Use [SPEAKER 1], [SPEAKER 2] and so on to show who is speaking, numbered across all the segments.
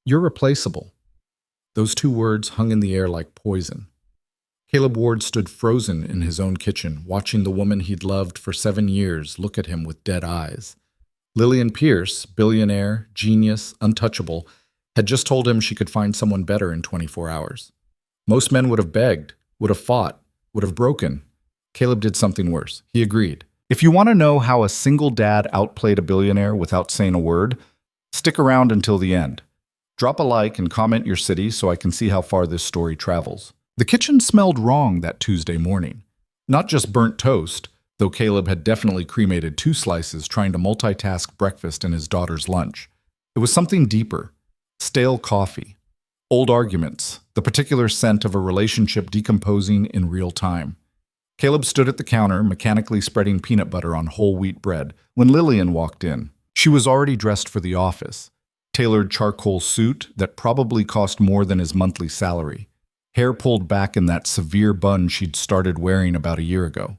[SPEAKER 1] You're replaceable. Those two words hung in the air like poison. Caleb Ward stood frozen in his own kitchen, watching the woman he'd loved for 7 years look at him with dead eyes. Lillian Pierce, billionaire, genius, untouchable, had just told him she could find someone better in 24 hours. Most men would have begged, would have fought, would have broken. Caleb did something worse. He agreed. If you want to know how a single dad outplayed a billionaire without saying a word, stick around until the end. Drop a like and comment your city so I can see how far this story travels. The kitchen smelled wrong that Tuesday morning. Not just burnt toast, though Caleb had definitely cremated 2 slices trying to multitask breakfast and his daughter's lunch. It was something deeper. Stale coffee. Old arguments. The particular scent of a relationship decomposing in real time. Caleb stood at the counter, mechanically spreading peanut butter on whole wheat bread, when Lillian walked in. She was already dressed for the office. Tailored charcoal suit that probably cost more than his monthly salary. Hair pulled back in that severe bun she'd started wearing about a year ago.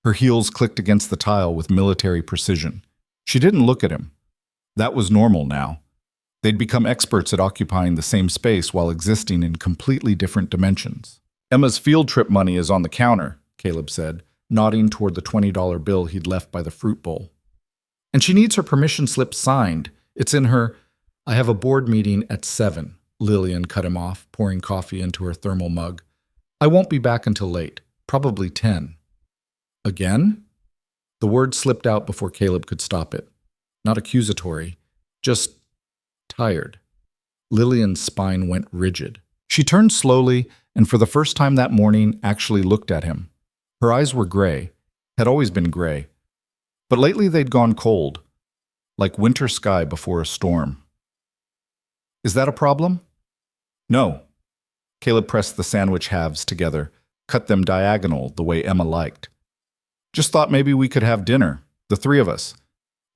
[SPEAKER 1] Her heels clicked against the tile with military precision. She didn't look at him. That was normal now. They'd become experts at occupying the same space while existing in completely different dimensions. Emma's field trip money is on the counter, Caleb said, nodding toward the $20 bill he'd left by the fruit bowl. And she needs her permission slip signed. It's in her, I have a board meeting at 7. Lillian cut him off, pouring coffee into her thermal mug. I won't be back until late, probably 10. Again? The word slipped out before Caleb could stop it. Not accusatory, just tired. Lillian's spine went rigid. She turned slowly and for the first time that morning actually looked at him. Her eyes were gray, had always been gray. But lately they'd gone cold, like winter sky before a storm. Is that a problem? No. Caleb pressed the sandwich halves together, cut them diagonal the way Emma liked. Just thought maybe we could have dinner, the 3 of us.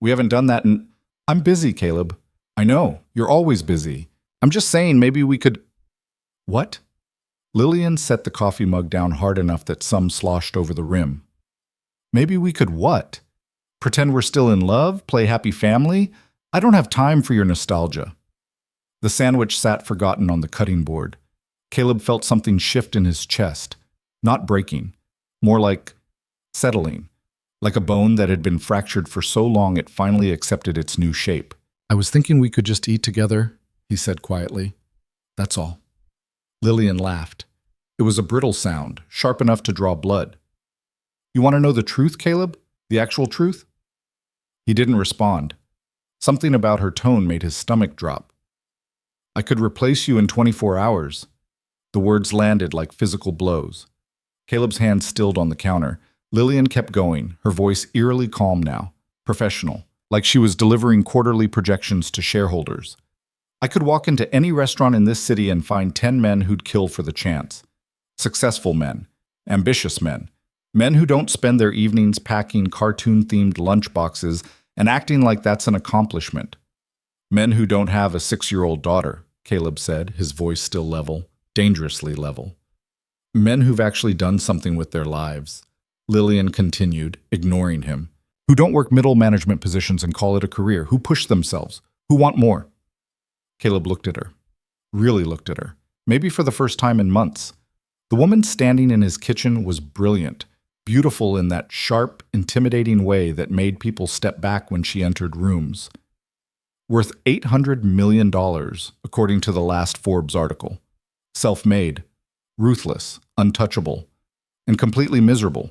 [SPEAKER 1] We haven't done that in... I'm busy, Caleb. I know, you're always busy. I'm just saying maybe we could... What? Lillian set the coffee mug down hard enough that some sloshed over the rim. Maybe we could what? Pretend we're still in love? Play happy family? I don't have time for your nostalgia. The sandwich sat forgotten on the cutting board. Caleb felt something shift in his chest. Not breaking. More like settling. Like a bone that had been fractured for so long it finally accepted its new shape. I was thinking we could just eat together, he said quietly. That's all. Lillian laughed. It was a brittle sound, sharp enough to draw blood. You want to know the truth, Caleb? The actual truth? He didn't respond. Something about her tone made his stomach drop. I could replace you in 24 hours. The words landed like physical blows. Caleb's hand stilled on the counter. Lillian kept going, her voice eerily calm now, professional, like she was delivering quarterly projections to shareholders. I could walk into any restaurant in this city and find 10 men who'd kill for the chance. Successful men, ambitious men, men who don't spend their evenings packing cartoon-themed lunchboxes and acting like that's an accomplishment. Men who don't have a 6-year-old daughter, Caleb said, his voice still level, dangerously level. Men who've actually done something with their lives. Lillian continued, ignoring him. Who don't work middle management positions and call it a career, who push themselves, who want more. Caleb looked at her. Really looked at her. Maybe for the first time in months. The woman standing in his kitchen was brilliant, beautiful in that sharp, intimidating way that made people step back when she entered rooms. Worth $800 million, according to the last Forbes article. Self-made, ruthless, untouchable, and completely miserable.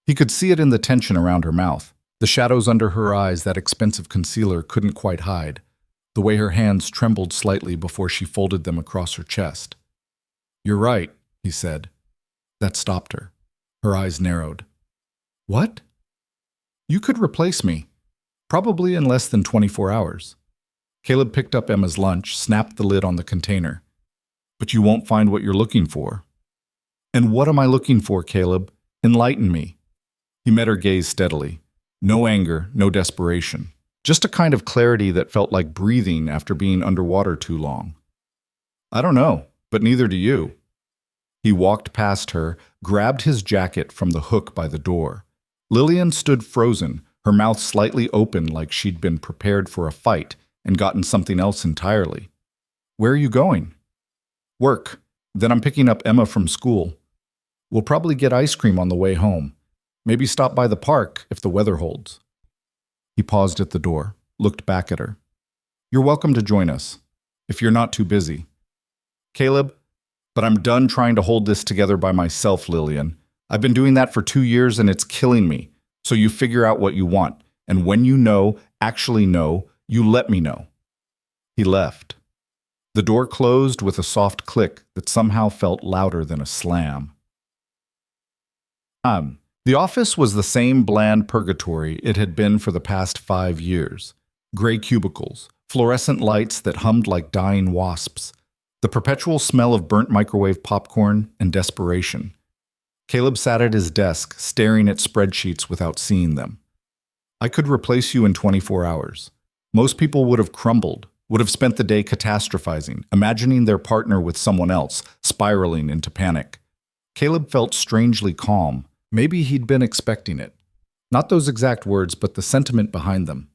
[SPEAKER 1] He could see it in the tension around her mouth, the shadows under her eyes that expensive concealer couldn't quite hide, the way her hands trembled slightly before she folded them across her chest. You're right, he said. That stopped her. Her eyes narrowed. What? You could replace me. Probably in less than 24 hours. Caleb picked up Emma's lunch, snapped the lid on the container. But you won't find what you're looking for. And what am I looking for, Caleb? Enlighten me. He met her gaze steadily. No anger, no desperation. Just a kind of clarity that felt like breathing after being underwater too long. I don't know, but neither do you. He walked past her, grabbed his jacket from the hook by the door. Lillian stood frozen, her mouth slightly open like she'd been prepared for a fight and gotten something else entirely. Where are you going? Work. Then I'm picking up Emma from school. We'll probably get ice cream on the way home. Maybe stop by the park if the weather holds. He paused at the door, looked back at her. You're welcome to join us, if you're not too busy. Caleb, but I'm done trying to hold this together by myself, Lillian. I've been doing that for 2 years and it's killing me. So you figure out what you want. And when you know, actually know, you let me know. He left. The door closed with a soft click that somehow felt louder than a slam. The office was the same bland purgatory it had been for the past 5 years. Gray cubicles, fluorescent lights that hummed like dying wasps, the perpetual smell of burnt microwave popcorn, and desperation. Caleb sat at his desk, staring at spreadsheets without seeing them. I could replace you in 24 hours. Most people would have crumbled, would have spent the day catastrophizing, imagining their partner with someone else, spiraling into panic. Caleb felt strangely calm. Maybe he'd been expecting it. Not those exact words, but the sentiment behind them.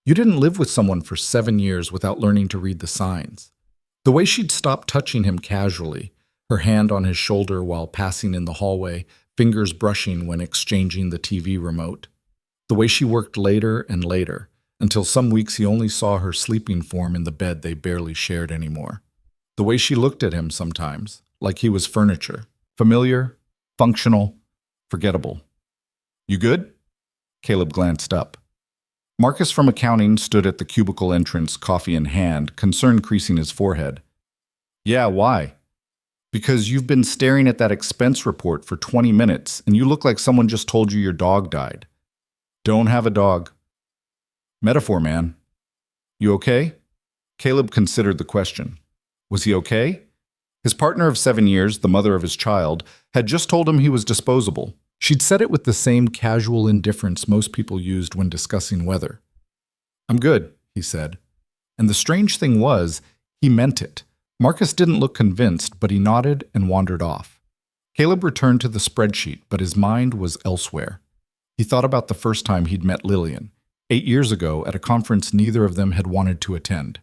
[SPEAKER 1] You didn't live with someone for 7 years without learning to read the signs. The way she'd stopped touching him casually, her hand on his shoulder while passing in the hallway, fingers brushing when exchanging the TV remote. The way she worked later and later, until some weeks he only saw her sleeping form in the bed they barely shared anymore. The way she looked at him sometimes, like he was furniture. Familiar, functional, forgettable. You good? Caleb glanced up. Marcus from accounting stood at the cubicle entrance, coffee in hand, concern creasing his forehead. Yeah, why? Because you've been staring at that expense report for 20 minutes and you look like someone just told you your dog died. Don't have a dog. Metaphor, man. You okay? Caleb considered the question. Was he okay? His partner of 7 years, the mother of his child, had just told him he was disposable. She'd said it with the same casual indifference most people used when discussing weather. I'm good, he said. And the strange thing was, he meant it. Marcus didn't look convinced, but he nodded and wandered off. Caleb returned to the spreadsheet, but his mind was elsewhere. He thought about the first time he'd met Lillian, 8 years ago at a conference neither of them had wanted to attend.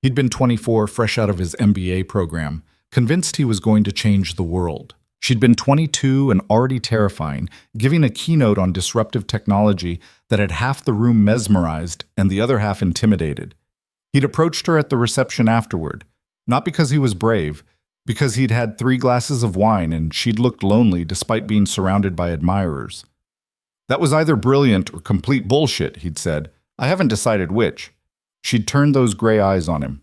[SPEAKER 1] He'd been 24, fresh out of his MBA program, convinced he was going to change the world. She'd been 22 and already terrifying, giving a keynote on disruptive technology that had half the room mesmerized and the other half intimidated. He'd approached her at the reception afterward, not because he was brave, because he'd had 3 glasses of wine and she'd looked lonely despite being surrounded by admirers. That was either brilliant or complete bullshit, he'd said. I haven't decided which. She'd turned those gray eyes on him.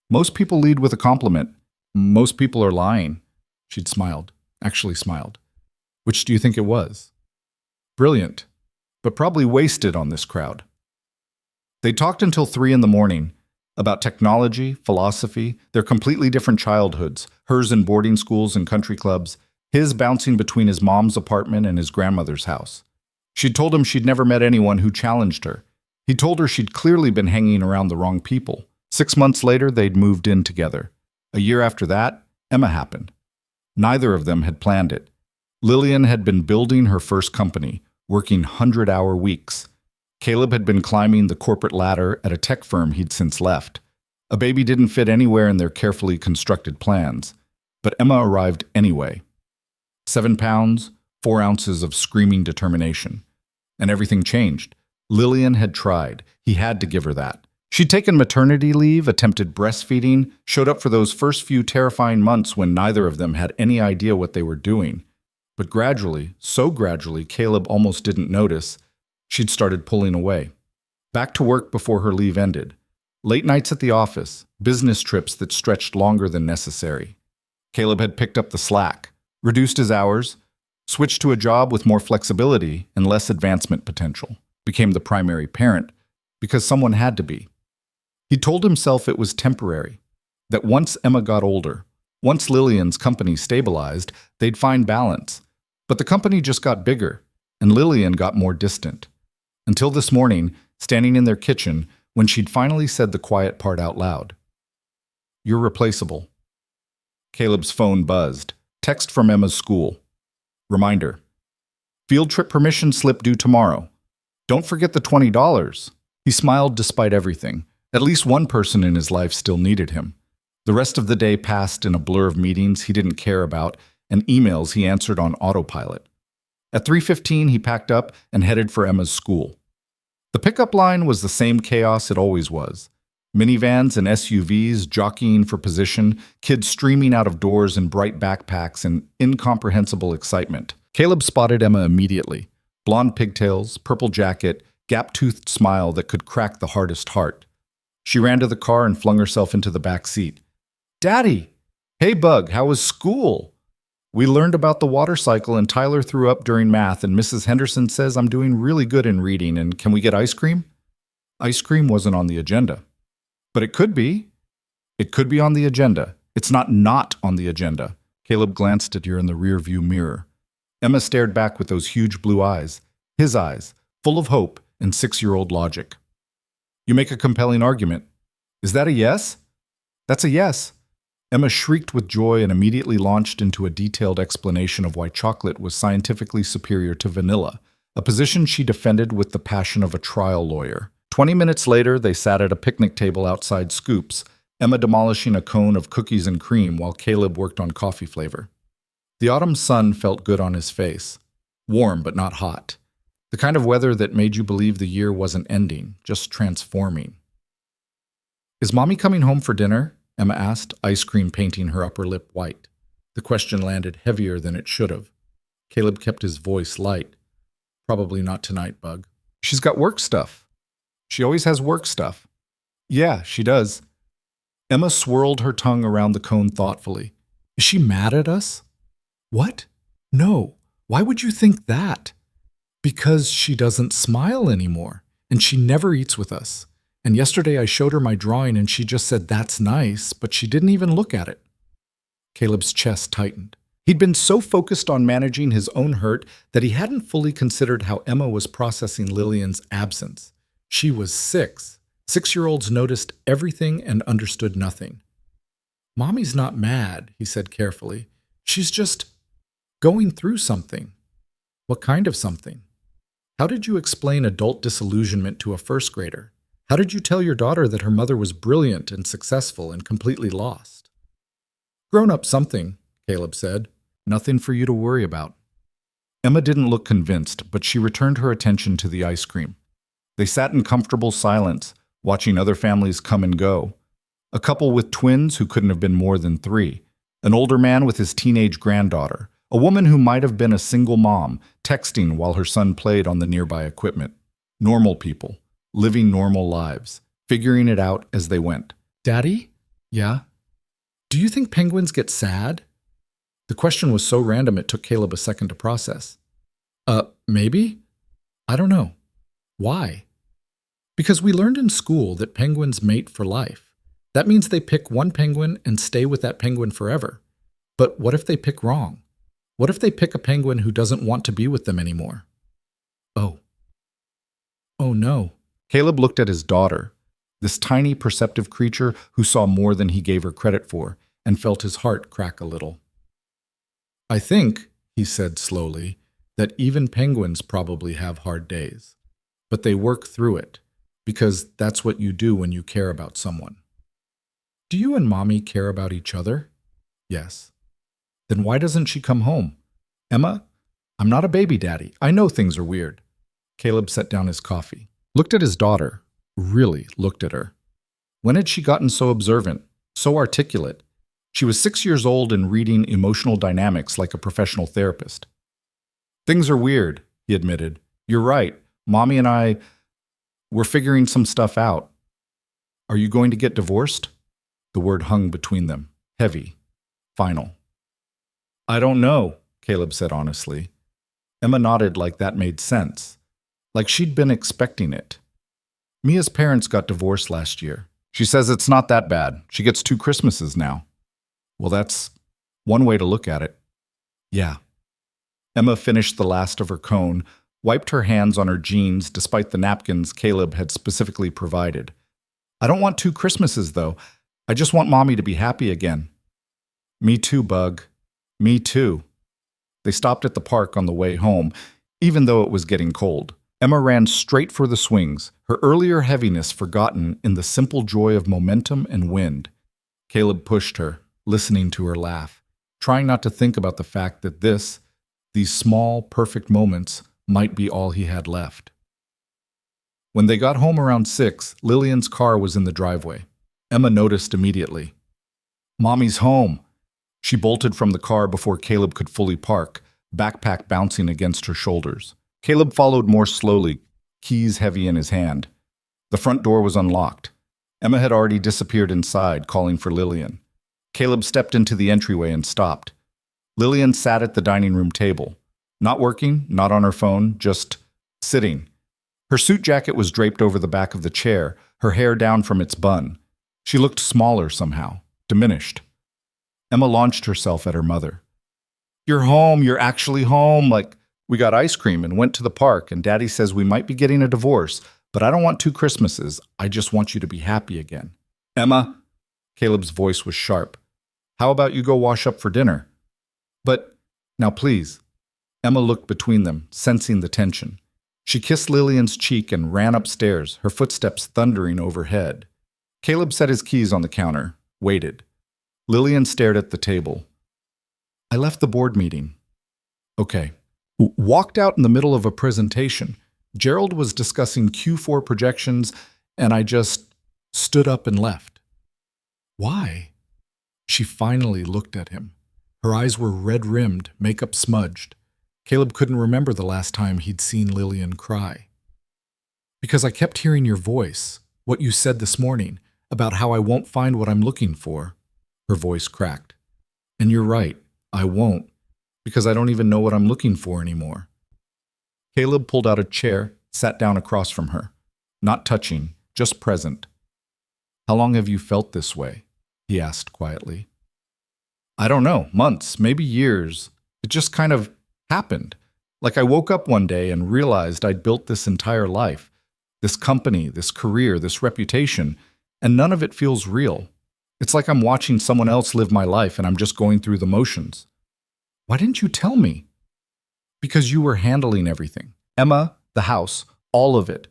[SPEAKER 1] Most people lead with a compliment. Most people are lying. She'd smiled. Actually smiled. Which do you think it was? Brilliant, but probably wasted on this crowd. They talked until 3 in the morning about technology, philosophy, their completely different childhoods, hers in boarding schools and country clubs, his bouncing between his mom's apartment and his grandmother's house. She'd told him she'd never met anyone who challenged her. He told her she'd clearly been hanging around the wrong people. 6 months later, they'd moved in together. A year after that, Emma happened. Neither of them had planned it. Lillian had been building her first company, working 100-hour weeks. Caleb had been climbing the corporate ladder at a tech firm he'd since left. A baby didn't fit anywhere in their carefully constructed plans, but Emma arrived anyway. 7 pounds, 4 ounces of screaming determination. And everything changed. Lillian had tried. He had to give her that. She'd taken maternity leave, attempted breastfeeding, showed up for those first few terrifying months when neither of them had any idea what they were doing. But gradually, so gradually, Caleb almost didn't notice, she'd started pulling away. Back to work before her leave ended. Late nights at the office, business trips that stretched longer than necessary. Caleb had picked up the slack, reduced his hours, switched to a job with more flexibility and less advancement potential, became the primary parent, because someone had to be. He told himself it was temporary, that once Emma got older, once Lillian's company stabilized, they'd find balance. But the company just got bigger, and Lillian got more distant. Until this morning, standing in their kitchen, when she'd finally said the quiet part out loud. You're replaceable. Caleb's phone buzzed. Text from Emma's school. Reminder. Field trip permission slip due tomorrow. Don't forget the $20. He smiled despite everything. At least one person in his life still needed him. The rest of the day passed in a blur of meetings he didn't care about and emails he answered on autopilot. At 3:15, he packed up and headed for Emma's school. The pickup line was the same chaos it always was. Minivans and SUVs jockeying for position, kids streaming out of doors in bright backpacks and incomprehensible excitement. Caleb spotted Emma immediately. Blonde pigtails, purple jacket, gap-toothed smile that could crack the hardest heart. She ran to the car and flung herself into the back seat. "Daddy! Hey, Bug, how was school? We learned about the water cycle and Tyler threw up during math and Mrs. Henderson says I'm doing really good in reading and can we get ice cream?" Ice cream wasn't on the agenda. But it could be. It could be on the agenda. It's not on the agenda. Caleb glanced at her in the rear-view mirror. Emma stared back with those huge blue eyes, his eyes, full of hope and 6-year-old logic. "You make a compelling argument. Is that a yes?" "That's a yes." Emma shrieked with joy and immediately launched into a detailed explanation of why chocolate was scientifically superior to vanilla, a position she defended with the passion of a trial lawyer. 20 minutes later, they sat at a picnic table outside Scoops, Emma demolishing a cone of cookies and cream while Caleb worked on coffee flavor. The autumn sun felt good on his face, warm but not hot. The kind of weather that made you believe the year wasn't ending, just transforming. "Is Mommy coming home for dinner?" Emma asked, ice cream painting her upper lip white. The question landed heavier than it should have. Caleb kept his voice light. "Probably not tonight, Bug. She's got work stuff." "She always has work stuff." "Yeah, she does." Emma swirled her tongue around the cone thoughtfully. "Is she mad at us?" "What? No. Why would you think that?" "Because she doesn't smile anymore, and she never eats with us. And yesterday I showed her my drawing and she just said, 'That's nice,' but she didn't even look at it." Caleb's chest tightened. He'd been so focused on managing his own hurt that he hadn't fully considered how Emma was processing Lillian's absence. She was 6. 6-year-olds noticed everything and understood nothing. "Mommy's not mad," he said carefully. "She's just going through something." "What kind of something?" "How did you explain adult disillusionment to a first grader? How did you tell your daughter that her mother was brilliant and successful and completely lost?" "Grown up something," Caleb said. "Nothing for you to worry about." Emma didn't look convinced, but she returned her attention to the ice cream. They sat in comfortable silence, watching other families come and go. A couple with twins who couldn't have been more than 3. An older man with his teenage granddaughter. A woman who might have been a single mom, texting while her son played on the nearby equipment. Normal people, living normal lives, figuring it out as they went. "Daddy?" "Yeah?" "Do you think penguins get sad?" The question was so random it took Caleb a second to process. Maybe? I don't know." "Why?" "Because we learned in school that penguins mate for life. That means they pick one penguin and stay with that penguin forever. But what if they pick wrong? What if they pick a penguin who doesn't want to be with them anymore?" "Oh. Oh no." Caleb looked at his daughter, this tiny perceptive creature who saw more than he gave her credit for, and felt his heart crack a little. "I think," he said slowly, "that even penguins probably have hard days. But they work through it, because that's what you do when you care about someone." "Do you and Mommy care about each other?" "Yes." "Then why doesn't she come home?" "Emma, I'm not a baby daddy. I know things are weird." Caleb set down his coffee, looked at his daughter, really looked at her. When had she gotten so observant, so articulate? She was 6 years old and reading emotional dynamics like a professional therapist. "Things are weird," he admitted. "You're right. Mommy and we're figuring some stuff out." "Are you going to get divorced?" The word hung between them, heavy, final. "I don't know," Caleb said honestly. Emma nodded like that made sense, like she'd been expecting it. "Mia's parents got divorced last year. She says it's not that bad. She gets 2 Christmases now." "Well, that's one way to look at it." "Yeah." Emma finished the last of her cone, wiped her hands on her jeans despite the napkins Caleb had specifically provided. "I don't want 2 Christmases, though. I just want Mommy to be happy again." "Me too, Bug. Me too." They stopped at the park on the way home, even though it was getting cold. Emma ran straight for the swings, her earlier heaviness forgotten in the simple joy of momentum and wind. Caleb pushed her, listening to her laugh, trying not to think about the fact that these small, perfect moments, might be all he had left. When they got home around 6, Lillian's car was in the driveway. Emma noticed immediately. "Mommy's home." She bolted from the car before Caleb could fully park, backpack bouncing against her shoulders. Caleb followed more slowly, keys heavy in his hand. The front door was unlocked. Emma had already disappeared inside, calling for Lillian. Caleb stepped into the entryway and stopped. Lillian sat at the dining room table. Not working, not on her phone, just sitting. Her suit jacket was draped over the back of the chair, her hair down from its bun. She looked smaller somehow, diminished. Emma launched herself at her mother. "You're home, you're actually home. Like, we got ice cream and went to the park, and Daddy says we might be getting a divorce, but I don't want 2 Christmases. I just want you to be happy again." "Emma," Caleb's voice was sharp. "How about you go wash up for dinner?" "But, now please." Emma looked between them, sensing the tension. She kissed Lillian's cheek and ran upstairs, her footsteps thundering overhead. Caleb set his keys on the counter, waited. Lillian stared at the table. "I left the board meeting." "Okay." Walked out in the middle of a presentation. Gerald was discussing Q4 projections, and I just stood up and left. "Why?" She finally looked at him. Her eyes were red-rimmed, makeup smudged. Caleb couldn't remember the last time he'd seen Lillian cry. "Because I kept hearing your voice, what you said this morning, about how I won't find what I'm looking for." Her voice cracked. "And you're right, I won't, because I don't even know what I'm looking for anymore." Caleb pulled out a chair, sat down across from her. Not touching, just present. "How long have you felt this way?" he asked quietly. "I don't know, months, maybe years. It just kind of happened. Like I woke up one day and realized I'd built this entire life, this company, this career, this reputation, and none of it feels real. It's like I'm watching someone else live my life and I'm just going through the motions." "Why didn't you tell me?" "Because you were handling everything. Emma, the house, all of it.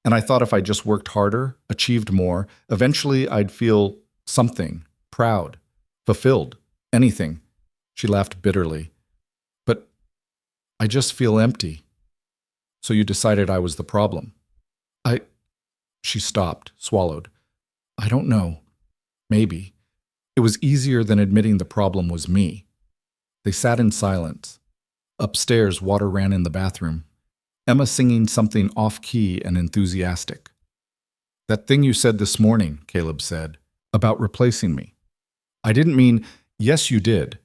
[SPEAKER 1] And I thought if I just worked harder, achieved more, eventually I'd feel something, proud, fulfilled, anything." She laughed bitterly. "But I just feel empty." "So you decided I was the problem?" She stopped, swallowed. "I don't know. Maybe. It was easier than admitting the problem was me." They sat in silence. Upstairs, water ran in the bathroom. Emma singing something off-key and enthusiastic. "That thing you said this morning," Caleb said, "about replacing me. I didn't mean, yes, you did."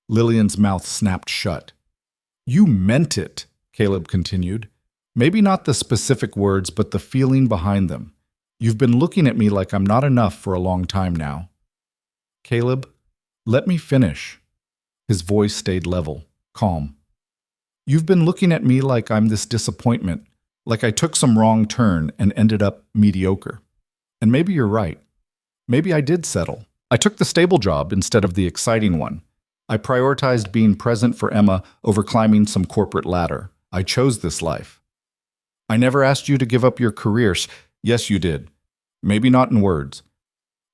[SPEAKER 1] Lillian's mouth snapped shut. "You meant it," Caleb continued. "Maybe not the specific words, but the feeling behind them. You've been looking at me like I'm not enough for a long time now." "Caleb, let me finish." His voice stayed level, calm. "You've been looking at me like I'm this disappointment, like I took some wrong turn and ended up mediocre. And maybe you're right. Maybe I did settle. I took the stable job instead of the exciting one. I prioritized being present for Emma over climbing some corporate ladder. I chose this life. I never asked you to give up your career. Yes, you did. Maybe not in words.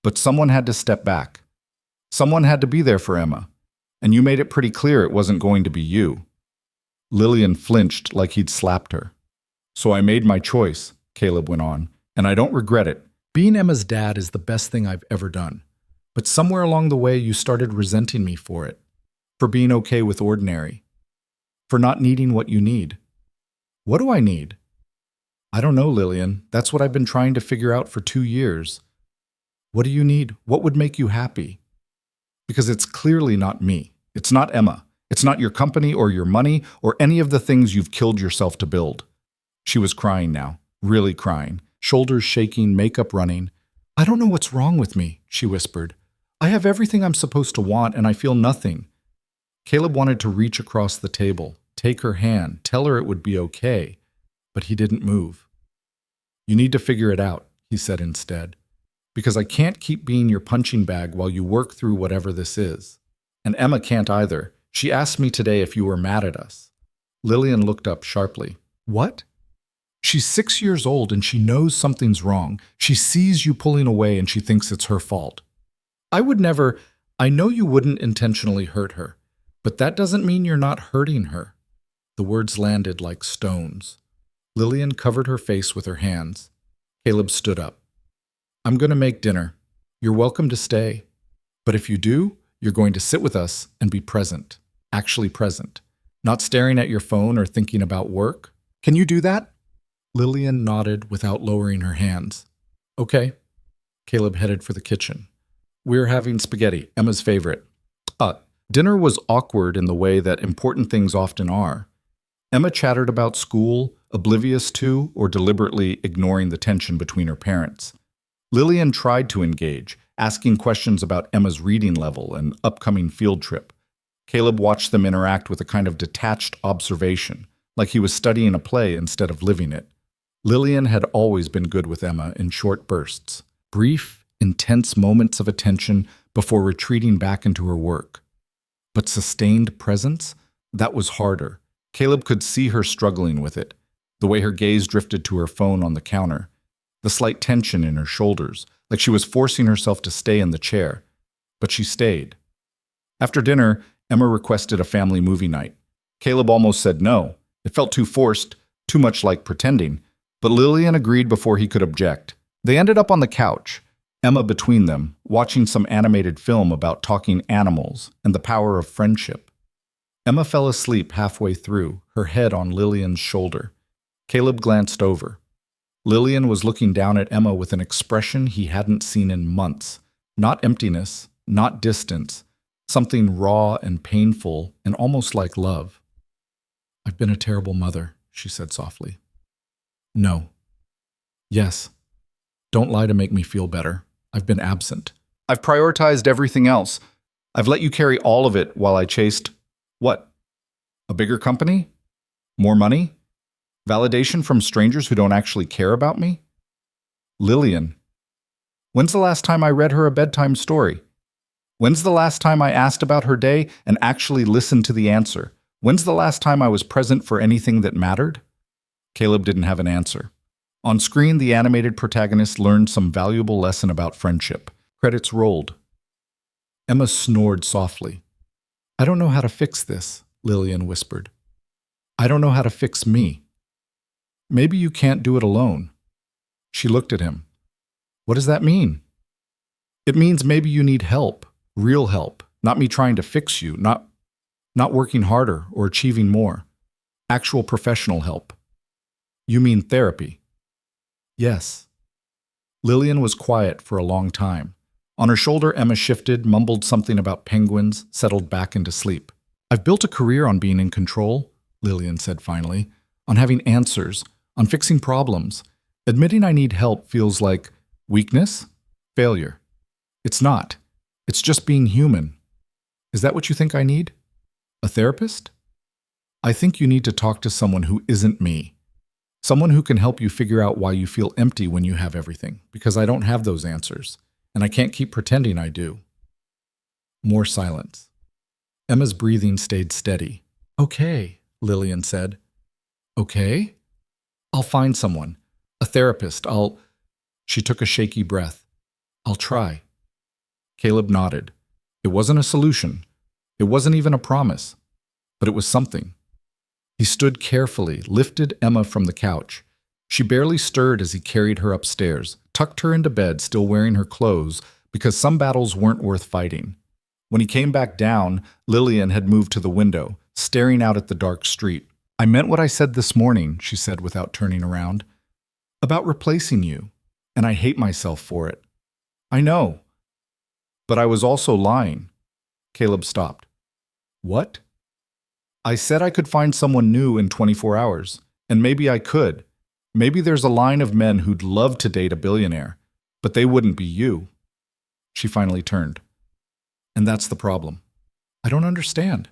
[SPEAKER 1] But someone had to step back. Someone had to be there for Emma. And you made it pretty clear it wasn't going to be you." Lillian flinched like he'd slapped her. "So I made my choice," Caleb went on, "and I don't regret it. Being Emma's dad is the best thing I've ever done. But somewhere along the way you started resenting me for it, for being okay with ordinary, for not needing what you need." "What do I need?" "I don't know, Lillian. That's what I've been trying to figure out for 2 years. What do you need? What would make you happy? Because it's clearly not me. It's not Emma. It's not your company or your money or any of the things you've killed yourself to build." She was crying now, really crying, shoulders shaking, makeup running. "I don't know what's wrong with me," she whispered. "I have everything I'm supposed to want and I feel nothing." Caleb wanted to reach across the table, take her hand, tell her it would be okay, but he didn't move. "You need to figure it out," he said instead, "because I can't keep being your punching bag while you work through whatever this is. And Emma can't either. She asked me today if you were mad at us." Lillian looked up sharply. "What?" "She's 6 years old and she knows something's wrong. She sees you pulling away and she thinks it's her fault." I would never. I know you wouldn't intentionally hurt her, but that doesn't mean you're not hurting her. The words landed like stones. Lillian covered her face with her hands. Caleb stood up. I'm going to make dinner. You're welcome to stay. But if you do, you're going to sit with us and be present. Actually present. Not staring at your phone or thinking about work. Can you do that? Lillian nodded without lowering her hands. Okay. Caleb headed for the kitchen. We're having spaghetti, Emma's favorite. Dinner was awkward in the way that important things often are. Emma chattered about school, oblivious to or deliberately ignoring the tension between her parents. Lillian tried to engage, asking questions about Emma's reading level and upcoming field trip. Caleb watched them interact with a kind of detached observation, like he was studying a play instead of living it. Lillian had always been good with Emma in short bursts, brief, intense moments of attention before retreating back into her work. But sustained presence? That was harder. Caleb could see her struggling with it, the way her gaze drifted to her phone on the counter, the slight tension in her shoulders, like she was forcing herself to stay in the chair. But she stayed. After dinner, Emma requested a family movie night. Caleb almost said no. It felt too forced, too much like pretending, but Lillian agreed before he could object. They ended up on the couch, Emma between them, watching some animated film about talking animals and the power of friendship. Emma fell asleep halfway through, her head on Lillian's shoulder. Caleb glanced over. Lillian was looking down at Emma with an expression he hadn't seen in months. Not emptiness, not distance, something raw and painful and almost like love. I've been a terrible mother, she said softly. No. Yes. Don't lie to make me feel better. I've been absent. I've prioritized everything else. I've let you carry all of it while I chased, what? A bigger company? More money? Validation from strangers who don't actually care about me? Lillian. When's the last time I read her a bedtime story? When's the last time I asked about her day and actually listened to the answer? When's the last time I was present for anything that mattered? Caleb didn't have an answer. On screen, the animated protagonist learned some valuable lesson about friendship. Credits rolled. Emma snored softly. I don't know how to fix this, Lillian whispered. I don't know how to fix me. Maybe you can't do it alone. She looked at him. What does that mean? It means maybe you need help, real help, not me trying to fix you, not working harder or achieving more. Actual professional help. You mean therapy? Yes. Lillian was quiet for a long time. On her shoulder, Emma shifted, mumbled something about penguins, settled back into sleep. I've built a career on being in control, Lillian said finally, on having answers, on fixing problems. Admitting I need help feels like weakness, failure. It's not. It's just being human. Is that what you think I need? A therapist? I think you need to talk to someone who isn't me. Someone who can help you figure out why you feel empty when you have everything, because I don't have those answers, and I can't keep pretending I do. More silence. Emma's breathing stayed steady. Okay, Lillian said. Okay? I'll find someone. A therapist. She took a shaky breath. I'll try. Caleb nodded. It wasn't a solution. It wasn't even a promise. But it was something. He stood carefully, lifted Emma from the couch. She barely stirred as he carried her upstairs, tucked her into bed, still wearing her clothes, because some battles weren't worth fighting. When he came back down, Lillian had moved to the window, staring out at the dark street. I meant what I said this morning, she said without turning around. About replacing you, and I hate myself for it. I know. But I was also lying. Caleb stopped. What? I said I could find someone new in 24 hours, and maybe I could. Maybe there's a line of men who'd love to date a billionaire, but they wouldn't be you. She finally turned. And that's the problem. I don't understand.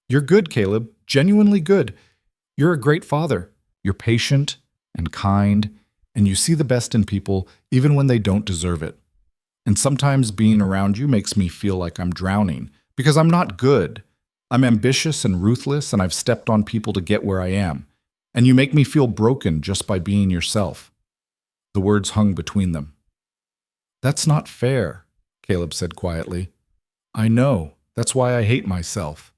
[SPEAKER 1] You're good, Caleb, genuinely good. You're a great father. You're patient and kind, and you see the best in people even when they don't deserve it. And sometimes being around you makes me feel like I'm drowning, because I'm not good. I'm ambitious and ruthless, and I've stepped on people to get where I am. And you make me feel broken just by being yourself. The words hung between them. That's not fair, Caleb said quietly. I know. That's why I hate myself.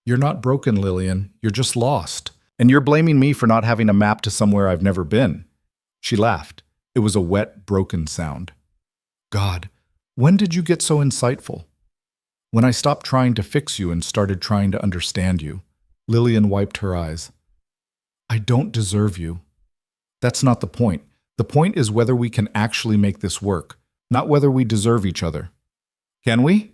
[SPEAKER 1] You're not broken, Lillian. You're just lost. And you're blaming me for not having a map to somewhere I've never been. She laughed. It was a wet, broken sound. God, when did you get so insightful? When I stopped trying to fix you and started trying to understand you. Lillian wiped her eyes. I don't deserve you. That's not the point. The point is whether we can actually make this work, not whether we deserve each other. Can we?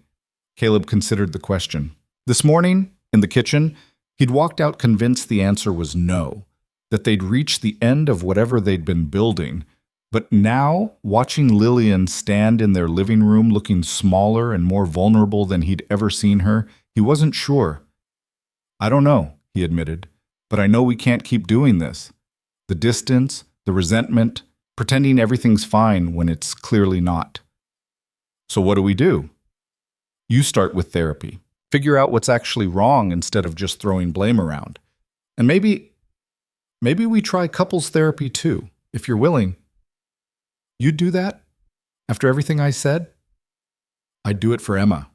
[SPEAKER 1] Caleb considered the question. This morning, in the kitchen, he'd walked out convinced the answer was no, that they'd reached the end of whatever they'd been building. But now, watching Lillian stand in their living room looking smaller and more vulnerable than he'd ever seen her, he wasn't sure. I don't know, he admitted, but I know we can't keep doing this. The distance, the resentment, pretending everything's fine when it's clearly not. So what do we do? You start with therapy. Figure out what's actually wrong instead of just throwing blame around. And maybe we try couples therapy too, if you're willing. You'd do that? After everything I said? I'd do it for Emma.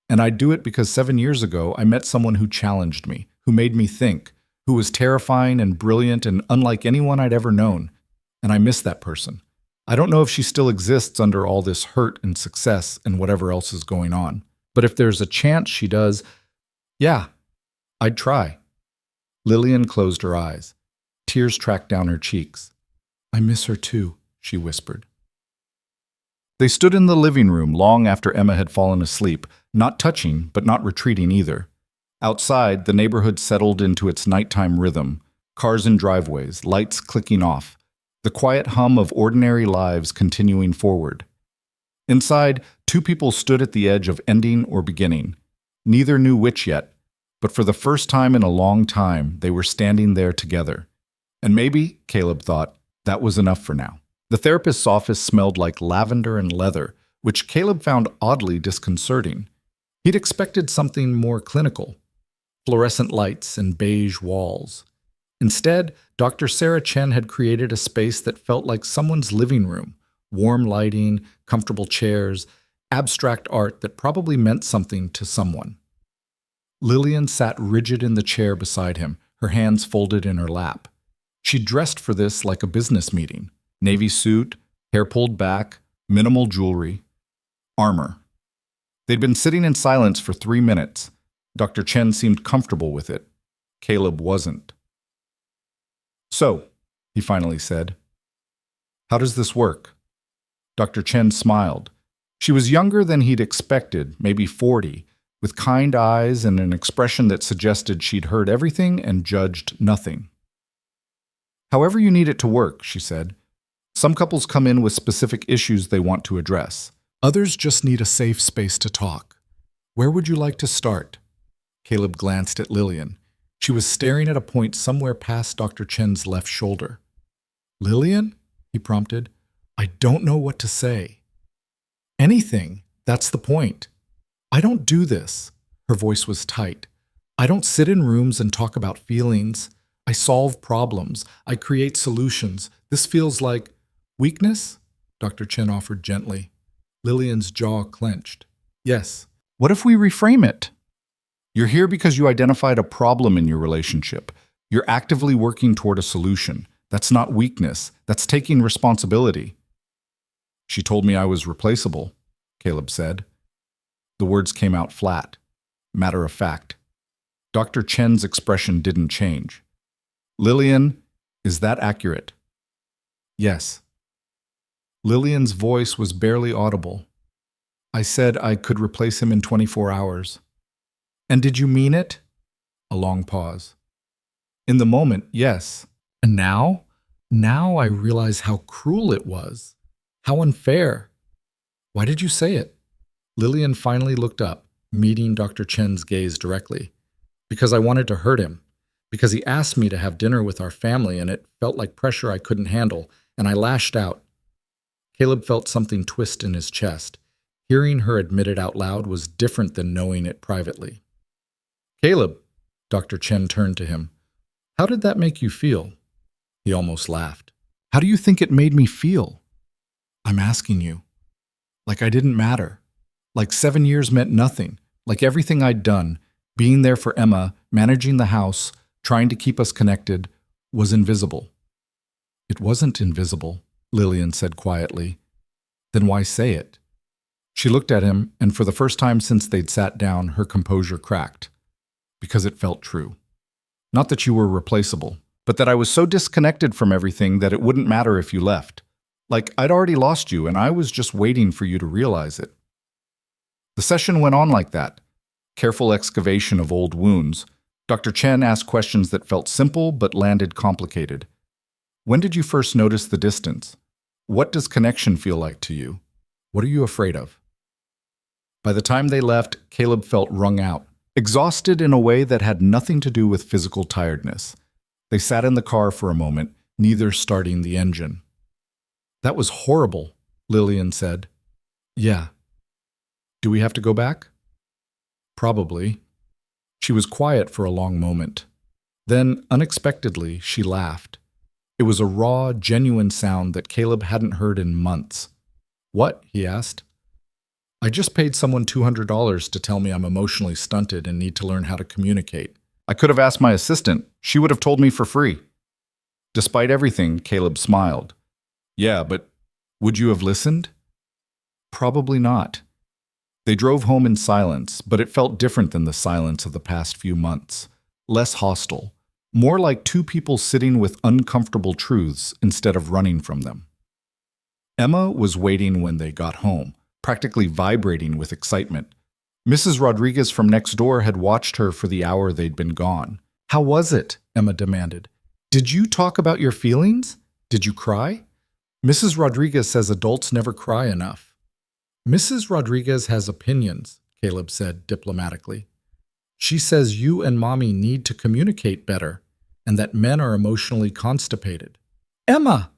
[SPEAKER 1] And I'd do it because 7 years ago I met someone who challenged me, who made me think, who was terrifying and brilliant and unlike anyone I'd ever known. And I miss that person. I don't know if she still exists under all this hurt and success and whatever else is going on. But if there's a chance she does, yeah, I'd try. Lillian closed her eyes. Tears tracked down her cheeks. I miss her too, she whispered. They stood in the living room long after Emma had fallen asleep, not touching but not retreating either. Outside, the neighborhood settled into its nighttime rhythm, cars in driveways, lights clicking off, the quiet hum of ordinary lives continuing forward. Inside, two people stood at the edge of ending or beginning. Neither knew which yet, but for the first time in a long time, they were standing there together. And maybe, Caleb thought, that was enough for now. The therapist's office smelled like lavender and leather, which Caleb found oddly disconcerting. He'd expected something more clinical, fluorescent lights and beige walls. Instead, Dr. Sarah Chen had created a space that felt like someone's living room, warm lighting, comfortable chairs, abstract art that probably meant something to someone. Lillian sat rigid in the chair beside him, her hands folded in her lap. She dressed for this like a business meeting. Navy suit, hair pulled back, minimal jewelry, armor. They'd been sitting in silence for 3 minutes. Dr. Chen seemed comfortable with it. Caleb wasn't. So, he finally said, how does this work? Dr. Chen smiled. She was younger than he'd expected, maybe 40, with kind eyes and an expression that suggested she'd heard everything and judged nothing. However you need it to work, she said. Some couples come in with specific issues they want to address. Others just need a safe space to talk. Where would you like to start? Caleb glanced at Lillian. She was staring at a point somewhere past Dr. Chen's left shoulder. Lillian? He prompted. I don't know what to say. Anything. That's the point. I don't do this. Her voice was tight. I don't sit in rooms and talk about feelings. I solve problems. I create solutions. This feels like weakness? Dr. Chen offered gently. Lillian's jaw clenched. Yes. What if we reframe it? You're here because you identified a problem in your relationship. You're actively working toward a solution. That's not weakness. That's taking responsibility. She told me I was replaceable, Caleb said. The words came out flat, matter of fact. Dr. Chen's expression didn't change. Lillian, is that accurate? Yes. Lillian's voice was barely audible. I said I could replace him in 24 hours. And did you mean it? A long pause. In the moment, yes. And now? Now I realize how cruel it was. How unfair. Why did you say it? Lillian finally looked up, meeting Dr. Chen's gaze directly. Because I wanted to hurt him. Because he asked me to have dinner with our family and it felt like pressure I couldn't handle, and I lashed out. Caleb felt something twist in his chest. Hearing her admit it out loud was different than knowing it privately. Caleb, Dr. Chen turned to him. How did that make you feel? He almost laughed. How do you think it made me feel? I'm asking you. Like I didn't matter. Like 7 years meant nothing. Like everything I'd done, being there for Emma, managing the house, trying to keep us connected, was invisible. It wasn't invisible, Lillian said quietly. Then why say it? She looked at him, and for the first time since they'd sat down, her composure cracked. Because it felt true. Not that you were replaceable, but that I was so disconnected from everything that it wouldn't matter if you left. Like I'd already lost you, and I was just waiting for you to realize it. The session went on like that. Careful excavation of old wounds. Dr. Chen asked questions that felt simple but landed complicated. When did you first notice the distance? What does connection feel like to you? What are you afraid of? By the time they left, Caleb felt wrung out, exhausted in a way that had nothing to do with physical tiredness. They sat in the car for a moment, neither starting the engine. That was horrible, Lillian said. Yeah. Do we have to go back? Probably. She was quiet for a long moment. Then, unexpectedly, she laughed. It was a raw, genuine sound that Caleb hadn't heard in months. What? He asked. I just paid someone $200 to tell me I'm emotionally stunted and need to learn how to communicate. I could have asked my assistant. She would have told me for free. Despite everything, Caleb smiled. Yeah, but would you have listened? Probably not. They drove home in silence, but it felt different than the silence of the past few months. Less hostile. More like two people sitting with uncomfortable truths instead of running from them. Emma was waiting when they got home, practically vibrating with excitement. Mrs. Rodriguez from next door had watched her for the hour they'd been gone. How was it? Emma demanded. Did you talk about your feelings? Did you cry? Mrs. Rodriguez says adults never cry enough. Mrs. Rodriguez has opinions, Caleb said diplomatically. She says you and Mommy need to communicate better, and that men are emotionally constipated. Emma!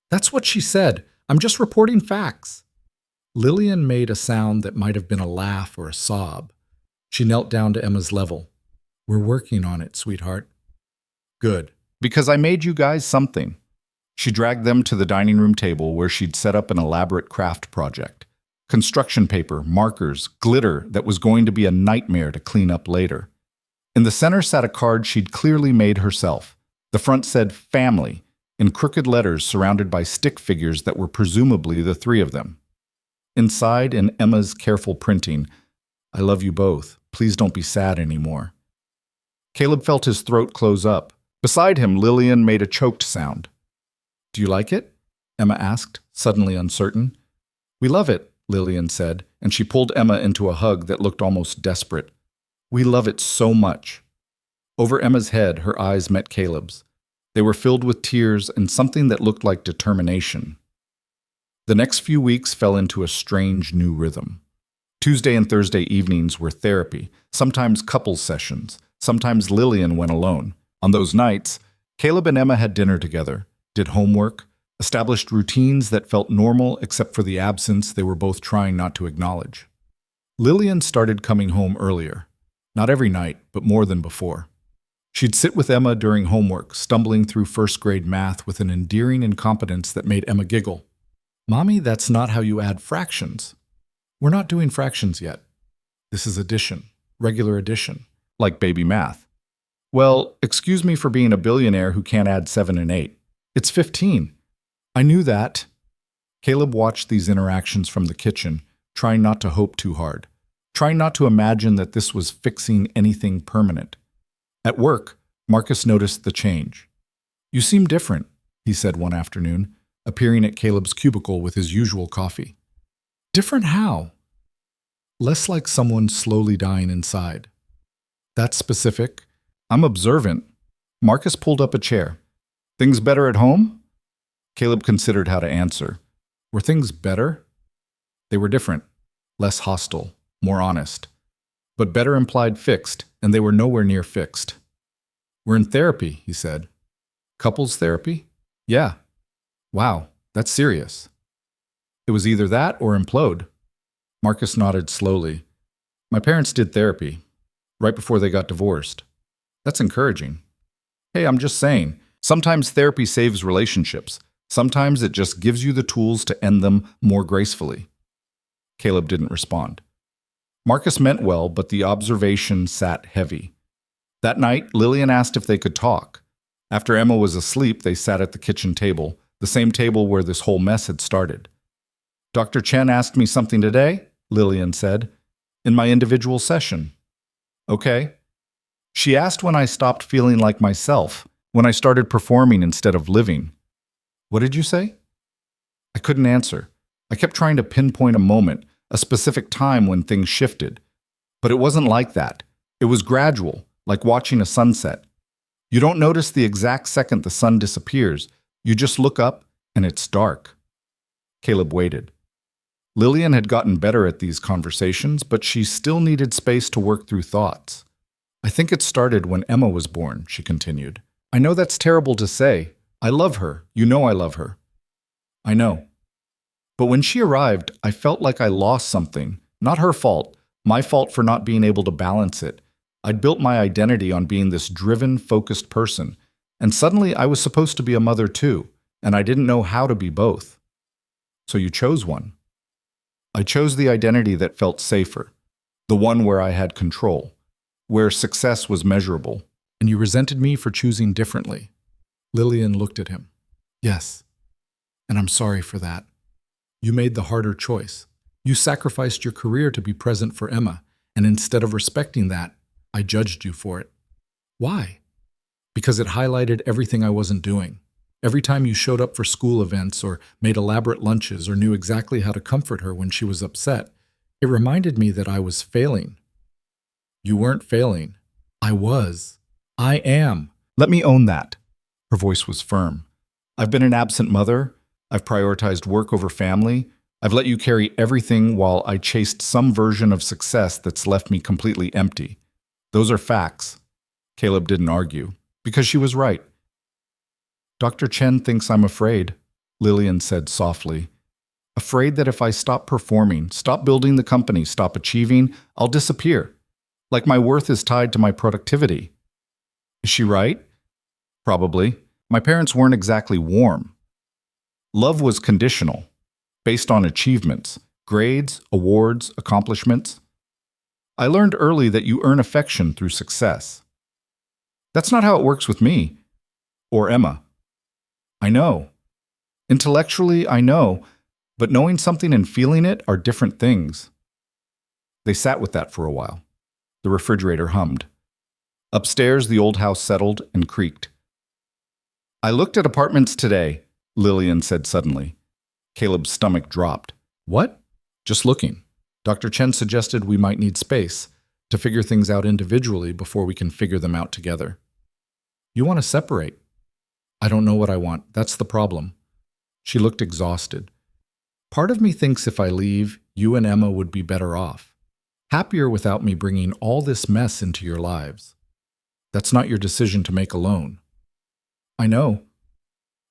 [SPEAKER 1] That's what she said. I'm just reporting facts. Lillian made a sound that might have been a laugh or a sob. She knelt down to Emma's level. We're working on it, sweetheart. Good, because I made you guys something. She dragged them to the dining room table where she'd set up an elaborate craft project. Construction paper, markers, glitter that was going to be a nightmare to clean up later. In the center sat a card she'd clearly made herself. The front said family, in crooked letters surrounded by stick figures that were presumably the three of them. Inside, in Emma's careful printing, I love you both. Please don't be sad anymore. Caleb felt his throat close up. Beside him, Lillian made a choked sound. Do you like it? Emma asked, suddenly uncertain. We love it, Lillian said, and she pulled Emma into a hug that looked almost desperate. We love it so much. Over Emma's head, her eyes met Caleb's. They were filled with tears and something that looked like determination. The next few weeks fell into a strange new rhythm. Tuesday and Thursday evenings were therapy, sometimes couples sessions, sometimes Lillian went alone. On those nights, Caleb and Emma had dinner together, did homework, established routines that felt normal except for the absence they were both trying not to acknowledge. Lillian started coming home earlier. Not every night, but more than before. She'd sit with Emma during homework, stumbling through first-grade math with an endearing incompetence that made Emma giggle. Mommy, that's not how you add fractions. We're not doing fractions yet. This is addition, regular addition, like baby math. Well, excuse me for being a billionaire who can't add 7 and 8. It's 15. I knew that. Caleb watched these interactions from the kitchen, trying not to hope too hard, trying not to imagine that this was fixing anything permanent. At work, Marcus noticed the change. You seem different, he said one afternoon, appearing at Caleb's cubicle with his usual coffee. Different how? Less like someone slowly dying inside. That's specific. I'm observant. Marcus pulled up a chair. Things better at home? Caleb considered how to answer. Were things better? They were different, less hostile, more honest. But better implied fixed, and they were nowhere near fixed. We're in therapy, he said. Couples therapy? Yeah. Wow, that's serious. It was either that or implode. Marcus nodded slowly. My parents did therapy, right before they got divorced. That's encouraging. Hey, I'm just saying, sometimes therapy saves relationships. Sometimes it just gives you the tools to end them more gracefully. Caleb didn't respond. Marcus meant well, but the observation sat heavy. That night, Lillian asked if they could talk. After Emma was asleep, they sat at the kitchen table, the same table where this whole mess had started. "Dr. Chen asked me something today," Lillian said, "in my individual session." "Okay." "She asked when I stopped feeling like myself, when I started performing instead of living." "What did you say?" I couldn't answer. I kept trying to pinpoint a moment, a specific time when things shifted. But it wasn't like that. It was gradual, like watching a sunset. You don't notice the exact second the sun disappears. You just look up, and it's dark. Caleb waited. Lillian had gotten better at these conversations, but she still needed space to work through thoughts. "I think it started when Emma was born," she continued. "I know that's terrible to say. I love her. You know I love her." "I know. But when she arrived, I felt like I lost something. Not her fault, my fault for not being able to balance it. I'd built my identity on being this driven, focused person, and suddenly I was supposed to be a mother too, and I didn't know how to be both." "So you chose one." "I chose the identity that felt safer, the one where I had control, where success was measurable." "And you resented me for choosing differently." Lillian looked at him. "Yes, and I'm sorry for that. You made the harder choice. You sacrificed your career to be present for Emma, and instead of respecting that, I judged you for it." "Why?" "Because it highlighted everything I wasn't doing. Every time you showed up for school events or made elaborate lunches or knew exactly how to comfort her when she was upset, it reminded me that I was failing." "You weren't failing. I was. I am. Let me own that." Her voice was firm. "I've been an absent mother. I've prioritized work over family. I've let you carry everything while I chased some version of success that's left me completely empty. Those are facts." Caleb didn't argue, because she was right. "Dr. Chen thinks I'm afraid," Lillian said softly. "Afraid that if I stop performing, stop building the company, stop achieving, I'll disappear. Like my worth is tied to my productivity." "Is she right?" "Probably. My parents weren't exactly warm. Love was conditional, based on achievements, grades, awards, accomplishments. I learned early that you earn affection through success. That's not how it works with me. Or Emma. I know. Intellectually, I know, but knowing something and feeling it are different things." They sat with that for a while. The refrigerator hummed. Upstairs, the old house settled and creaked. "I looked at apartments today," Lillian said suddenly. Caleb's stomach dropped. "What?" "Just looking. Dr. Chen suggested we might need space to figure things out individually before we can figure them out together." "You want to separate." "I don't know what I want. That's the problem." She looked exhausted. "Part of me thinks if I leave, you and Emma would be better off. Happier without me bringing all this mess into your lives. That's not your decision to make alone." "I know.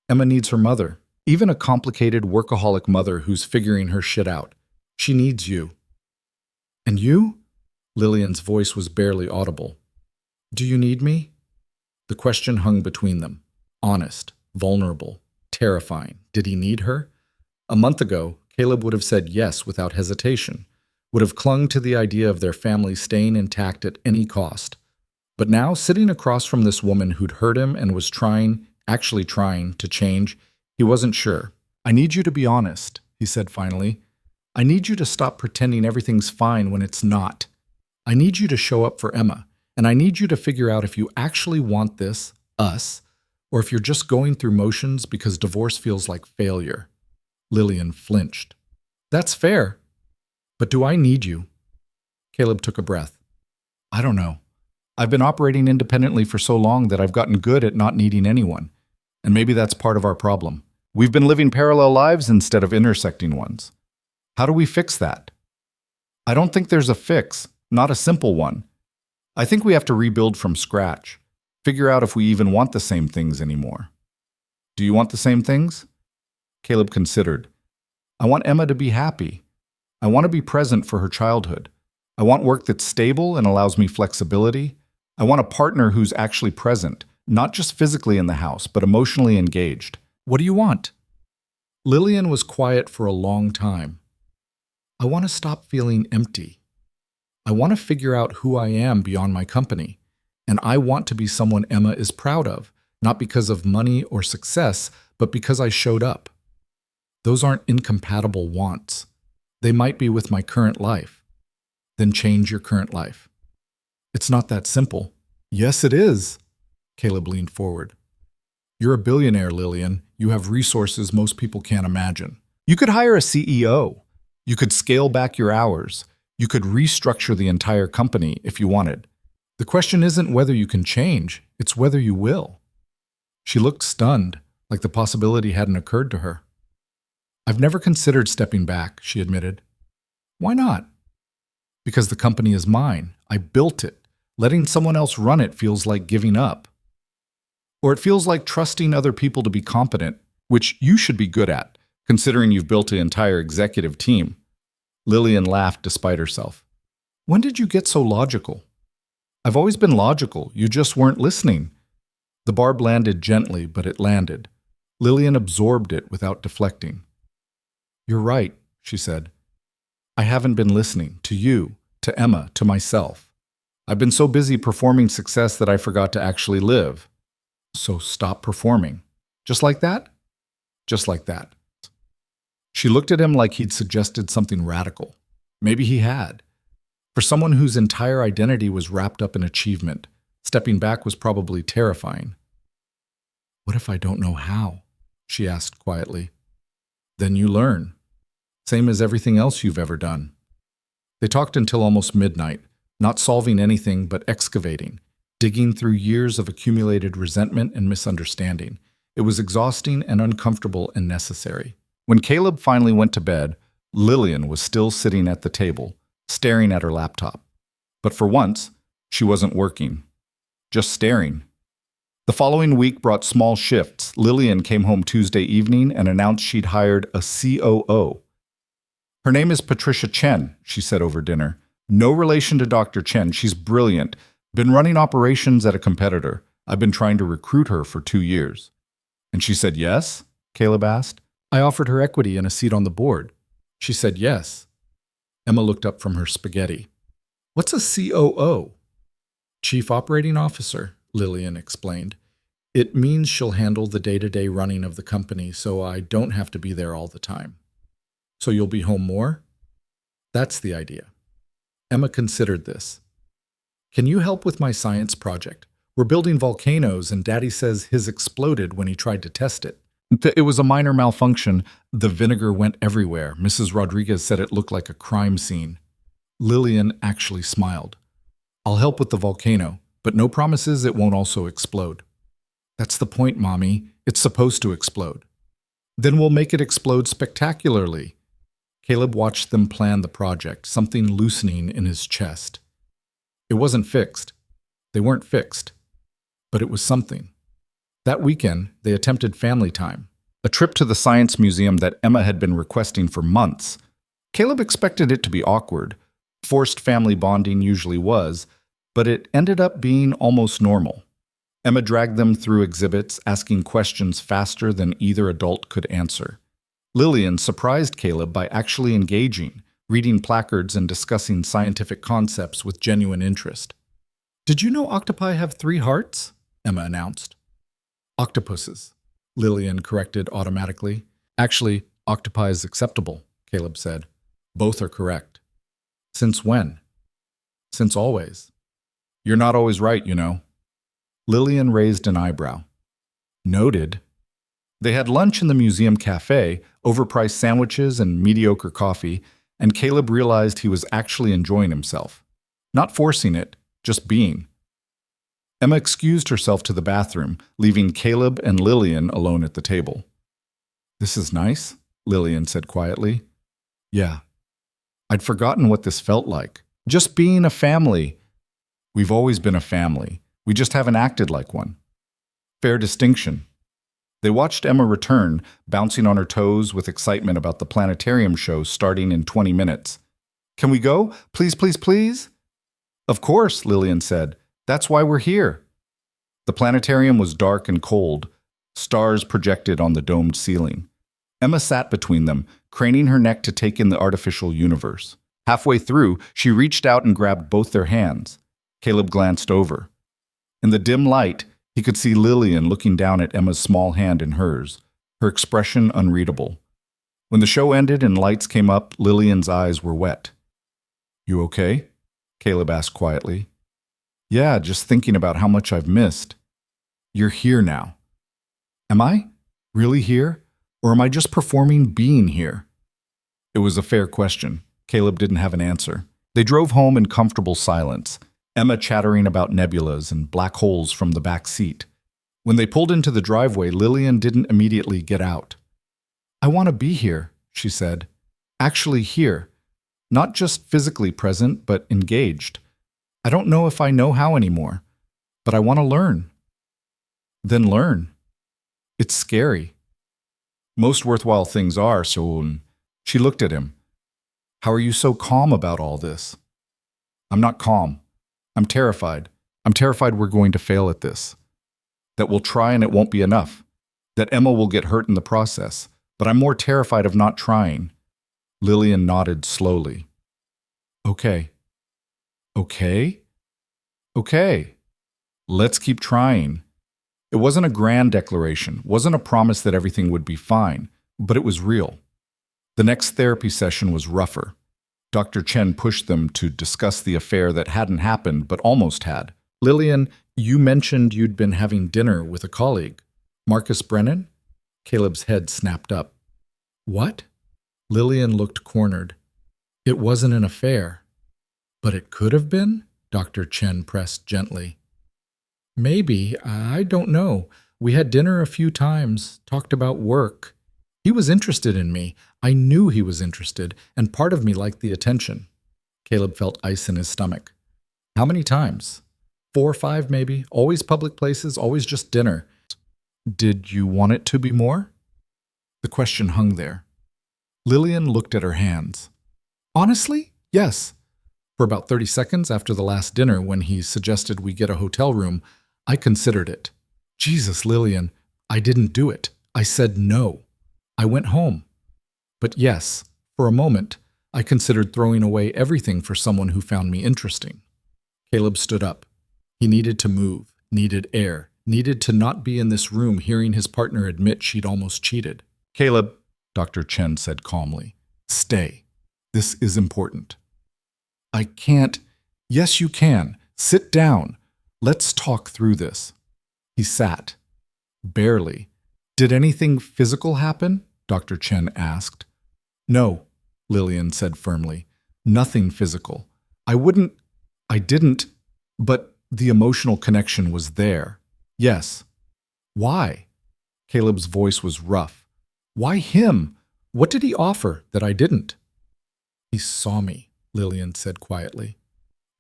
[SPEAKER 1] Emma needs her mother, even a complicated workaholic mother who's figuring her shit out. She needs you." "And you?" Lillian's voice was barely audible. "Do you need me?" The question hung between them. Honest, vulnerable, terrifying. Did he need her? A month ago, Caleb would have said yes without hesitation, would have clung to the idea of their family staying intact at any cost. But now, sitting across from this woman who'd hurt him and was actually trying, to change, he wasn't sure. "I need you to be honest," he said finally. "I need you to stop pretending everything's fine when it's not. I need you to show up for Emma, and I need you to figure out if you actually want this, us, or if you're just going through motions because divorce feels like failure." Lillian flinched. "That's fair. But do I need you?" Caleb took a breath. "I don't know. I've been operating independently for so long that I've gotten good at not needing anyone. And maybe that's part of our problem. We've been living parallel lives instead of intersecting ones. How do we fix that?" "I don't think there's a fix, not a simple one. I think we have to rebuild from scratch, figure out if we even want the same things anymore." "Do you want the same things?" Caleb considered. "I want Emma to be happy. I want to be present for her childhood. I want work that's stable and allows me flexibility. I want a partner who's actually present, not just physically in the house, but emotionally engaged." "What do you want?" Lillian was quiet for a long time. I want to stop feeling empty. I want to figure out who I am beyond my company. And I want to be someone Emma is proud of, not because of money or success, but because I showed up. Those aren't incompatible wants. They might be with my current life. Then change your current life. It's not that simple. Yes, it is. Caleb leaned forward. You're a billionaire, Lillian. You have resources most people can't imagine. You could hire a CEO. You could scale back your hours. You could restructure the entire company if you wanted. The question isn't whether you can change, it's whether you will. She looked stunned, like the possibility hadn't occurred to her. I've never considered stepping back, she admitted. Why not? Because the company is mine. I built it. Letting someone else run it feels like giving up. Or it feels like trusting other people to be competent, which you should be good at, considering you've built an entire executive team. Lillian laughed despite herself. When did you get so logical? I've always been logical. You just weren't listening. The barb landed gently, but it landed. Lillian absorbed it without deflecting. You're right, she said. I haven't been listening to you, to Emma, to myself. I've been so busy performing success that I forgot to actually live. So stop performing. Just like that? Just like that. She looked at him like he'd suggested something radical. Maybe he had. For someone whose entire identity was wrapped up in achievement, stepping back was probably terrifying. What if I don't know how? She asked quietly. Then you learn. Same as everything else you've ever done. They talked until almost midnight, not solving anything but excavating, digging through years of accumulated resentment and misunderstanding. It was exhausting and uncomfortable and necessary. When Caleb finally went to bed, Lillian was still sitting at the table, staring at her laptop. But for once, she wasn't working, just staring. The following week brought small shifts. Lillian came home Tuesday evening and announced she'd hired a COO. Her name is Patricia Chen, she said over dinner. No relation to Dr. Chen. She's brilliant. Been running operations at a competitor. I've been trying to recruit her for 2 years. And she said yes? Caleb asked. I offered her equity and a seat on the board. She said yes. Emma looked up from her spaghetti. What's a COO? Chief Operating Officer, Lillian explained. It means she'll handle the day-to-day running of the company, so I don't have to be there all the time. So you'll be home more? That's the idea. Emma considered this. Can you help with my science project? We're building volcanoes, and Daddy says his exploded when he tried to test it. It was a minor malfunction. The vinegar went everywhere. Mrs. Rodriguez said it looked like a crime scene. Lillian actually smiled. I'll help with the volcano, but no promises it won't also explode. That's the point, Mommy. It's supposed to explode. Then we'll make it explode spectacularly. Caleb watched them plan the project, something loosening in his chest. It wasn't fixed. They weren't fixed. But it was something. That weekend, they attempted family time, a trip to the science museum that Emma had been requesting for months. Caleb expected it to be awkward. Forced family bonding usually was, but it ended up being almost normal. Emma dragged them through exhibits, asking questions faster than either adult could answer. Lillian surprised Caleb by actually engaging, reading placards and discussing scientific concepts with genuine interest. Did you know octopi have 3 hearts? Emma announced. Octopuses, Lillian corrected automatically. Actually, octopi is acceptable, Caleb said. Both are correct. Since when? Since always. You're not always right, you know. Lillian raised an eyebrow. Noted. They had lunch in the museum cafe, overpriced sandwiches and mediocre coffee, and Caleb realized he was actually enjoying himself. Not forcing it, just being. Emma excused herself to the bathroom, leaving Caleb and Lillian alone at the table. This is nice, Lillian said quietly. Yeah. I'd forgotten what this felt like. Just being a family. We've always been a family. We just haven't acted like one. Fair distinction. They watched Emma return, bouncing on her toes with excitement about the planetarium show starting in 20 minutes. Can we go? Please, please, please? Of course, Lillian said. That's why we're here. The planetarium was dark and cold, stars projected on the domed ceiling. Emma sat between them, craning her neck to take in the artificial universe. Halfway through, she reached out and grabbed both their hands. Caleb glanced over. In the dim light, he could see Lillian looking down at Emma's small hand in hers, her expression unreadable. When the show ended and lights came up, Lillian's eyes were wet. "You okay?" Caleb asked quietly. "Yeah, just thinking about how much I've missed." "You're here now." "Am I? Really here? Or am I just performing being here?" It was a fair question. Caleb didn't have an answer. They drove home in comfortable silence, Emma chattering about nebulas and black holes from the back seat. When they pulled into the driveway, Lillian didn't immediately get out. "I want to be here," she said. "Actually here. Not just physically present, but engaged. I don't know if I know how anymore, but I want to learn." "Then learn." "It's scary." "Most worthwhile things are, so..." She looked at him. "How are you so calm about all this?" "I'm not calm. I'm terrified. I'm terrified we're going to fail at this. That we'll try and it won't be enough. That Emma will get hurt in the process. But I'm more terrified of not trying." Lillian nodded slowly. "Okay. Okay? Okay. Let's keep trying." It wasn't a grand declaration, wasn't a promise that everything would be fine, but it was real. The next therapy session was rougher. Dr. Chen pushed them to discuss the affair that hadn't happened but almost had. "Lillian, you mentioned you'd been having dinner with a colleague. Marcus Brennan?" Caleb's head snapped up. "What?" Lillian looked cornered. "It wasn't an affair." "But it could have been?" Dr. Chen pressed gently. "Maybe. I don't know. We had dinner a few times, talked about work. He was interested in me. I knew he was interested, and part of me liked the attention." Caleb felt ice in his stomach. "How many times?" 4 or 5, maybe. Always public places, always just dinner." "Did you want it to be more?" The question hung there. Lillian looked at her hands. "Honestly, yes. For about 30 seconds after the last dinner, when he suggested we get a hotel room, I considered it. Jesus, Lillian, I didn't do it. I said no. I went home. But yes, for a moment, I considered throwing away everything for someone who found me interesting." Caleb stood up. He needed to move, needed air, needed to not be in this room hearing his partner admit she'd almost cheated. "Caleb," Dr. Chen said calmly, "stay. This is important." "I can't." "Yes, you can. Sit down. Let's talk through this." He sat. Barely. "Did anything physical happen?" Dr. Chen asked. "No," Lillian said firmly. "Nothing physical. I didn't, but the emotional connection was there. Yes." "Why?" Caleb's voice was rough. "Why him? What did he offer that I didn't?" "He saw me," Lillian said quietly.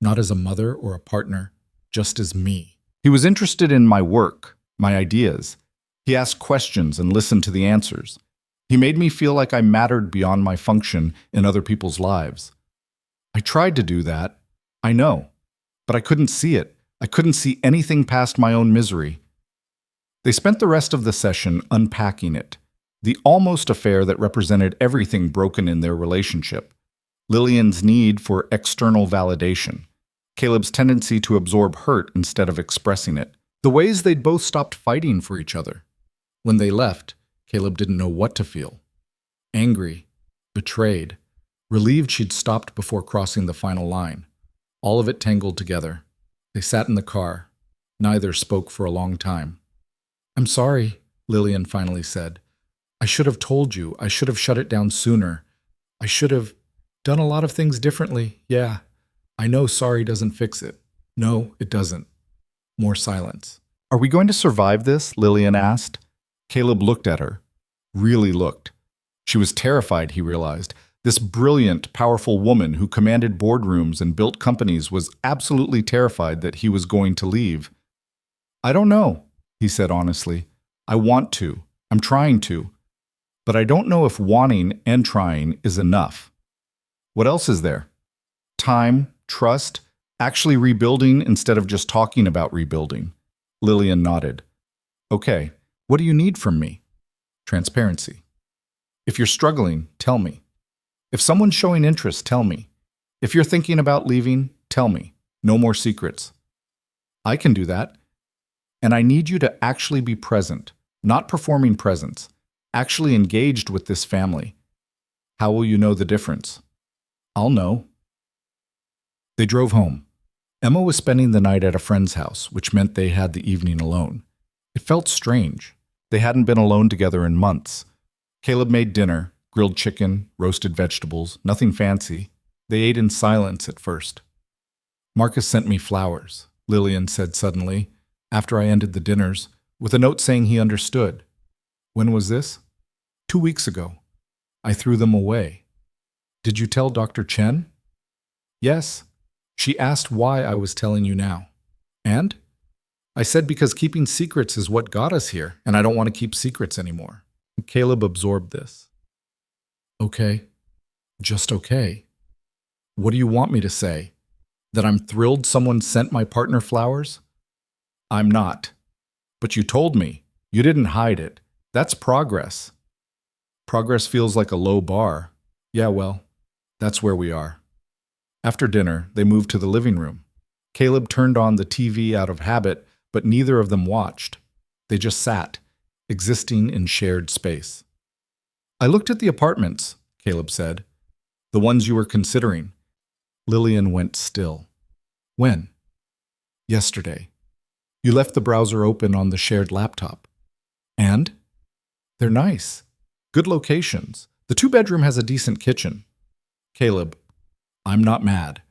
[SPEAKER 1] "Not as a mother or a partner, just as me. He was interested in my work, my ideas. He asked questions and listened to the answers. He made me feel like I mattered beyond my function in other people's lives. I tried to do that, I know, but I couldn't see it. I couldn't see anything past my own misery." They spent the rest of the session unpacking it, the almost affair that represented everything broken in their relationship. Lillian's need for external validation, Caleb's tendency to absorb hurt instead of expressing it, the ways they'd both stopped fighting for each other. When they left, Caleb didn't know what to feel. Angry, betrayed, relieved she'd stopped before crossing the final line. All of it tangled together. They sat in the car. Neither spoke for a long time. "I'm sorry," Lillian finally said. "I should have told you. I should have shut it down sooner. I should have done a lot of things differently. Yeah, I know sorry doesn't fix it. No, it doesn't." More silence. "Are we going to survive this?" Lillian asked. Caleb looked at her. Really looked. She was terrified, he realized. This brilliant, powerful woman who commanded boardrooms and built companies was absolutely terrified that he was going to leave. "I don't know," he said honestly. "I want to. I'm trying to. But I don't know if wanting and trying is enough. What else is there? Time, trust, actually rebuilding instead of just talking about rebuilding." Lillian nodded. "Okay, what do you need from me?" "Transparency." If you're struggling, tell me. If someone's showing interest, tell me. If you're thinking about leaving, tell me. No more secrets. I can do that. And I need you to actually be present, not performing presence, actually engaged with this family. How will you know the difference? I'll know. They drove home. Emma was spending the night at a friend's house, which meant they had the evening alone. It felt strange. They hadn't been alone together in months. Caleb made dinner, grilled chicken, roasted vegetables, nothing fancy. They ate in silence at first. Marcus sent me flowers, Lillian said suddenly, after I ended the dinners, with a note saying he understood. When was this? 2 weeks ago. I threw them away. Did you tell Dr. Chen? Yes. She asked why I was telling you now. And? I said because keeping secrets is what got us here, and I don't want to keep secrets anymore. Caleb absorbed this. Okay. Just okay. What do you want me to say? That I'm thrilled someone sent my partner flowers? I'm not. But you told me. You didn't hide it. That's progress. Progress feels like a low bar. Yeah, well, that's where we are. After dinner, they moved to the living room. Caleb turned on the TV out of habit, but neither of them watched. They just sat, existing in shared space. I looked at the apartments, Caleb said. The ones you were considering. Lillian went still. When? Yesterday. You left the browser open on the shared laptop. And? They're nice. Good locations. The 2-bedroom has a decent kitchen. Caleb, I'm not mad.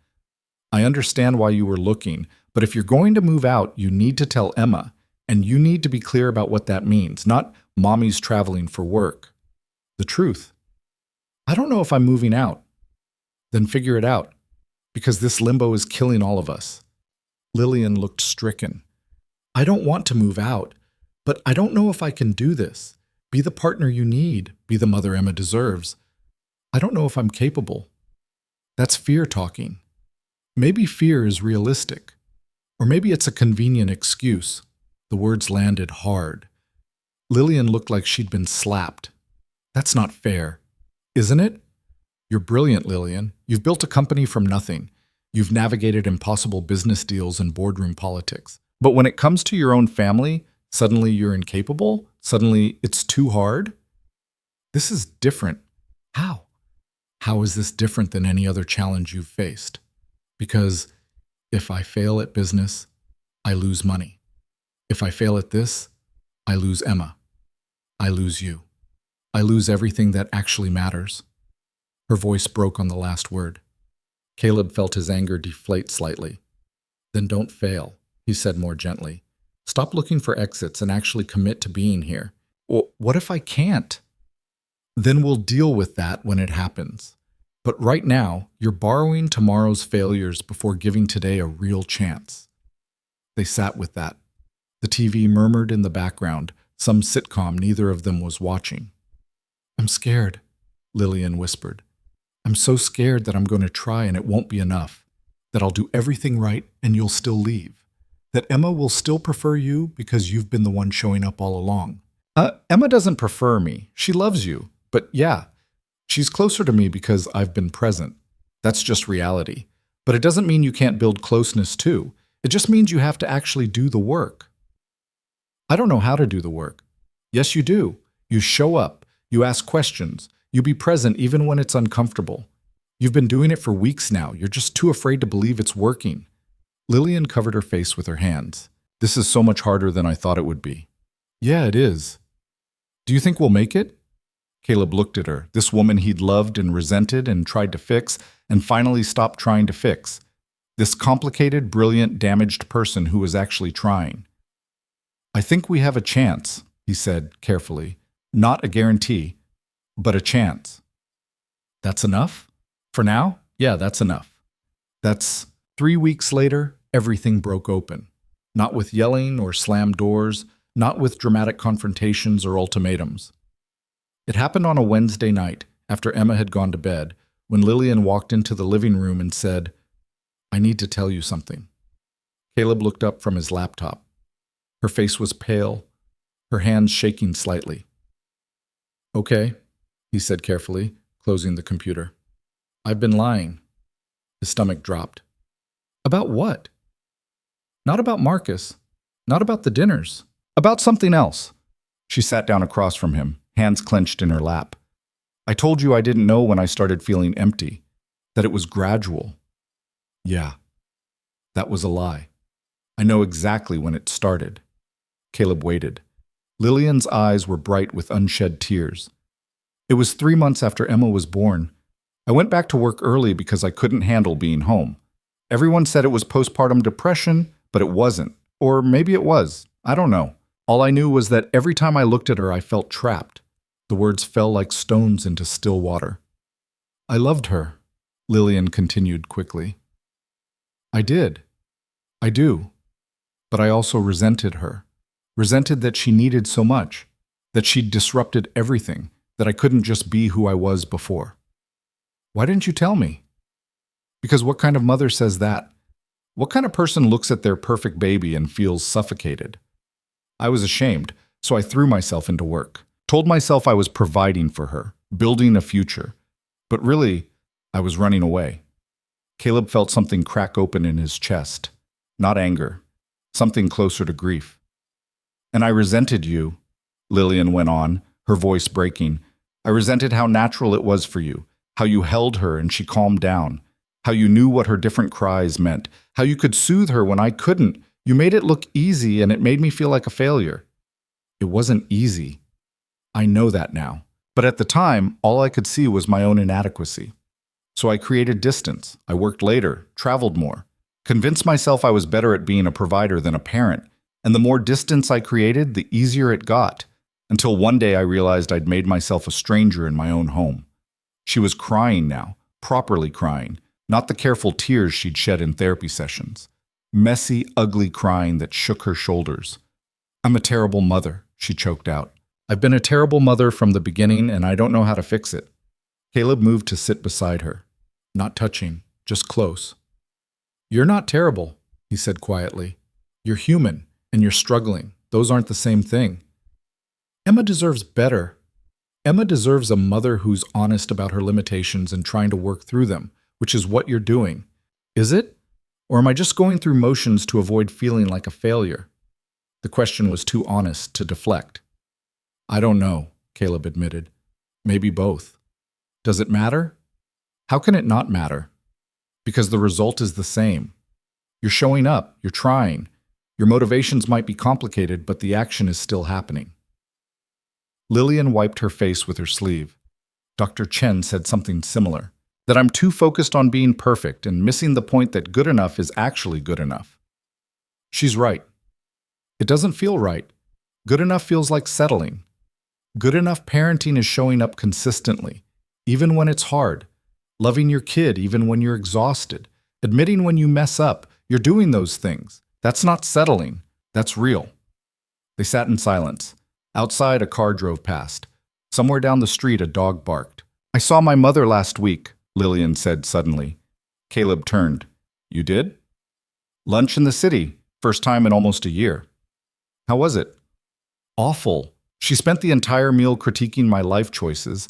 [SPEAKER 1] I understand why you were looking, but if you're going to move out, you need to tell Emma, and you need to be clear about what that means, not mommy's traveling for work. The truth. I don't know if I'm moving out. Then figure it out, because this limbo is killing all of us. Lillian looked stricken. I don't want to move out, but I don't know if I can do this. Be the partner you need, be the mother Emma deserves. I don't know if I'm capable. That's fear talking. Maybe fear is realistic. Or maybe it's a convenient excuse. The words landed hard. Lillian looked like she'd been slapped. That's not fair. Isn't it? You're brilliant, Lillian. You've built a company from nothing. You've navigated impossible business deals and boardroom politics. But when it comes to your own family, suddenly you're incapable? Suddenly it's too hard? This is different. How? How is this different than any other challenge you've faced? Because if I fail at business, I lose money. If I fail at this, I lose Emma. I lose you. I lose everything that actually matters. Her voice broke on the last word. Caleb felt his anger deflate slightly. Then don't fail, he said more gently. Stop looking for exits and actually commit to being here. What if I can't? Then we'll deal with that when it happens. But right now, you're borrowing tomorrow's failures before giving today a real chance. They sat with that. The TV murmured in the background, some sitcom neither of them was watching. I'm scared, Lillian whispered. I'm so scared that I'm going to try and it won't be enough. That I'll do everything right and you'll still leave. That Emma will still prefer you because you've been the one showing up all along. Emma doesn't prefer me. She loves you. But yeah, she's closer to me because I've been present. That's just reality. But it doesn't mean you can't build closeness too. It just means you have to actually do the work. I don't know how to do the work. Yes, you do. You show up. You ask questions. You be present even when it's uncomfortable. You've been doing it for weeks now. You're just too afraid to believe it's working. Lillian covered her face with her hands. This is so much harder than I thought it would be. Yeah, it is. Do you think we'll make it? Caleb looked at her, this woman he'd loved and resented and tried to fix, and finally stopped trying to fix. This complicated, brilliant, damaged person who was actually trying. I think we have a chance, he said carefully. Not a guarantee, but a chance. That's enough? For now? Yeah, that's enough. That's 3 weeks later, everything broke open. Not with yelling or slammed doors, not with dramatic confrontations or ultimatums. It happened on a Wednesday night, after Emma had gone to bed, when Lillian walked into the living room and said, I need to tell you something. Caleb looked up from his laptop. Her face was pale, her hands shaking slightly. Okay, he said carefully, closing the computer. I've been lying. His stomach dropped. About what? Not about Marcus. Not about the dinners. About something else. She sat down across from him, hands clenched in her lap. I told you I didn't know when I started feeling empty, that it was gradual. Yeah, that was a lie. I know exactly when it started. Caleb waited. Lillian's eyes were bright with unshed tears. It was 3 months after Emma was born. I went back to work early because I couldn't handle being home. Everyone said it was postpartum depression, but it wasn't. Or maybe it was. I don't know. All I knew was that every time I looked at her, I felt trapped. The words fell like stones into still water. I loved her, Lillian continued quickly. I did. I do. But I also resented her. Resented that she needed so much. That she'd disrupted everything. That I couldn't just be who I was before. Why didn't you tell me? Because what kind of mother says that? What kind of person looks at their perfect baby and feels suffocated? I was ashamed, so I threw myself into work. Told myself I was providing for her, building a future. But really, I was running away. Caleb felt something crack open in his chest. Not anger. Something closer to grief. And I resented you, Lillian went on, her voice breaking. I resented how natural it was for you, how you held her and she calmed down, how you knew what her different cries meant, how you could soothe her when I couldn't. You made it look easy and it made me feel like a failure. It wasn't easy. I know that now. But at the time, all I could see was my own inadequacy. So I created distance. I worked later, traveled more, convinced myself I was better at being a provider than a parent. And the more distance I created, the easier it got. Until one day I realized I'd made myself a stranger in my own home. She was crying now, properly crying, not the careful tears she'd shed in therapy sessions. Messy, ugly crying that shook her shoulders. I'm a terrible mother, she choked out. I've been a terrible mother from the beginning and I don't know how to fix it. Caleb moved to sit beside her. Not touching, just close. You're not terrible, he said quietly. You're human, and you're struggling. Those aren't the same thing. Emma deserves better. Emma deserves a mother who's honest about her limitations and trying to work through them, which is what you're doing. Is it? Or am I just going through motions to avoid feeling like a failure? The question was too honest to deflect. I don't know, Caleb admitted. Maybe both. Does it matter? How can it not matter? Because the result is the same. You're showing up, you're trying. Your motivations might be complicated, but the action is still happening. Lillian wiped her face with her sleeve. Dr. Chen said something similar, that I'm too focused on being perfect and missing the point that good enough is actually good enough. She's right. It doesn't feel right. Good enough feels like settling. Good enough parenting is showing up consistently, even when it's hard, loving your kid even when you're exhausted, admitting when you mess up, you're doing those things. That's not settling, that's real. They sat in silence. Outside, a car drove past. Somewhere down the street, a dog barked. I saw my mother last week, Lillian said suddenly. Caleb turned. You did? Lunch in the city, first time in almost a year. How was it? Awful. She spent the entire meal critiquing my life choices,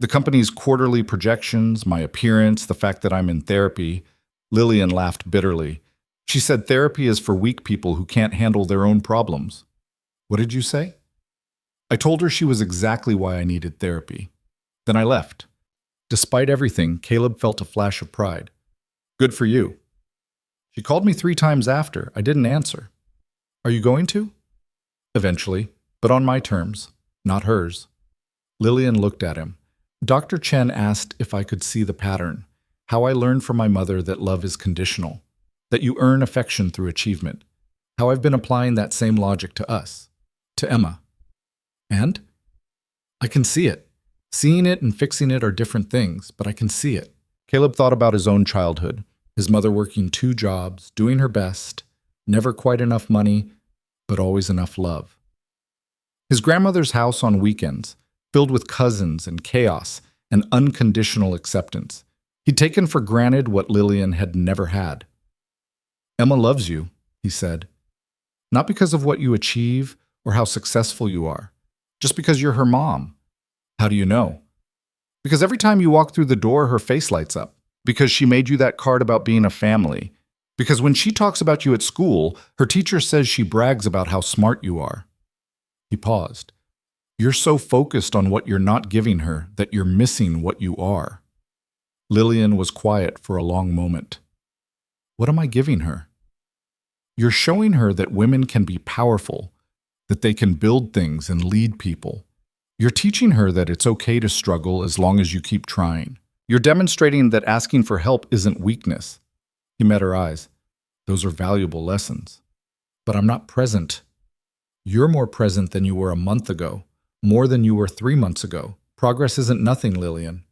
[SPEAKER 1] the company's quarterly projections, my appearance, the fact that I'm in therapy. Lillian laughed bitterly. She said therapy is for weak people who can't handle their own problems. What did you say? I told her she was exactly why I needed therapy. Then I left. Despite everything, Caleb felt a flash of pride. Good for you. She called me 3 times after. I didn't answer. Are you going to? Eventually, but on my terms, not hers. Lillian looked at him. Dr. Chen asked if I could see the pattern, how I learned from my mother that love is conditional, that you earn affection through achievement, how I've been applying that same logic to us, to Emma. And? I can see it. Seeing it and fixing it are different things, but I can see it. Caleb thought about his own childhood, his mother working 2 jobs, doing her best, never quite enough money, but always enough love. His grandmother's house on weekends, filled with cousins and chaos and unconditional acceptance. He'd taken for granted what Lillian had never had. Emma loves you, he said. Not because of what you achieve or how successful you are, just because you're her mom. How do you know? Because every time you walk through the door, her face lights up. Because she made you that card about being a family. Because when she talks about you at school, her teacher says she brags about how smart you are. He paused. You're so focused on what you're not giving her that you're missing what you are. Lillian was quiet for a long moment. What am I giving her? You're showing her that women can be powerful, that they can build things and lead people. You're teaching her that it's okay to struggle as long as you keep trying. You're demonstrating that asking for help isn't weakness. He met her eyes. Those are valuable lessons. But I'm not present. You're more present than you were a month ago, more than you were 3 months ago. Progress isn't nothing, Lillian.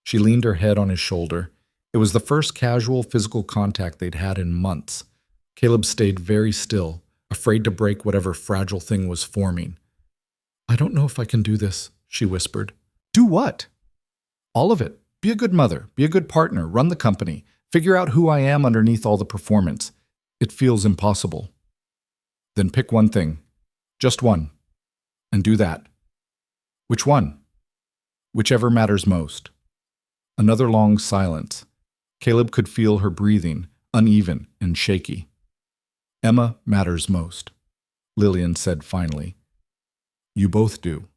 [SPEAKER 1] She leaned her head on his shoulder. It was the first casual physical contact they'd had in months. Caleb stayed very still, afraid to break whatever fragile thing was forming. I don't know if I can do this, she whispered. Do what? All of it. Be a good mother, be a good partner, run the company, figure out who I am underneath all the performance. It feels impossible. Then pick one thing. Just one. And do that. Which one? Whichever matters most. Another long silence. Caleb could feel her breathing, uneven and shaky. Emma matters most, Lillian said finally. You both do.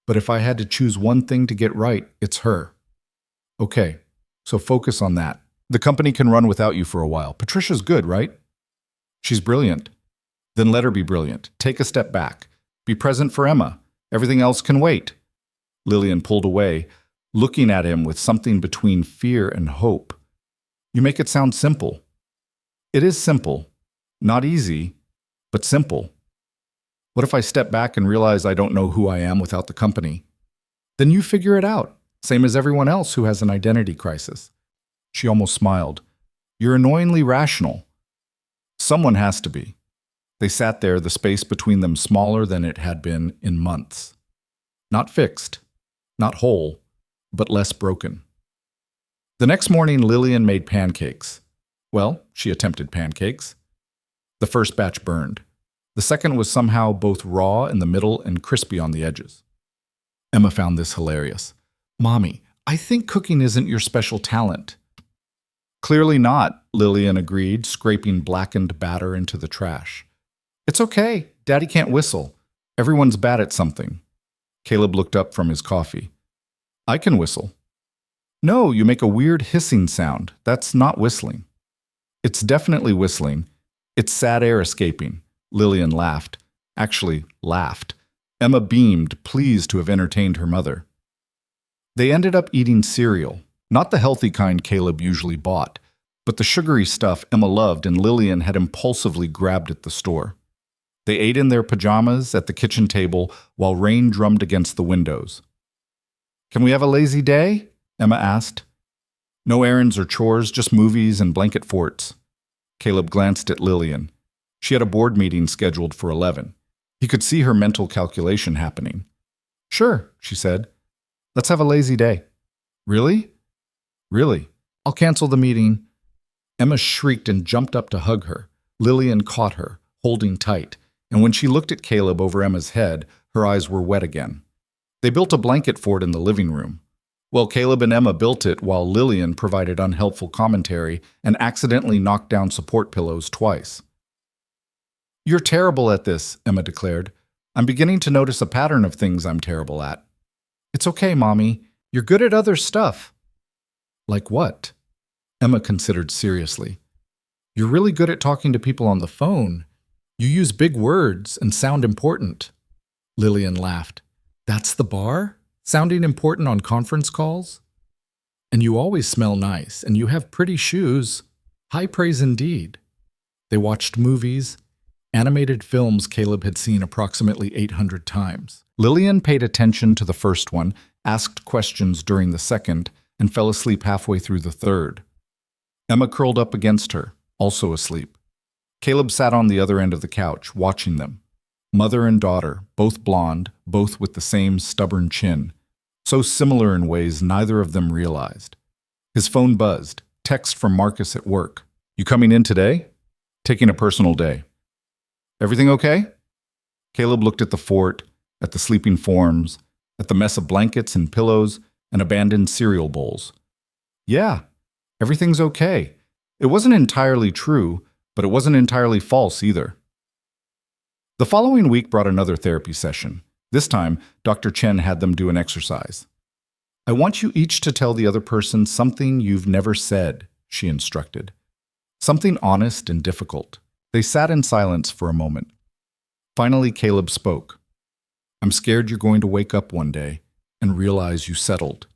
[SPEAKER 1] But if I had to choose one thing to get right, it's her. Okay, so focus on that. The company can run without you for a while. Patricia's good, right? She's brilliant. Then let her be brilliant. Take a step back. Be present for Emma. Everything else can wait. Lillian pulled away, looking at him with something between fear and hope. You make it sound simple. It is simple. Not easy, but simple. What if I step back and realize I don't know who I am without the company? Then you figure it out. Same as everyone else who has an identity crisis. She almost smiled. You're annoyingly rational. Someone has to be. They sat there, the space between them smaller than it had been in months. Not fixed, not whole, but less broken. The next morning, Lillian made pancakes. Well, she attempted pancakes. The first batch burned. The second was somehow both raw in the middle and crispy on the edges. Emma found this hilarious. Mommy, I think cooking isn't your special talent. Clearly not, Lillian agreed, scraping blackened batter into the trash. It's okay. Daddy can't whistle. Everyone's bad at something. Caleb looked up from his coffee. I can whistle. No, you make a weird hissing sound. That's not whistling. It's definitely whistling. It's sad air escaping. Lillian laughed. Actually, laughed. Emma beamed, pleased to have entertained her mother. They ended up eating cereal, not the healthy kind Caleb usually bought, but the sugary stuff Emma loved and Lillian had impulsively grabbed at the store. They ate in their pajamas at the kitchen table while rain drummed against the windows. Can we have a lazy day? Emma asked. No errands or chores, just movies and blanket forts. Caleb glanced at Lillian. She had a board meeting scheduled for 11. He could see her mental calculation happening. Sure, she said. Let's have a lazy day. Really? Really. I'll cancel the meeting. Emma shrieked and jumped up to hug her. Lillian caught her, holding tight, and when she looked at Caleb over Emma's head, her eyes were wet again. They built a blanket fort in the living room. Well, Caleb and Emma built it while Lillian provided unhelpful commentary and accidentally knocked down support pillows twice. You're terrible at this, Emma declared. I'm beginning to notice a pattern of things I'm terrible at. It's okay, Mommy. You're good at other stuff. Like what? Emma considered seriously. You're really good at talking to people on the phone. You use big words and sound important. Lillian laughed. That's the bar? Sounding important on conference calls? And you always smell nice, and you have pretty shoes. High praise indeed. They watched movies, animated films Caleb had seen approximately 800 times. Lillian paid attention to the first one, asked questions during the second, and fell asleep halfway through the third. Emma curled up against her, also asleep. Caleb sat on the other end of the couch, watching them. Mother and daughter, both blonde, both with the same stubborn chin. So similar in ways neither of them realized. His phone buzzed. Text from Marcus at work. You coming in today? Taking a personal day. Everything okay? Caleb looked at the fort, at the sleeping forms, at the mess of blankets and pillows, and abandoned cereal bowls. Yeah, everything's okay. It wasn't entirely true, but it wasn't entirely false either. The following week brought another therapy session. This time, Dr. Chen had them do an exercise. I want you each to tell the other person something you've never said, she instructed. Something honest and difficult. They sat in silence for a moment. Finally, Caleb spoke. I'm scared you're going to wake up one day and realize you settled.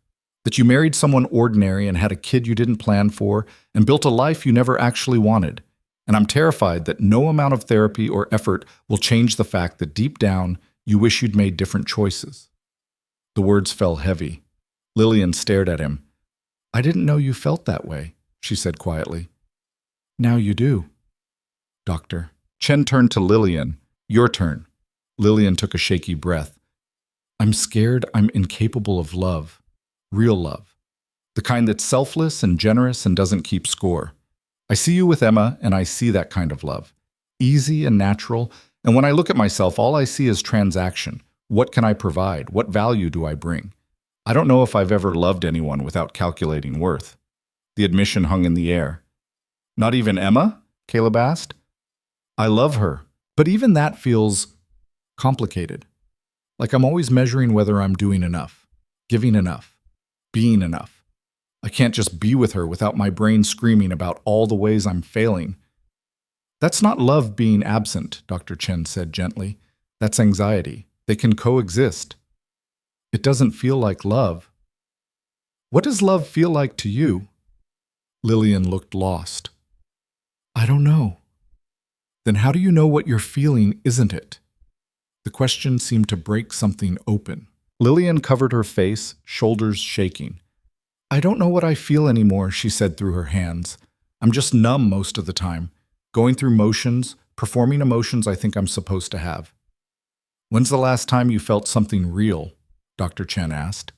[SPEAKER 1] That you married someone ordinary and had a kid you didn't plan for and built a life you never actually wanted. And I'm terrified that no amount of therapy or effort will change the fact that deep down, you wish you'd made different choices. The words fell heavy. Lillian stared at him. I didn't know you felt that way, she said quietly. Now you do. Doctor. Chen turned to Lillian. Your turn. Lillian took a shaky breath. I'm scared I'm incapable of love. Real love. The kind that's selfless and generous and doesn't keep score. I see you with Emma, and I see that kind of love. Easy and natural, and when I look at myself, all I see is transaction. What can I provide? What value do I bring? I don't know if I've ever loved anyone without calculating worth. The admission hung in the air. Not even Emma? Caleb asked. I love her, but even that feels complicated. Like I'm always measuring whether I'm doing enough, giving enough, being enough. I can't just be with her without my brain screaming about all the ways I'm failing. That's not love being absent, Dr. Chen said gently. That's anxiety. They can coexist. It doesn't feel like love. What does love feel like to you? Lillian looked lost. I don't know. Then how do you know what you're feeling isn't it? The question seemed to break something open. Lillian covered her face, shoulders shaking. I don't know what I feel anymore, she said through her hands. I'm just numb most of the time, going through motions, performing emotions I think I'm supposed to have. When's the last time you felt something real? Dr. Chen asked.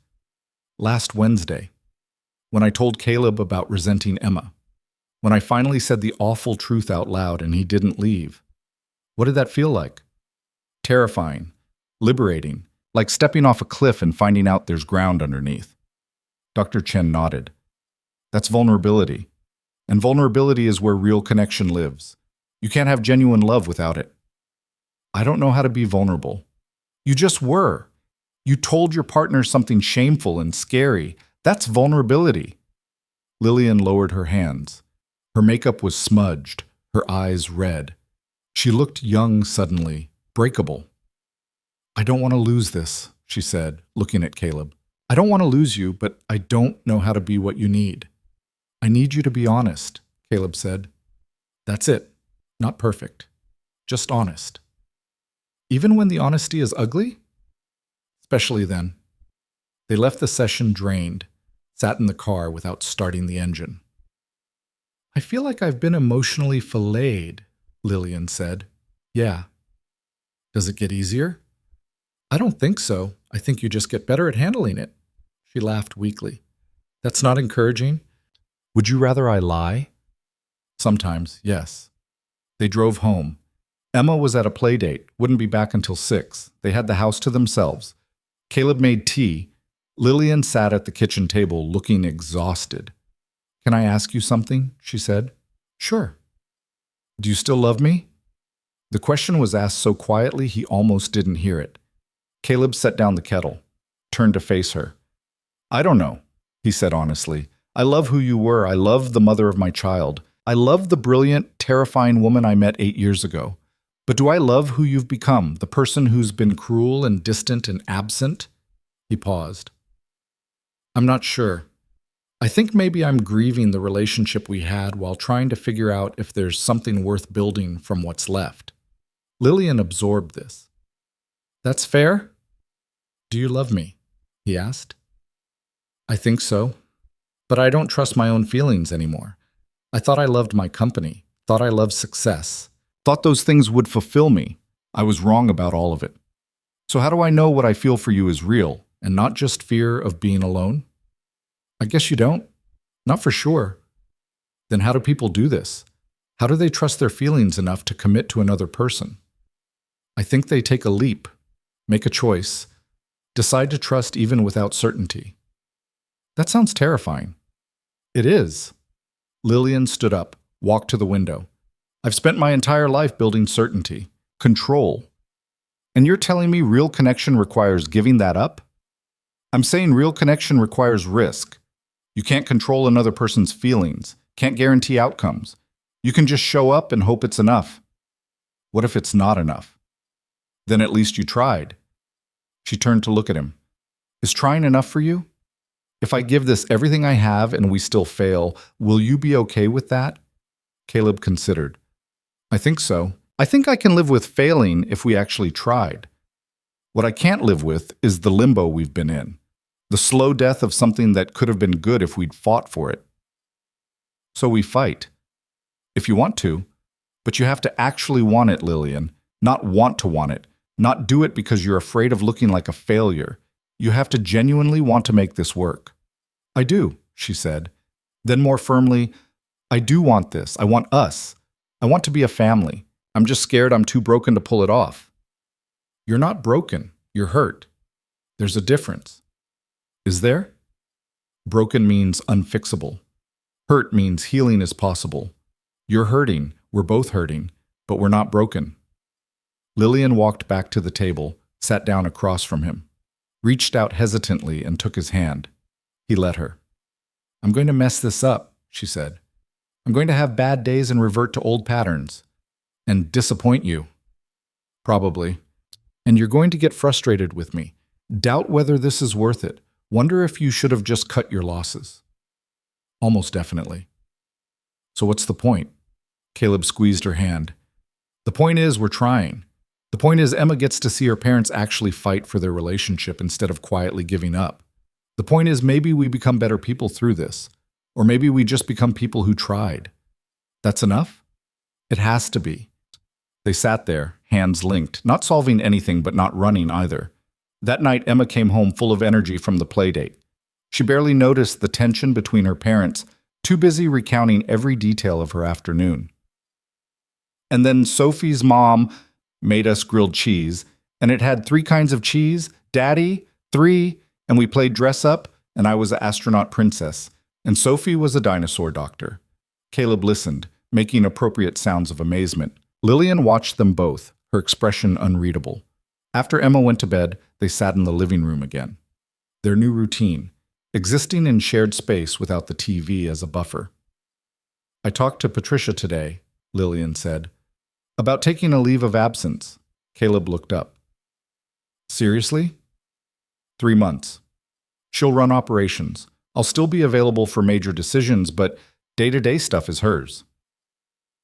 [SPEAKER 1] Last Wednesday, when I told Caleb about resenting Emma. When I finally said the awful truth out loud and he didn't leave. What did that feel like? Terrifying, liberating, like stepping off a cliff and finding out there's ground underneath. Dr. Chen nodded. That's vulnerability. And vulnerability is where real connection lives. You can't have genuine love without it. I don't know how to be vulnerable. You just were. You told your partner something shameful and scary. That's vulnerability. Lillian lowered her hands. Her makeup was smudged, her eyes red. She looked young suddenly, breakable. I don't want to lose this, she said, looking at Caleb. I don't want to lose you, but I don't know how to be what you need. I need you to be honest, Caleb said. That's it. Not perfect. Just honest. Even when the honesty is ugly? Especially then. They left the session drained, sat in the car without starting the engine. I feel like I've been emotionally filleted, Lillian said. Yeah. Does it get easier? I don't think so. I think you just get better at handling it. She laughed weakly. That's not encouraging. Would you rather I lie? Sometimes, yes. They drove home. Emma was at a play date, wouldn't be back until 6. They had the house to themselves. Caleb made tea. Lillian sat at the kitchen table looking exhausted. Can I ask you something? She said. Sure. Do you still love me? The question was asked so quietly he almost didn't hear it. Caleb set down the kettle, turned to face her. I don't know, he said honestly. I love who you were. I love the mother of my child. I love the brilliant, terrifying woman I met 8 years ago. But do I love who you've become, the person who's been cruel and distant and absent? He paused. I'm not sure. I think maybe I'm grieving the relationship we had while trying to figure out if there's something worth building from what's left. Lillian absorbed this. That's fair? Do you love me? He asked. I think so. But I don't trust my own feelings anymore. I thought I loved my company, thought I loved success, thought those things would fulfill me. I was wrong about all of it. So how do I know what I feel for you is real and not just fear of being alone? I guess you don't. Not for sure. Then how do people do this? How do they trust their feelings enough to commit to another person? I think they take a leap, make a choice, decide to trust even without certainty. That sounds terrifying. It is. Lillian stood up, walked to the window. I've spent my entire life building certainty, control. And you're telling me real connection requires giving that up? I'm saying real connection requires risk. You can't control another person's feelings, can't guarantee outcomes. You can just show up and hope it's enough. What if it's not enough? Then at least you tried. She turned to look at him. Is trying enough for you? If I give this everything I have and we still fail, will you be okay with that? Caleb considered. I think so. I think I can live with failing if we actually tried. What I can't live with is the limbo we've been in. The slow death of something that could have been good if we'd fought for it. So we fight. If you want to. But you have to actually want it, Lillian. Not want to want it. Not do it because you're afraid of looking like a failure. You have to genuinely want to make this work. I do, she said. Then more firmly, I do want this. I want us. I want to be a family. I'm just scared I'm too broken to pull it off. You're not broken. You're hurt. There's a difference. Is there? Broken means unfixable. Hurt means healing is possible. You're hurting. We're both hurting. But we're not broken. Lillian walked back to the table, sat down across from him, reached out hesitantly and took his hand. He let her. I'm going to mess this up, she said. I'm going to have bad days and revert to old patterns. And disappoint you. Probably. And you're going to get frustrated with me. Doubt whether this is worth it. Wonder if you should have just cut your losses. Almost definitely. So what's the point? Caleb squeezed her hand. The point is we're trying. The point is Emma gets to see her parents actually fight for their relationship instead of quietly giving up. The point is maybe we become better people through this. Or maybe we just become people who tried. That's enough? It has to be. They sat there, hands linked, not solving anything but not running either. That night Emma came home full of energy from the playdate. She barely noticed the tension between her parents, too busy recounting every detail of her afternoon. And then Sophie's mom made us grilled cheese, and it had 3 kinds of cheese, Daddy, 3, and we played dress up, and I was an astronaut princess, and Sophie was a dinosaur doctor. Caleb listened, making appropriate sounds of amazement. Lillian watched them both, her expression unreadable. After Emma went to bed, they sat in the living room again. Their new routine, existing in shared space without the TV as a buffer. I talked to Patricia today, Lillian said. About taking a leave of absence. Caleb looked up. Seriously? 3 months. She'll run operations. I'll still be available for major decisions, but day-to-day stuff is hers.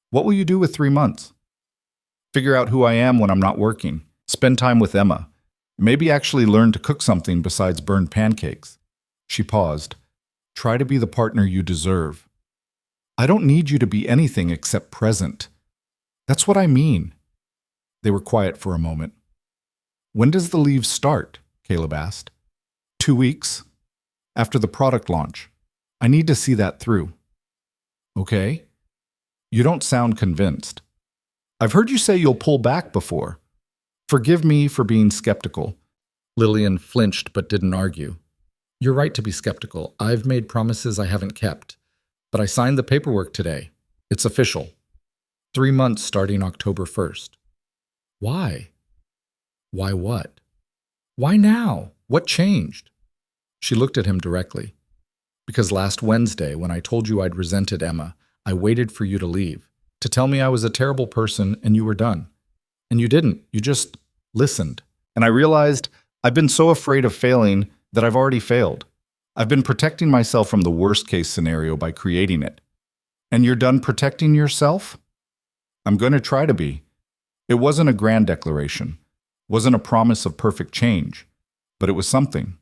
[SPEAKER 1] What will you do with 3 months? Figure out who I am when I'm not working. Spend time with Emma. Maybe actually learn to cook something besides burned pancakes. She paused. Try to be the partner you deserve. I don't need you to be anything except present. That's what I mean. They were quiet for a moment. When does the leave start? Caleb asked. 2 weeks. After the product launch. I need to see that through. Okay. You don't sound convinced. I've heard you say you'll pull back before. Forgive me for being skeptical. Lillian flinched but didn't argue. You're right to be skeptical. I've made promises I haven't kept. But I signed the paperwork today. It's official. 3 months starting October 1st. Why? Why what? Why now? What changed? She looked at him directly. Because last Wednesday, when I told you I'd resented Emma, I waited for you to leave, to tell me I was a terrible person and you were done. And you didn't. You just listened. And I realized I've been so afraid of failing that I've already failed. I've been protecting myself from the worst-case scenario by creating it. And you're done protecting yourself? I'm going to try to be. It wasn't a grand declaration, wasn't a promise of perfect change, but it was something.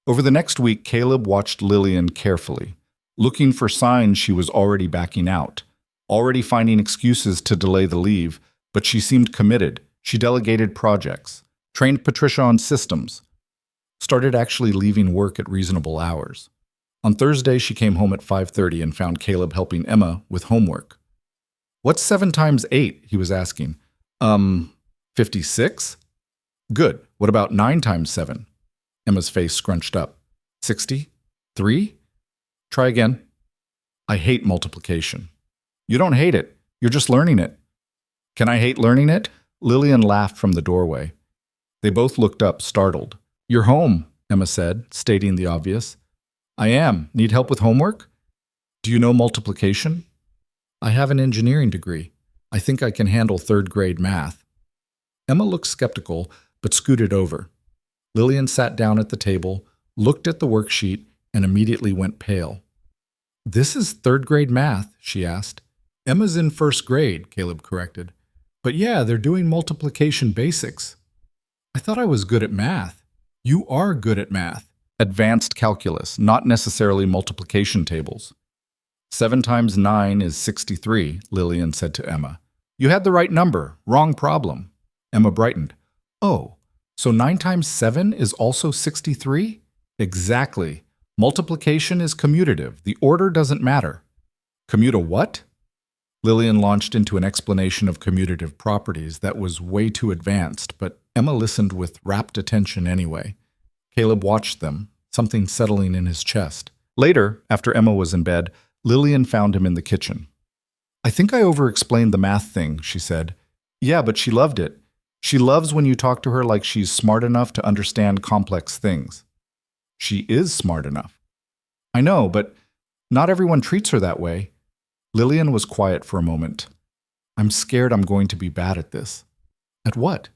[SPEAKER 1] Over the next week, Caleb watched Lillian carefully, looking for signs she was already backing out, already finding excuses to delay the leave, but she seemed committed. She delegated projects, trained Patricia on systems, started actually leaving work at reasonable hours. On Thursday, she came home at 5:30 and found Caleb helping Emma with homework. What's 7 times 8? He was asking. 56? Good. What about 9 times 7? Emma's face scrunched up. 60? 3? Try again. I hate multiplication. You don't hate it. You're just learning it. Can I hate learning it? Lillian laughed from the doorway. They both looked up, startled. You're home, Emma said, stating the obvious. I am. Need help with homework? Do you know multiplication? I have an engineering degree. I think I can handle third-grade math. Emma looked skeptical, but scooted over. Lillian sat down at the table, looked at the worksheet, and immediately went pale. This is third-grade math, she asked. Emma's in first grade, Caleb corrected. But yeah, they're doing multiplication basics. I thought I was good at math. You are good at math. Advanced calculus, not necessarily multiplication tables. 7 times 9 is 63, Lillian said to Emma. You had the right number. Wrong problem. Emma brightened. Oh, so 9 times 7 is also 63? Exactly. Multiplication is commutative. The order doesn't matter. Commuta what? Lillian launched into an explanation of commutative properties that was way too advanced, but Emma listened with rapt attention anyway. Caleb watched them, something settling in his chest. Later, after Emma was in bed, Lillian found him in the kitchen. I think I over-explained the math thing, she said. Yeah, but she loved it. She loves when you talk to her like she's smart enough to understand complex things. She is smart enough. I know, but not everyone treats her that way. Lillian was quiet for a moment. I'm scared I'm going to be bad at this. At what?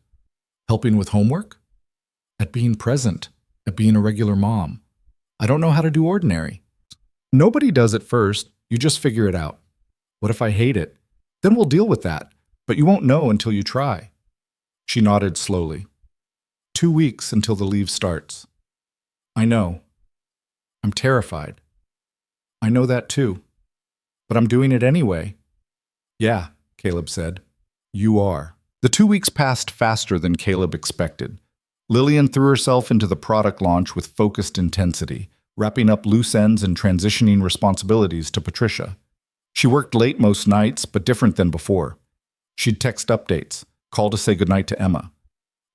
[SPEAKER 1] Helping with homework? At being present. At being a regular mom. I don't know how to do ordinary. Nobody does at first. You just figure it out. What if I hate it? Then we'll deal with that. But you won't know until you try. She nodded slowly. 2 weeks until the leave starts. I know. I'm terrified. I know that too. But I'm doing it anyway. Yeah, Caleb said. You are. The 2 weeks passed faster than Caleb expected. Lillian threw herself into the product launch with focused intensity, wrapping up loose ends and transitioning responsibilities to Patricia. She worked late most nights, but different than before. She'd text updates, call to say goodnight to Emma.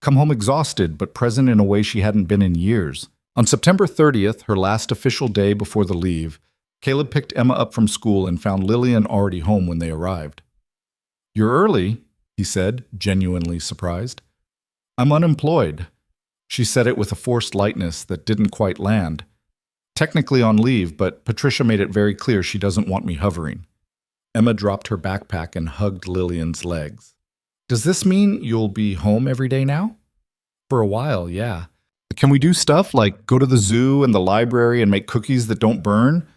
[SPEAKER 1] Come home exhausted, but present in a way she hadn't been in years. On September 30th, her last official day before the leave, Caleb picked Emma up from school and found Lillian already home when they arrived. You're early, he said, genuinely surprised. I'm unemployed. She said it with a forced lightness that didn't quite land. Technically on leave, but Patricia made it very clear she doesn't want me hovering. Emma dropped her backpack and hugged Lillian's legs. Does this mean you'll be home every day now? For a while, yeah. Can we do stuff like go to the zoo and the library and make cookies that don't burn?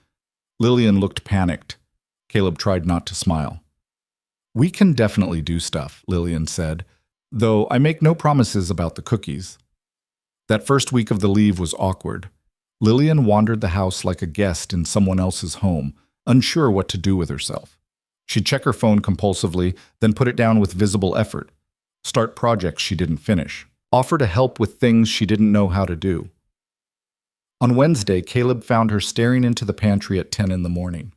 [SPEAKER 1] Lillian looked panicked. Caleb tried not to smile. We can definitely do stuff, Lillian said, though I make no promises about the cookies. That first week of the leave was awkward. Lillian wandered the house like a guest in someone else's home, unsure what to do with herself. She'd check her phone compulsively, then put it down with visible effort. Start projects she didn't finish. Offer to help with things she didn't know how to do. On Wednesday, Caleb found her staring into the pantry at 10 in the morning.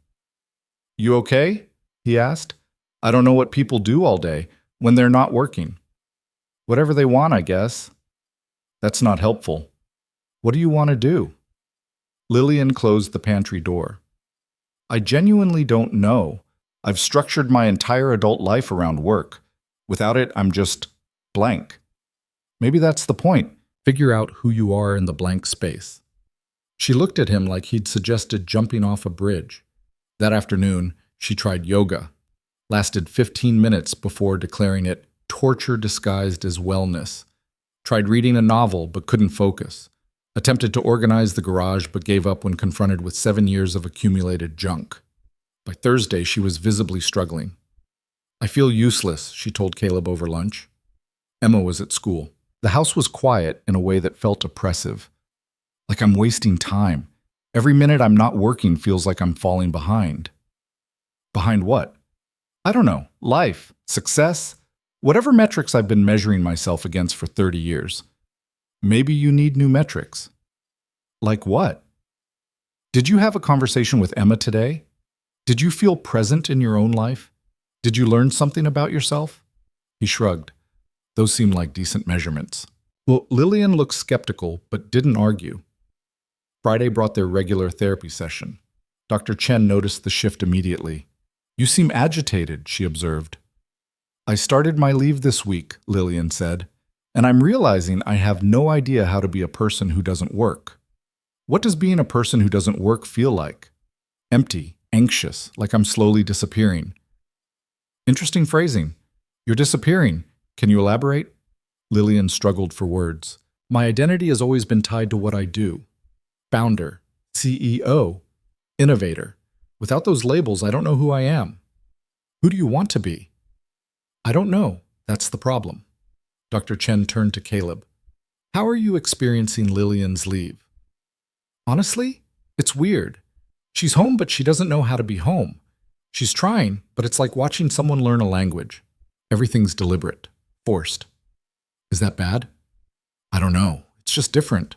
[SPEAKER 1] You okay? He asked. I don't know what people do all day when they're not working. Whatever they want, I guess. That's not helpful. What do you want to do? Lillian closed the pantry door. I genuinely don't know. I've structured my entire adult life around work. Without it, I'm just blank. Maybe that's the point. Figure out who you are in the blank space. She looked at him like he'd suggested jumping off a bridge. That afternoon, she tried yoga. Lasted 15 minutes before declaring it torture disguised as wellness. Tried reading a novel but couldn't focus. Attempted to organize the garage but gave up when confronted with 7 years of accumulated junk. By Thursday, she was visibly struggling. I feel useless, she told Caleb over lunch. Emma was at school. The house was quiet in a way that felt oppressive. Like I'm wasting time. Every minute I'm not working feels like I'm falling behind. Behind what? I don't know. Life, success, whatever metrics I've been measuring myself against for 30 years. Maybe you need new metrics. Like what? Did you have a conversation with Emma today? Did you feel present in your own life? Did you learn something about yourself? He shrugged. Those seemed like decent measurements. Well, Lillian looked skeptical, but didn't argue. Friday brought their regular therapy session. Dr. Chen noticed the shift immediately. "You seem agitated," she observed. "I started my leave this week," Lillian said, "and I'm realizing I have no idea how to be a person who doesn't work. What does being a person who doesn't work feel like? Empty, anxious, like I'm slowly disappearing." "Interesting phrasing. You're disappearing. Can you elaborate?" Lillian struggled for words. "My identity has always been tied to what I do. Founder, CEO, innovator. Without those labels, I don't know who I am. Who do you want to be?" "I don't know. That's the problem." Dr. Chen turned to Caleb. "How are you experiencing Lillian's leave?" "Honestly, it's weird. She's home, but she doesn't know how to be home. She's trying, but it's like watching someone learn a language. Everything's deliberate, forced." "Is that bad?" "I don't know. It's just different."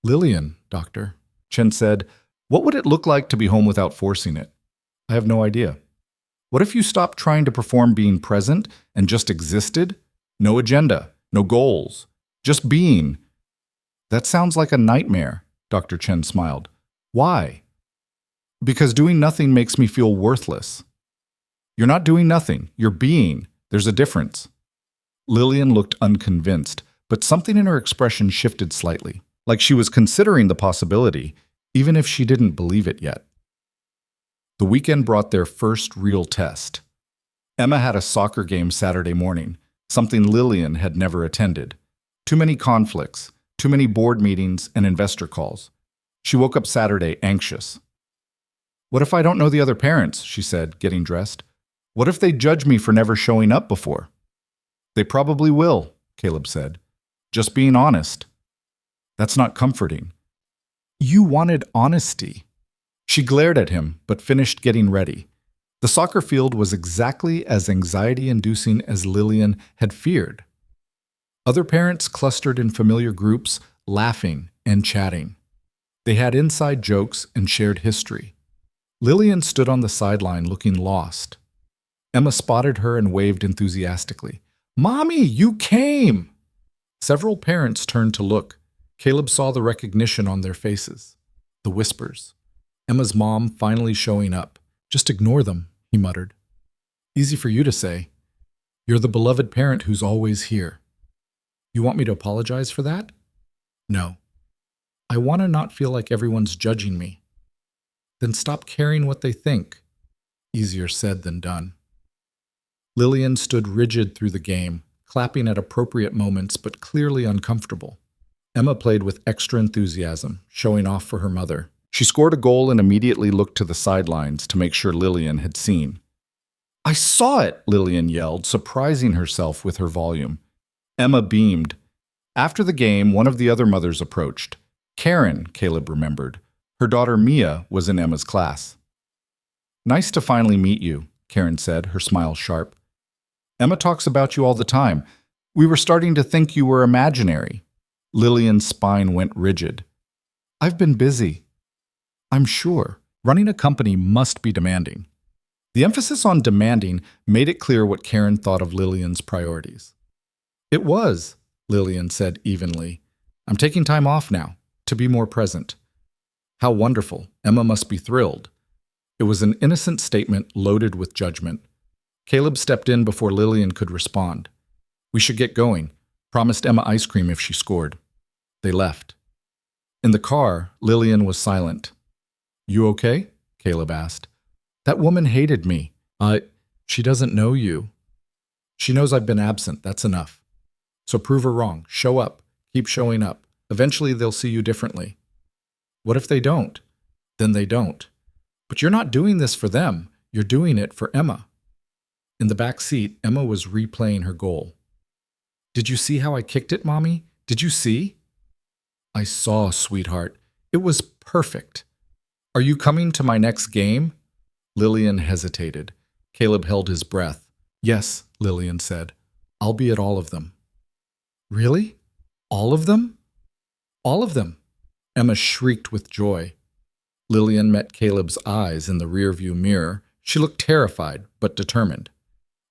[SPEAKER 1] "Lillian, doctor," Chen said, "what would it look like to be home without forcing it?" "I have no idea." "What if you stopped trying to perform being present and just existed? No agenda, no goals, just being." "That sounds like a nightmare," Dr. Chen smiled. "Why?" "Because doing nothing makes me feel worthless." "You're not doing nothing, you're being. There's a difference." Lillian looked unconvinced, but something in her expression shifted slightly, like she was considering the possibility, even if she didn't believe it yet. The weekend brought their first real test. Emma had a soccer game Saturday morning, something Lillian had never attended. Too many conflicts, too many board meetings and investor calls. She woke up Saturday anxious. "What if I don't know the other parents?" she said, getting dressed. "What if they judge me for never showing up before?" "They probably will," Caleb said. "Just being honest." "That's not comforting." "You wanted honesty." She glared at him, but finished getting ready. The soccer field was exactly as anxiety-inducing as Lillian had feared. Other parents clustered in familiar groups, laughing and chatting. They had inside jokes and shared history. Lillian stood on the sideline looking lost. Emma spotted her and waved enthusiastically. "Mommy, you came!" Several parents turned to look. Caleb saw the recognition on their faces. The whispers. Emma's mom finally showing up. "Just ignore them," he muttered. "Easy for you to say. You're the beloved parent who's always here." "You want me to apologize for that?" "No. I want to not feel like everyone's judging me." "Then stop caring what they think." Easier said than done. Lillian stood rigid through the game, clapping at appropriate moments but clearly uncomfortable. Emma played with extra enthusiasm, showing off for her mother. She scored a goal and immediately looked to the sidelines to make sure Lillian had seen. "I saw it!" Lillian yelled, surprising herself with her volume. Emma beamed. After the game, one of the other mothers approached. Karen, Caleb remembered. Her daughter Mia was in Emma's class. "Nice to finally meet you," Karen said, her smile sharp. "Emma talks about you all the time. We were starting to think you were imaginary." Lillian's spine went rigid. "I've been busy." "I'm sure. Running a company must be demanding." The emphasis on demanding made it clear what Karen thought of Lillian's priorities. "It was," Lillian said evenly. "I'm taking time off now, to be more present." How wonderful. Emma must be thrilled. It was an innocent statement loaded with judgment. Caleb stepped in before Lillian could respond. "We should get going. Promised Emma ice cream if she scored." They left. In the car, Lillian was silent. "You okay?" Caleb asked. "That woman hated me. She doesn't know you." "She knows I've been absent, that's enough. So prove her wrong. Show up. Keep showing up. Eventually they'll see you differently." "What if they don't?" "Then they don't. But you're not doing this for them. You're doing it for Emma." In the back seat, Emma was replaying her goal. "Did you see how I kicked it, Mommy? Did you see?" "I saw, sweetheart. It was perfect." "Are you coming to my next game?" Lillian hesitated. Caleb held his breath. "Yes," Lillian said. "I'll be at all of them." "Really? All of them?" "All of them." Emma shrieked with joy. Lillian met Caleb's eyes in the rearview mirror. She looked terrified, but determined.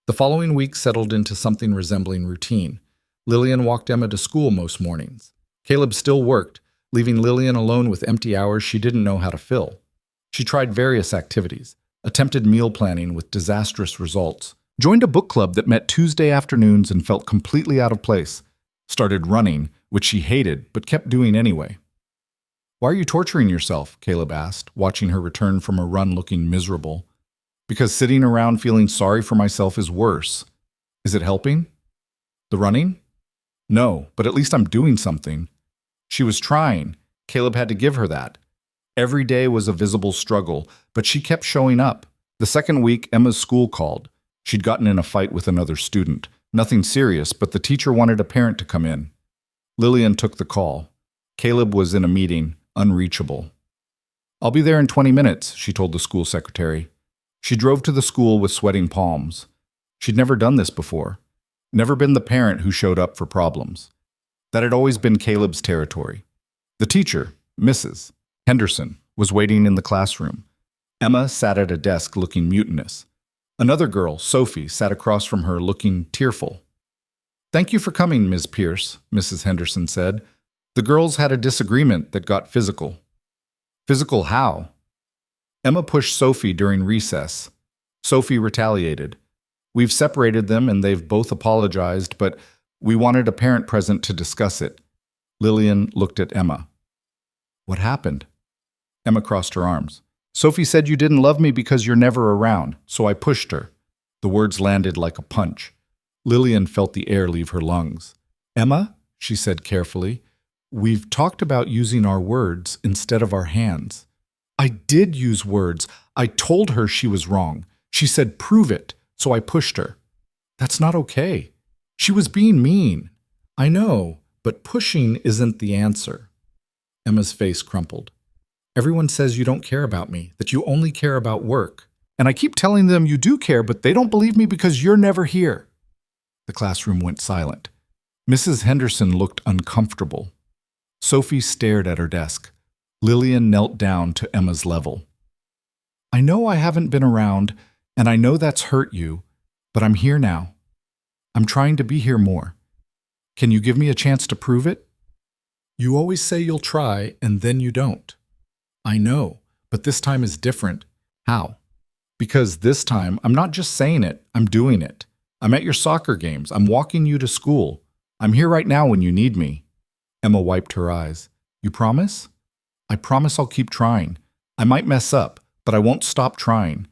[SPEAKER 1] The following week settled into something resembling routine. Lillian walked Emma to school most mornings. Caleb still worked, leaving Lillian alone with empty hours she didn't know how to fill. She tried various activities, attempted meal planning with disastrous results, joined a book club that met Tuesday afternoons and felt completely out of place, started running, which she hated but kept doing anyway. "Why are you torturing yourself?" Caleb asked, watching her return from a run looking miserable. "Because sitting around feeling sorry for myself is worse." "Is it helping?" "The running?" "No, but at least I'm doing something." She was trying. Caleb had to give her that. Every day was a visible struggle, but she kept showing up. The second week, Emma's school called. She'd gotten in a fight with another student. Nothing serious, but the teacher wanted a parent to come in. Lillian took the call. Caleb was in a meeting, unreachable. "I'll be there in 20 minutes, she told the school secretary. She drove to the school with sweating palms. She'd never done this before. Never been the parent who showed up for problems. That had always been Caleb's territory. The teacher, Mrs. Henderson, was waiting in the classroom. Emma sat at a desk looking mutinous. Another girl, Sophie, sat across from her looking tearful. "Thank you for coming, Ms. Pierce," Mrs. Henderson said. The girls had a disagreement that got physical. Physical how? Emma pushed Sophie during recess. Sophie retaliated. "We've separated them and they've both apologized, but we wanted a parent present to discuss it." Lillian looked at Emma. "What happened?" Emma crossed her arms. "Sophie said you didn't love me because you're never around, so I pushed her." The words landed like a punch. Lillian felt the air leave her lungs. "Emma," she said carefully, "we've talked about using our words instead of our hands." "I did use words. I told her she was wrong. She said, 'Prove it,' so I pushed her." "That's not okay. She was being mean." "I know, but pushing isn't the answer." Emma's face crumpled. "Everyone says you don't care about me, that you only care about work. And I keep telling them you do care, but they don't believe me because you're never here." The classroom went silent. Mrs. Henderson looked uncomfortable. Sophie stared at her desk. Lillian knelt down to Emma's level. "I know I haven't been around, and I know that's hurt you, but I'm here now. I'm trying to be here more. Can you give me a chance to prove it?" "You always say you'll try, and then you don't." "I know, but this time is different." "How?" "Because this time, I'm not just saying it, I'm doing it. I'm at your soccer games. I'm walking you to school. I'm here right now when you need me." Emma wiped her eyes. "You promise?" "I promise I'll keep trying. I might mess up, but I won't stop trying."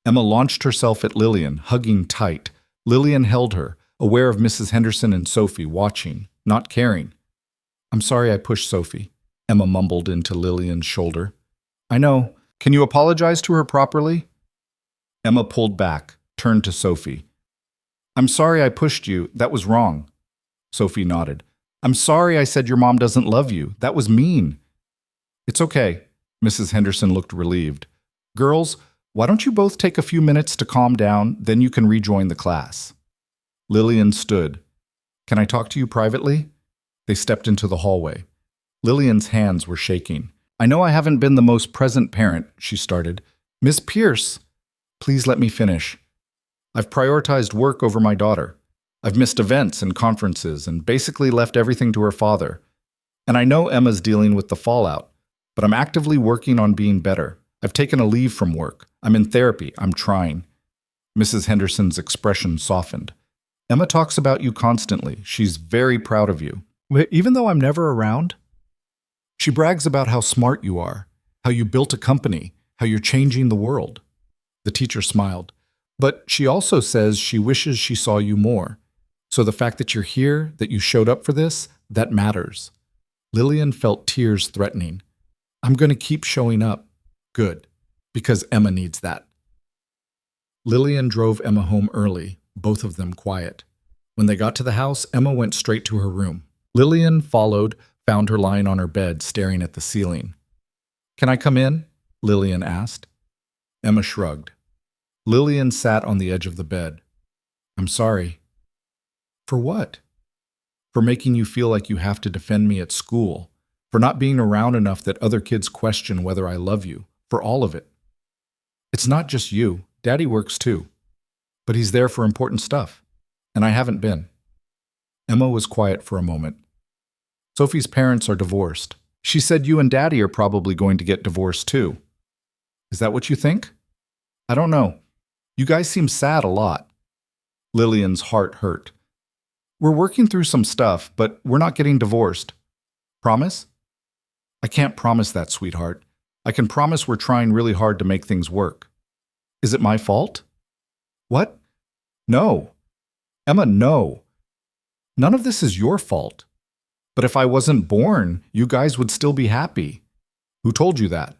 [SPEAKER 1] Emma launched herself at Lillian, hugging tight. Lillian held her, aware of Mrs. Henderson and Sophie watching, not caring. "I'm sorry I pushed Sophie," Emma mumbled into Lillian's shoulder. "I know. Can you apologize to her properly?" Emma pulled back, turned to Sophie. "I'm sorry I pushed you. That was wrong." Sophie nodded. "I'm sorry I said your mom doesn't love you. That was mean." "It's okay." Mrs. Henderson looked relieved. "Girls, why don't you both take a few minutes to calm down, then you can rejoin the class." Lillian stood. "Can I talk to you privately?" They stepped into the hallway. Lillian's hands were shaking. "I know I haven't been the most present parent," she started. "Miss Pierce." "Please let me finish. I've prioritized work over my daughter. I've missed events and conferences and basically left everything to her father. And I know Emma's dealing with the fallout, but I'm actively working on being better. I've taken a leave from work. I'm in therapy. I'm trying." Mrs. Henderson's expression softened. "Emma talks about you constantly. She's very proud of you. Even though I'm never around?" "She brags about how smart you are, how you built a company, how you're changing the world." The teacher smiled. "But she also says she wishes she saw you more. So the fact that you're here, that you showed up for this, that matters." Lillian felt tears threatening. "I'm going to keep showing up." "Good, because Emma needs that." Lillian drove Emma home early, both of them quiet. When they got to the house, Emma went straight to her room. Lillian followed, found her lying on her bed, staring at the ceiling. "Can I come in?" Lillian asked. Emma shrugged. Lillian sat on the edge of the bed. "I'm sorry." "For what?" "For making you feel like you have to defend me at school. For not being around enough that other kids question whether I love you. For all of it." "It's not just you. Daddy works too. But he's there for important stuff. And I haven't been." Emma was quiet for a moment. "Sophie's parents are divorced. She said you and Daddy are probably going to get divorced too. Is that what you think? I don't know. You guys seem sad a lot. Lillian's heart hurt. We're working through some stuff, but we're not getting divorced. Promise? I can't promise that, sweetheart. I can promise we're trying really hard to make things work. Is it my fault? What? No. Emma, no. None of this is your fault. But if I wasn't born, you guys would still be happy. Who told you that?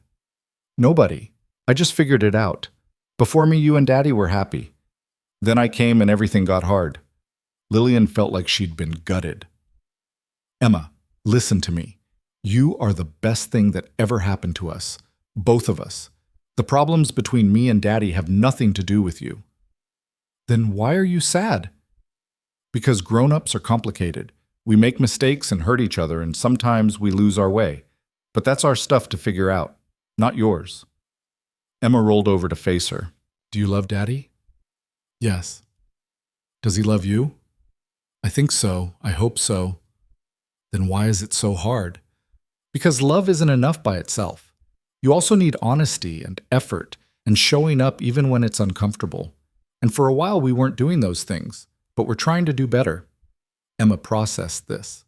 [SPEAKER 1] Nobody. I just figured it out. Before me, you and Daddy were happy. Then I came and everything got hard. Lillian felt like she'd been gutted. Emma, listen to me. You are the best thing that ever happened to us. Both of us. The problems between me and Daddy have nothing to do with you. Then why are you sad? Because grown-ups are complicated. We make mistakes and hurt each other, and sometimes we lose our way. But that's our stuff to figure out, not yours. Emma rolled over to face her. Do you love Daddy? Yes. Does he love you? I think so. I hope so. Then why is it so hard? Because love isn't enough by itself. You also need honesty and effort and showing up even when it's uncomfortable. And for a while we weren't doing those things, but we're trying to do better. Emma processed this.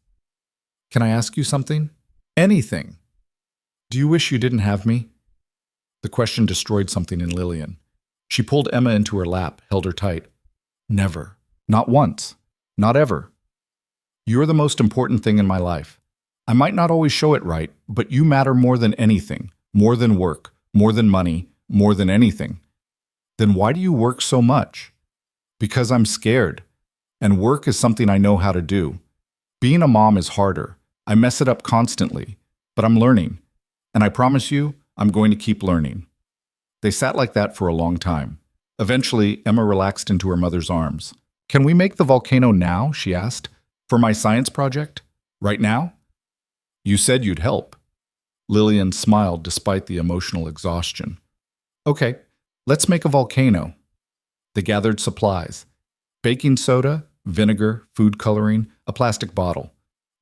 [SPEAKER 1] Can I ask you something? Anything. Do you wish you didn't have me? The question destroyed something in Lillian. She pulled Emma into her lap, held her tight. Never. Not once. Not ever. You're the most important thing in my life. I might not always show it right, but you matter more than anything, more than work, more than money, more than anything. Then why do you work so much? Because I'm scared. And work is something I know how to do. Being a mom is harder. I mess it up constantly, but I'm learning. And I promise you, I'm going to keep learning. They sat like that for a long time. Eventually, Emma relaxed into her mother's arms. Can we make the volcano now? She asked. For my science project? Right now? You said you'd help. Lillian smiled despite the emotional exhaustion. Okay, let's make a volcano. They gathered supplies. Baking soda, vinegar, food coloring, a plastic bottle.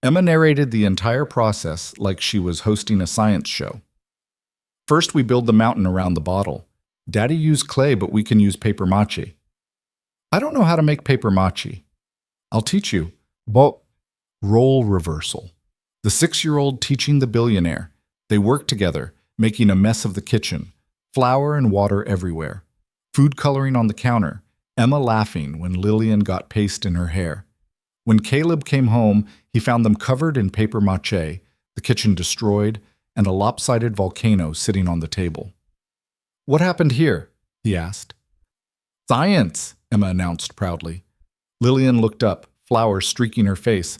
[SPEAKER 1] Emma narrated the entire process like she was hosting a science show. First, we build the mountain around the bottle. Daddy used clay, but we can use paper mache. I don't know how to make paper mache. I'll teach you. But role reversal. The 6-year-old teaching the billionaire. They work together, making a mess of the kitchen. Flour and water everywhere. Food coloring on the counter. Emma laughing when Lillian got paste in her hair. When Caleb came home, he found them covered in paper mache, the kitchen destroyed, and a lopsided volcano sitting on the table. What happened here? He asked. Science, Emma announced proudly. Lillian looked up, flowers streaking her face.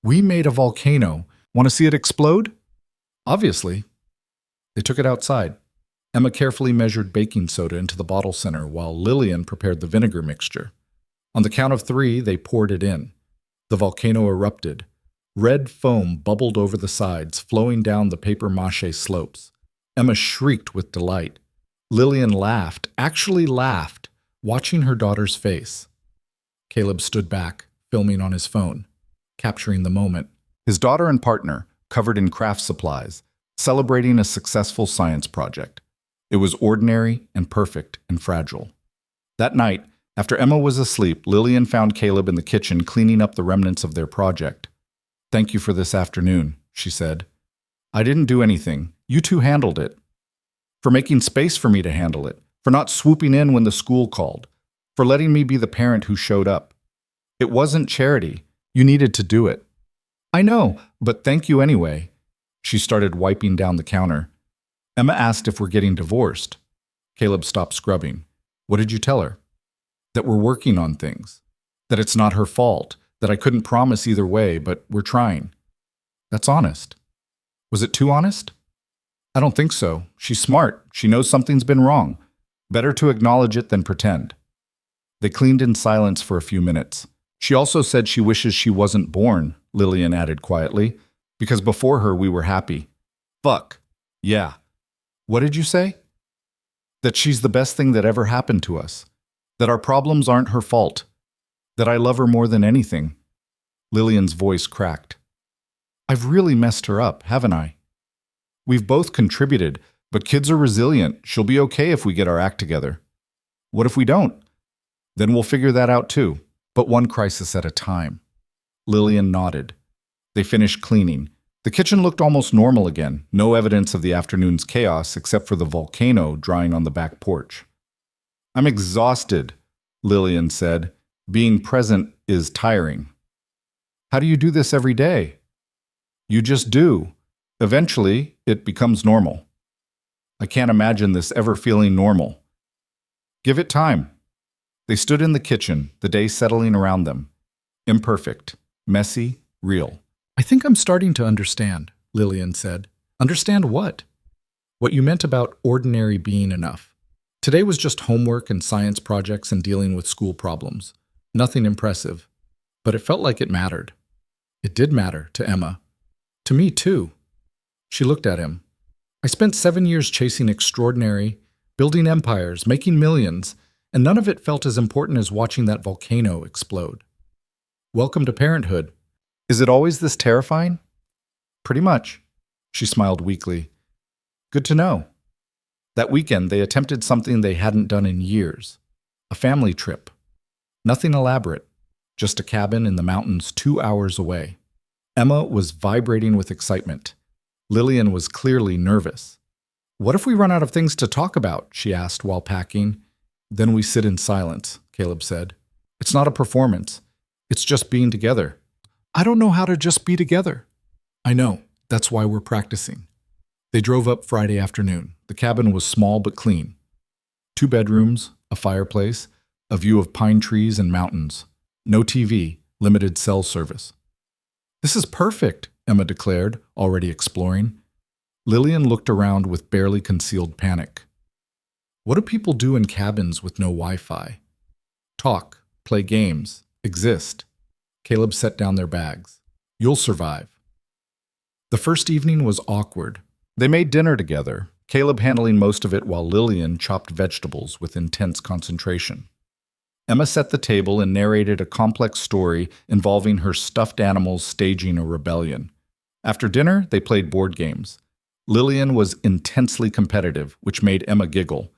[SPEAKER 1] We made a volcano. Want to see it explode? Obviously. They took it outside. Emma carefully measured baking soda into the bottle center while Lillian prepared the vinegar mixture. On the count of 3, they poured it in. The volcano erupted. Red foam bubbled over the sides, flowing down the paper mache slopes. Emma shrieked with delight. Lillian laughed, actually laughed, watching her daughter's face. Caleb stood back, filming on his phone, capturing the moment. His daughter and partner, covered in craft supplies, celebrating a successful science project. It was ordinary and perfect and fragile. That night, after Emma was asleep, Lillian found Caleb in the kitchen cleaning up the remnants of their project. Thank you for this afternoon, she said. I didn't do anything. You two handled it. For making space for me to handle it. For not swooping in when the school called. For letting me be the parent who showed up. It wasn't charity. You needed to do it. I know, but thank you anyway. She started wiping down the counter. Emma asked if we're getting divorced. Caleb stopped scrubbing. What did you tell her? That we're working on things. That it's not her fault. That I couldn't promise either way, but we're trying. That's honest. Was it too honest? I don't think so. She's smart. She knows something's been wrong. Better to acknowledge it than pretend. They cleaned in silence for a few minutes. She also said she wishes she wasn't born, Lillian added quietly, because before her we were happy. Fuck. Yeah. What did you say? That she's the best thing that ever happened to us. That our problems aren't her fault. That I love her more than anything. Lillian's voice cracked. I've really messed her up, haven't I? We've both contributed, but kids are resilient. She'll be okay if we get our act together. What if we don't? Then we'll figure that out too, but one crisis at a time. Lillian nodded. They finished cleaning. The kitchen looked almost normal again, no evidence of the afternoon's chaos except for the volcano drying on the back porch. I'm exhausted, Lillian said. Being present is tiring. How do you do this every day? You just do. Eventually, it becomes normal. I can't imagine this ever feeling normal. Give it time. They stood in the kitchen, the day settling around them. Imperfect, messy, real. I think I'm starting to understand, Lillian said. Understand what? What you meant about ordinary being enough. Today was just homework and science projects and dealing with school problems. Nothing impressive. But it felt like it mattered. It did matter to Emma. To me, too. She looked at him. I spent 7 years chasing extraordinary, building empires, making millions, and none of it felt as important as watching that volcano explode. Welcome to parenthood. Is it always this terrifying? Pretty much. She smiled weakly. Good to know. That weekend, they attempted something they hadn't done in years. A family trip. Nothing elaborate. Just a cabin in the mountains 2 hours away. Emma was vibrating with excitement. Lillian was clearly nervous. What if we run out of things to talk about? She asked while packing. Then we sit in silence, Caleb said. It's not a performance. It's just being together. I don't know how to just be together. I know. That's why we're practicing. They drove up Friday afternoon. The cabin was small but clean. 2 bedrooms, a fireplace, a view of pine trees and mountains. No TV, limited cell service. This is perfect, Emma declared, already exploring. Lillian looked around with barely concealed panic. What do people do in cabins with no Wi-Fi? Talk, play games, exist. Caleb set down their bags. You'll survive. The first evening was awkward. They made dinner together, Caleb handling most of it while Lillian chopped vegetables with intense concentration. Emma set the table and narrated a complex story involving her stuffed animals staging a rebellion. After dinner, they played board games. Lillian was intensely competitive, which made Emma giggle.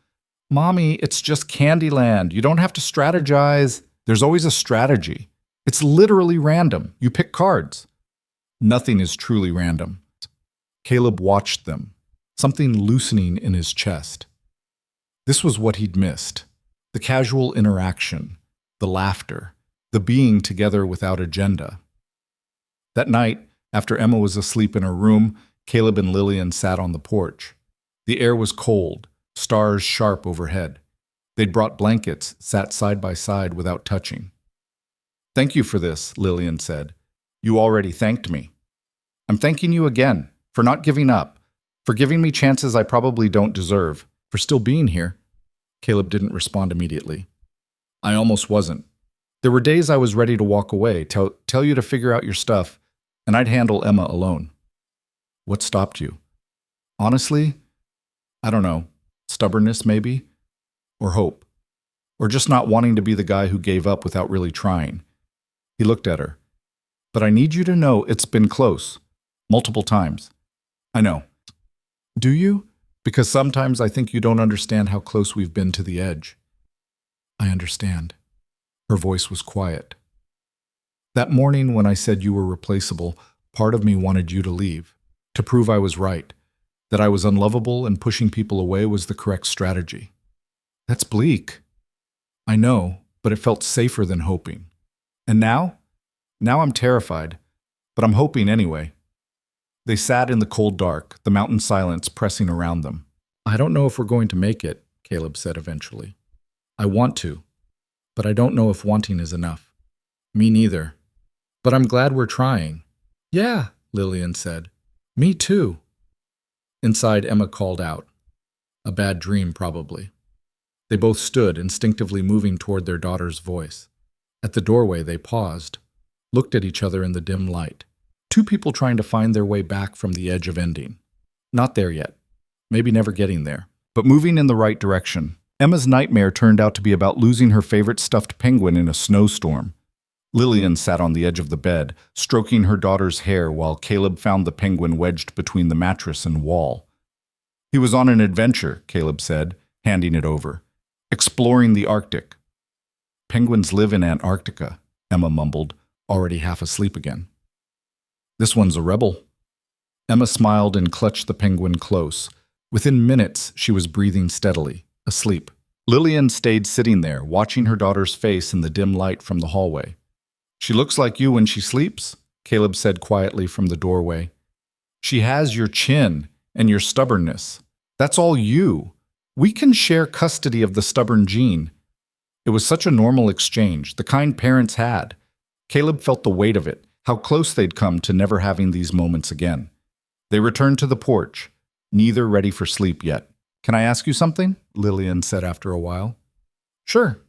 [SPEAKER 1] Mommy, it's just Candyland. You don't have to strategize. There's always a strategy. It's literally random. You pick cards. Nothing is truly random. Caleb watched them, something loosening in his chest. This was what he'd missed. The casual interaction, the laughter, the being together without agenda. That night, after Emma was asleep in her room, Caleb and Lillian sat on the porch. The air was cold, stars sharp overhead. They'd brought blankets, sat side by side without touching. Thank you for this, Lillian said. You already thanked me. I'm thanking you again, for not giving up, for giving me chances I probably don't deserve, for still being here. Caleb didn't respond immediately. I almost wasn't. There were days I was ready to walk away, tell you to figure out your stuff, and I'd handle Emma alone. What stopped you? Honestly, I don't know. Stubbornness, maybe? Or hope. Or just not wanting to be the guy who gave up without really trying. He looked at her. But I need you to know it's been close. Multiple times. I know. Do you? Because sometimes I think you don't understand how close we've been to the edge. I understand. Her voice was quiet. That morning when I said you were replaceable, part of me wanted you to leave, to prove I was right, that I was unlovable and pushing people away was the correct strategy. That's bleak. I know, but it felt safer than hoping. And now? Now I'm terrified, but I'm hoping anyway. They sat in the cold dark, the mountain silence pressing around them. I don't know if we're going to make it, Caleb said eventually. I want to, but I don't know if wanting is enough. Me neither. But I'm glad we're trying. Yeah, Lillian said. Me too. Inside, Emma called out. A bad dream, probably. They both stood, instinctively moving toward their daughter's voice. At the doorway, they paused, looked at each other in the dim light. 2 people trying to find their way back from the edge of ending. Not there yet. Maybe never getting there. But moving in the right direction. Emma's nightmare turned out to be about losing her favorite stuffed penguin in a snowstorm. Lillian sat on the edge of the bed, stroking her daughter's hair while Caleb found the penguin wedged between the mattress and wall. He was on an adventure, Caleb said, handing it over. Exploring the Arctic. Penguins live in Antarctica, Emma mumbled, already half asleep again. This one's a rebel. Emma smiled and clutched the penguin close. Within minutes, she was breathing steadily, asleep. Lillian stayed sitting there, watching her daughter's face in the dim light from the hallway. She looks like you when she sleeps, Caleb said quietly from the doorway. She has your chin and your stubbornness. That's all you. We can share custody of the stubborn gene. It was such a normal exchange, the kind parents had. Caleb felt the weight of it, how close they'd come to never having these moments again. They returned to the porch, neither ready for sleep yet. Can I ask you something? Lillian said after a while. Sure.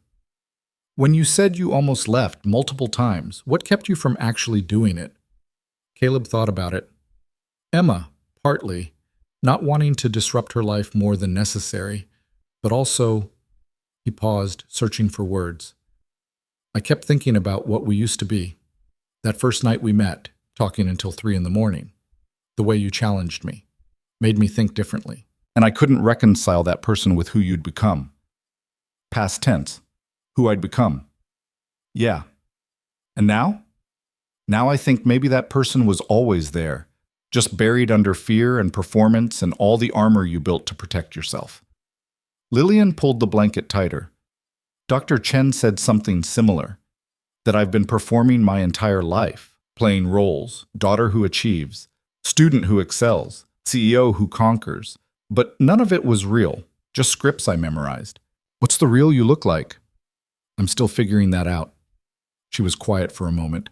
[SPEAKER 1] When you said you almost left multiple times, what kept you from actually doing it? Caleb thought about it. Emma, partly, not wanting to disrupt her life more than necessary, but also, he paused, searching for words. I kept thinking about what we used to be. That first night we met, talking until 3 a.m, the way you challenged me, made me think differently. And I couldn't reconcile that person with who you'd become. Past tense. Who I'd become. Yeah. And now? Now I think maybe that person was always there, just buried under fear and performance and all the armor you built to protect yourself. Lillian pulled the blanket tighter. Dr. Chen said something similar, that I've been performing my entire life, playing roles, daughter who achieves, student who excels, CEO who conquers, but none of it was real, just scripts I memorized. What's the real you look like? I'm still figuring that out. She was quiet for a moment.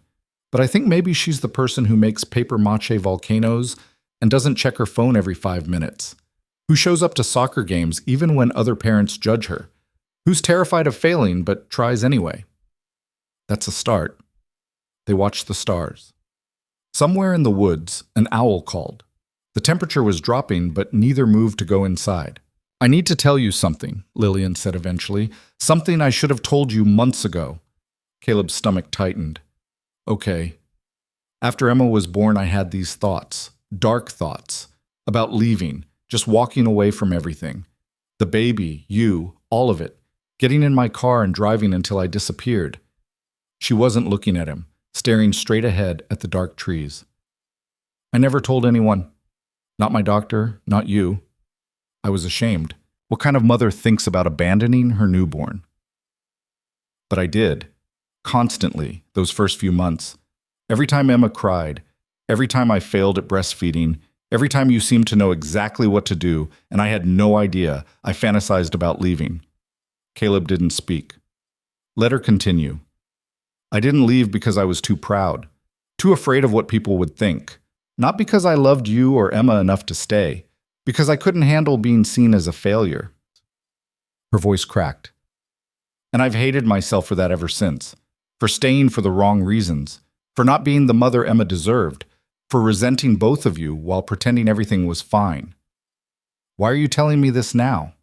[SPEAKER 1] But I think maybe she's the person who makes paper-mache volcanoes and doesn't check her phone every 5 minutes. Who shows up to soccer games even when other parents judge her. Who's terrified of failing but tries anyway. That's a start. They watched the stars. Somewhere in the woods, an owl called. The temperature was dropping, but neither moved to go inside. I need to tell you something, Lillian said eventually. Something I should have told you months ago. Caleb's stomach tightened. Okay. After Emma was born, I had these thoughts, dark thoughts, about leaving, just walking away from everything. The baby, you, all of it. Getting in my car and driving until I disappeared. She wasn't looking at him, staring straight ahead at the dark trees. I never told anyone. Not my doctor, not you. I was ashamed. What kind of mother thinks about abandoning her newborn? But I did. Constantly, those first few months. Every time Emma cried, every time I failed at breastfeeding, every time you seemed to know exactly what to do, and I had no idea, I fantasized about leaving. Caleb didn't speak. Let her continue. I didn't leave because I was too proud, too afraid of what people would think. Not because I loved you or Emma enough to stay, because I couldn't handle being seen as a failure. Her voice cracked. And I've hated myself for that ever since, for staying for the wrong reasons, for not being the mother Emma deserved, for resenting both of you while pretending everything was fine. Why are you telling me this now?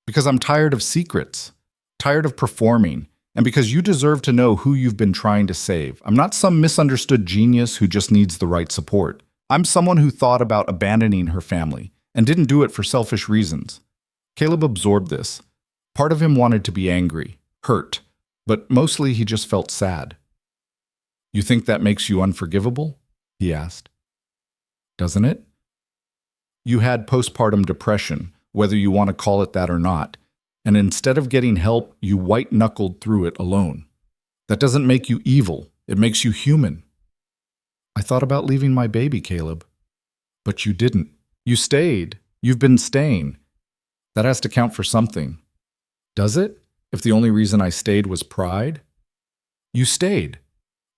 [SPEAKER 1] Because I'm tired of secrets, tired of performing, and because you deserve to know who you've been trying to save. I'm not some misunderstood genius who just needs the right support. I'm someone who thought about abandoning her family and didn't do it for selfish reasons. Caleb absorbed this. Part of him wanted to be angry, hurt, but mostly he just felt sad. You think that makes you unforgivable? He asked. Doesn't it? You had postpartum depression, whether you want to call it that or not. And instead of getting help, you white-knuckled through it alone. That doesn't make you evil. It makes you human. I thought about leaving my baby, Caleb. But you didn't. You stayed. You've been staying. That has to count for something. Does it? If the only reason I stayed was pride? You stayed.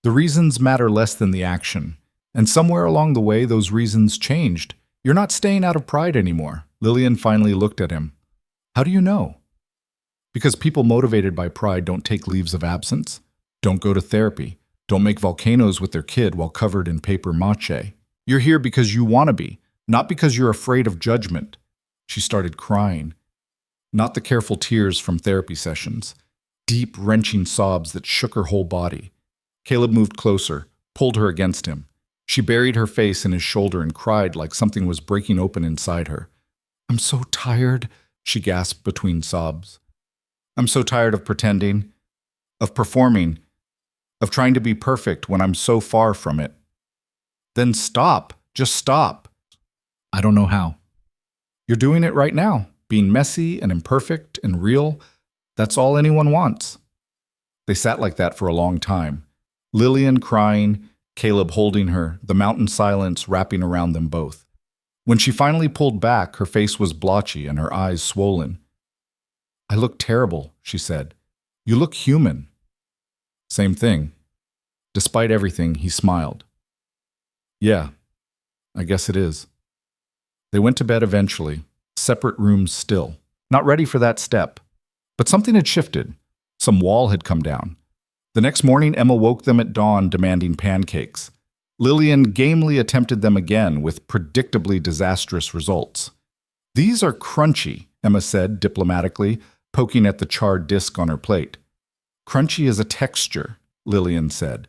[SPEAKER 1] The reasons matter less than the action. And somewhere along the way, those reasons changed. You're not staying out of pride anymore. Lillian finally looked at him. How do you know? Because people motivated by pride don't take leaves of absence, don't go to therapy, don't make volcanoes with their kid while covered in paper mache. You're here because you want to be, not because you're afraid of judgment. She started crying. Not the careful tears from therapy sessions, deep, wrenching sobs that shook her whole body. Caleb moved closer, pulled her against him. She buried her face in his shoulder and cried like something was breaking open inside her. "I'm so tired," she gasped between sobs. "I'm so tired of pretending, of performing, of trying to be perfect when I'm so far from it." "Then stop. Just stop." "I don't know how." "You're doing it right now, being messy and imperfect and real. That's all anyone wants." They sat like that for a long time. Lillian crying, Caleb holding her, the mountain silence wrapping around them both. When she finally pulled back, her face was blotchy and her eyes swollen. "I look terrible," she said. "You look human." "Same thing." Despite everything, he smiled. "Yeah, I guess it is." They went to bed eventually, separate rooms still, not ready for that step. But something had shifted. Some wall had come down. The next morning, Emma woke them at dawn demanding pancakes. Lillian gamely attempted them again with predictably disastrous results. "These are crunchy," Emma said diplomatically, poking at the charred disc on her plate. "Crunchy is a texture," Lillian said.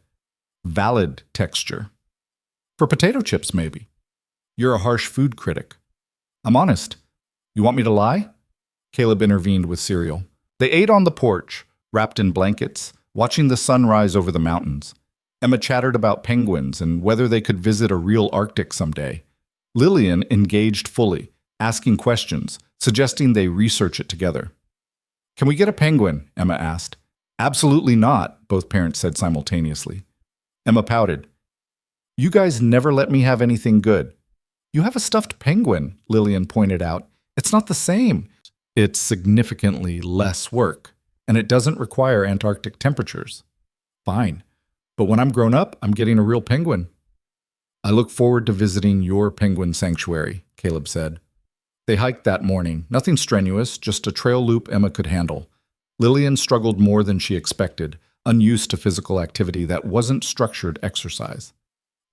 [SPEAKER 1] "Valid texture. For potato chips, maybe." "You're a harsh food critic." "I'm honest. You want me to lie?" Caleb intervened with cereal. They ate on the porch, wrapped in blankets, watching the sun rise over the mountains. Emma chattered about penguins and whether they could visit a real Arctic someday. Lillian engaged fully, asking questions, suggesting they research it together. "Can we get a penguin?" Emma asked. "Absolutely not," both parents said simultaneously. Emma pouted. "You guys never let me have anything good." "You have a stuffed penguin," Lillian pointed out. "It's not the same." "It's significantly less work, and it doesn't require Antarctic temperatures." "Fine. But when I'm grown up, I'm getting a real penguin." "I look forward to visiting your penguin sanctuary," Caleb said. They hiked that morning, nothing strenuous, just a trail loop Emma could handle. Lillian struggled more than she expected, unused to physical activity that wasn't structured exercise.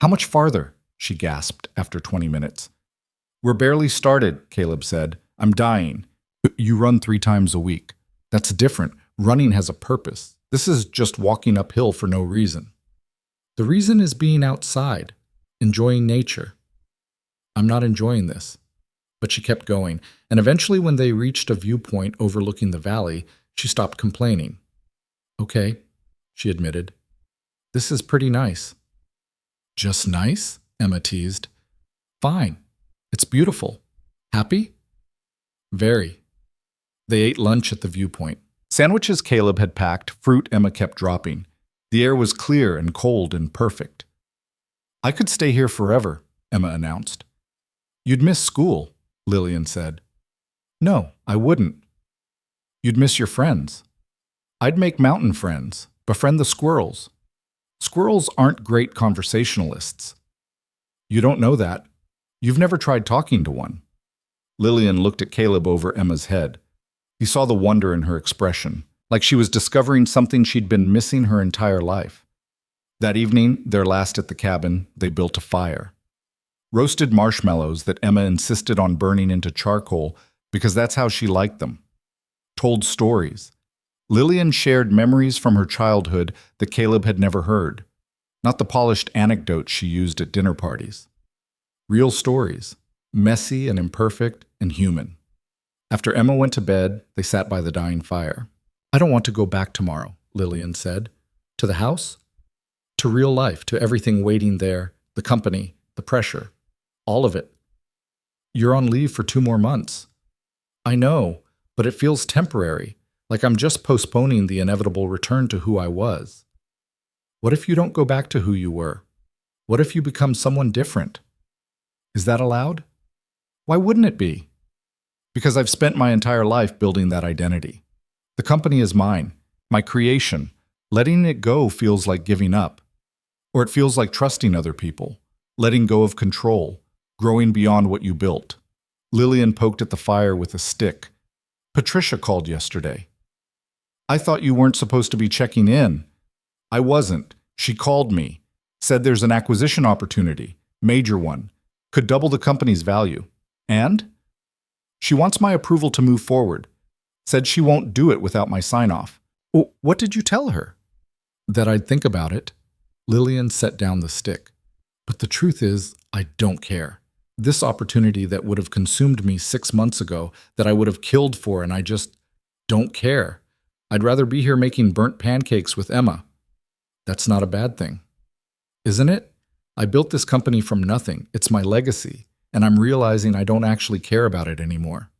[SPEAKER 1] "How much farther?" she gasped after 20 minutes. "We're barely started," Caleb said. "I'm dying." "You run 3 times a week. That's different. Running has a purpose. This is just walking uphill for no reason." "The reason is being outside, enjoying nature." "I'm not enjoying this." But she kept going, and eventually when they reached a viewpoint overlooking the valley, she stopped complaining. "Okay," she admitted. "This is pretty nice." "Just nice?" Emma teased. "Fine. It's beautiful. Happy?" "Very." They ate lunch at the viewpoint. Sandwiches Caleb had packed, fruit Emma kept dropping. The air was clear and cold and perfect. "I could stay here forever," Emma announced. "You'd miss school," Lillian said. "No, I wouldn't." "You'd miss your friends." "I'd make mountain friends, befriend the squirrels." "Squirrels aren't great conversationalists." "You don't know that. You've never tried talking to one." Lillian looked at Caleb over Emma's head. He saw the wonder in her expression, like she was discovering something she'd been missing her entire life. That evening, their last at the cabin, they built a fire. Roasted marshmallows that Emma insisted on burning into charcoal because that's how she liked them. Told stories. Lillian shared memories from her childhood that Caleb had never heard, not the polished anecdotes she used at dinner parties. Real stories, messy and imperfect and human. After Emma went to bed, they sat by the dying fire. "I don't want to go back tomorrow," Lillian said. "To the house? To real life, to everything waiting there, the company, the pressure, all of it." "You're on leave for 2 more months." "I know, but it feels temporary, like I'm just postponing the inevitable return to who I was." "What if you don't go back to who you were? What if you become someone different?" "Is that allowed?" "Why wouldn't it be?" "Because I've spent my entire life building that identity. The company is mine, my creation. Letting it go feels like giving up. Or it feels like trusting other people, letting go of control, growing beyond what you built." Lillian poked at the fire with a stick. "Patricia called yesterday." "I thought you weren't supposed to be checking in." "I wasn't. She called me. Said there's an acquisition opportunity, major one. Could double the company's value. And? She wants my approval to move forward. Said she won't do it without my sign-off." "What did you tell her?" "That I'd think about it. Lillian set down the stick. But the truth is, I don't care. This opportunity that would have consumed me 6 months ago, that I would have killed for, and I just don't care. I'd rather be here making burnt pancakes with Emma. That's not a bad thing, isn't it? I built this company from nothing. It's my legacy, and I'm realizing I don't actually care about it anymore.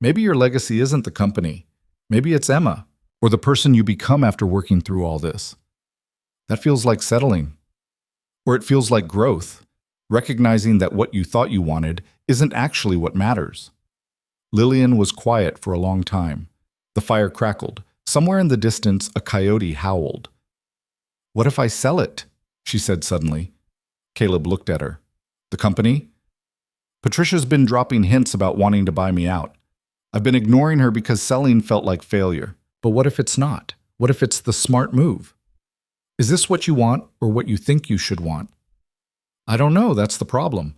[SPEAKER 1] Maybe your legacy isn't the company. Maybe it's Emma, or the person you become after working through all this. That feels like settling. Or it feels like growth, recognizing that what you thought you wanted isn't actually what matters. Lillian was quiet for a long time. The fire crackled. Somewhere in the distance, a coyote howled. "What if I sell it?" she said suddenly. Caleb looked at her. "The company?" "Patricia's been dropping hints about wanting to buy me out. I've been ignoring her because selling felt like failure. But what if it's not? What if it's the smart move? Is this what you want or what you think you should want?" "I don't know, that's the problem.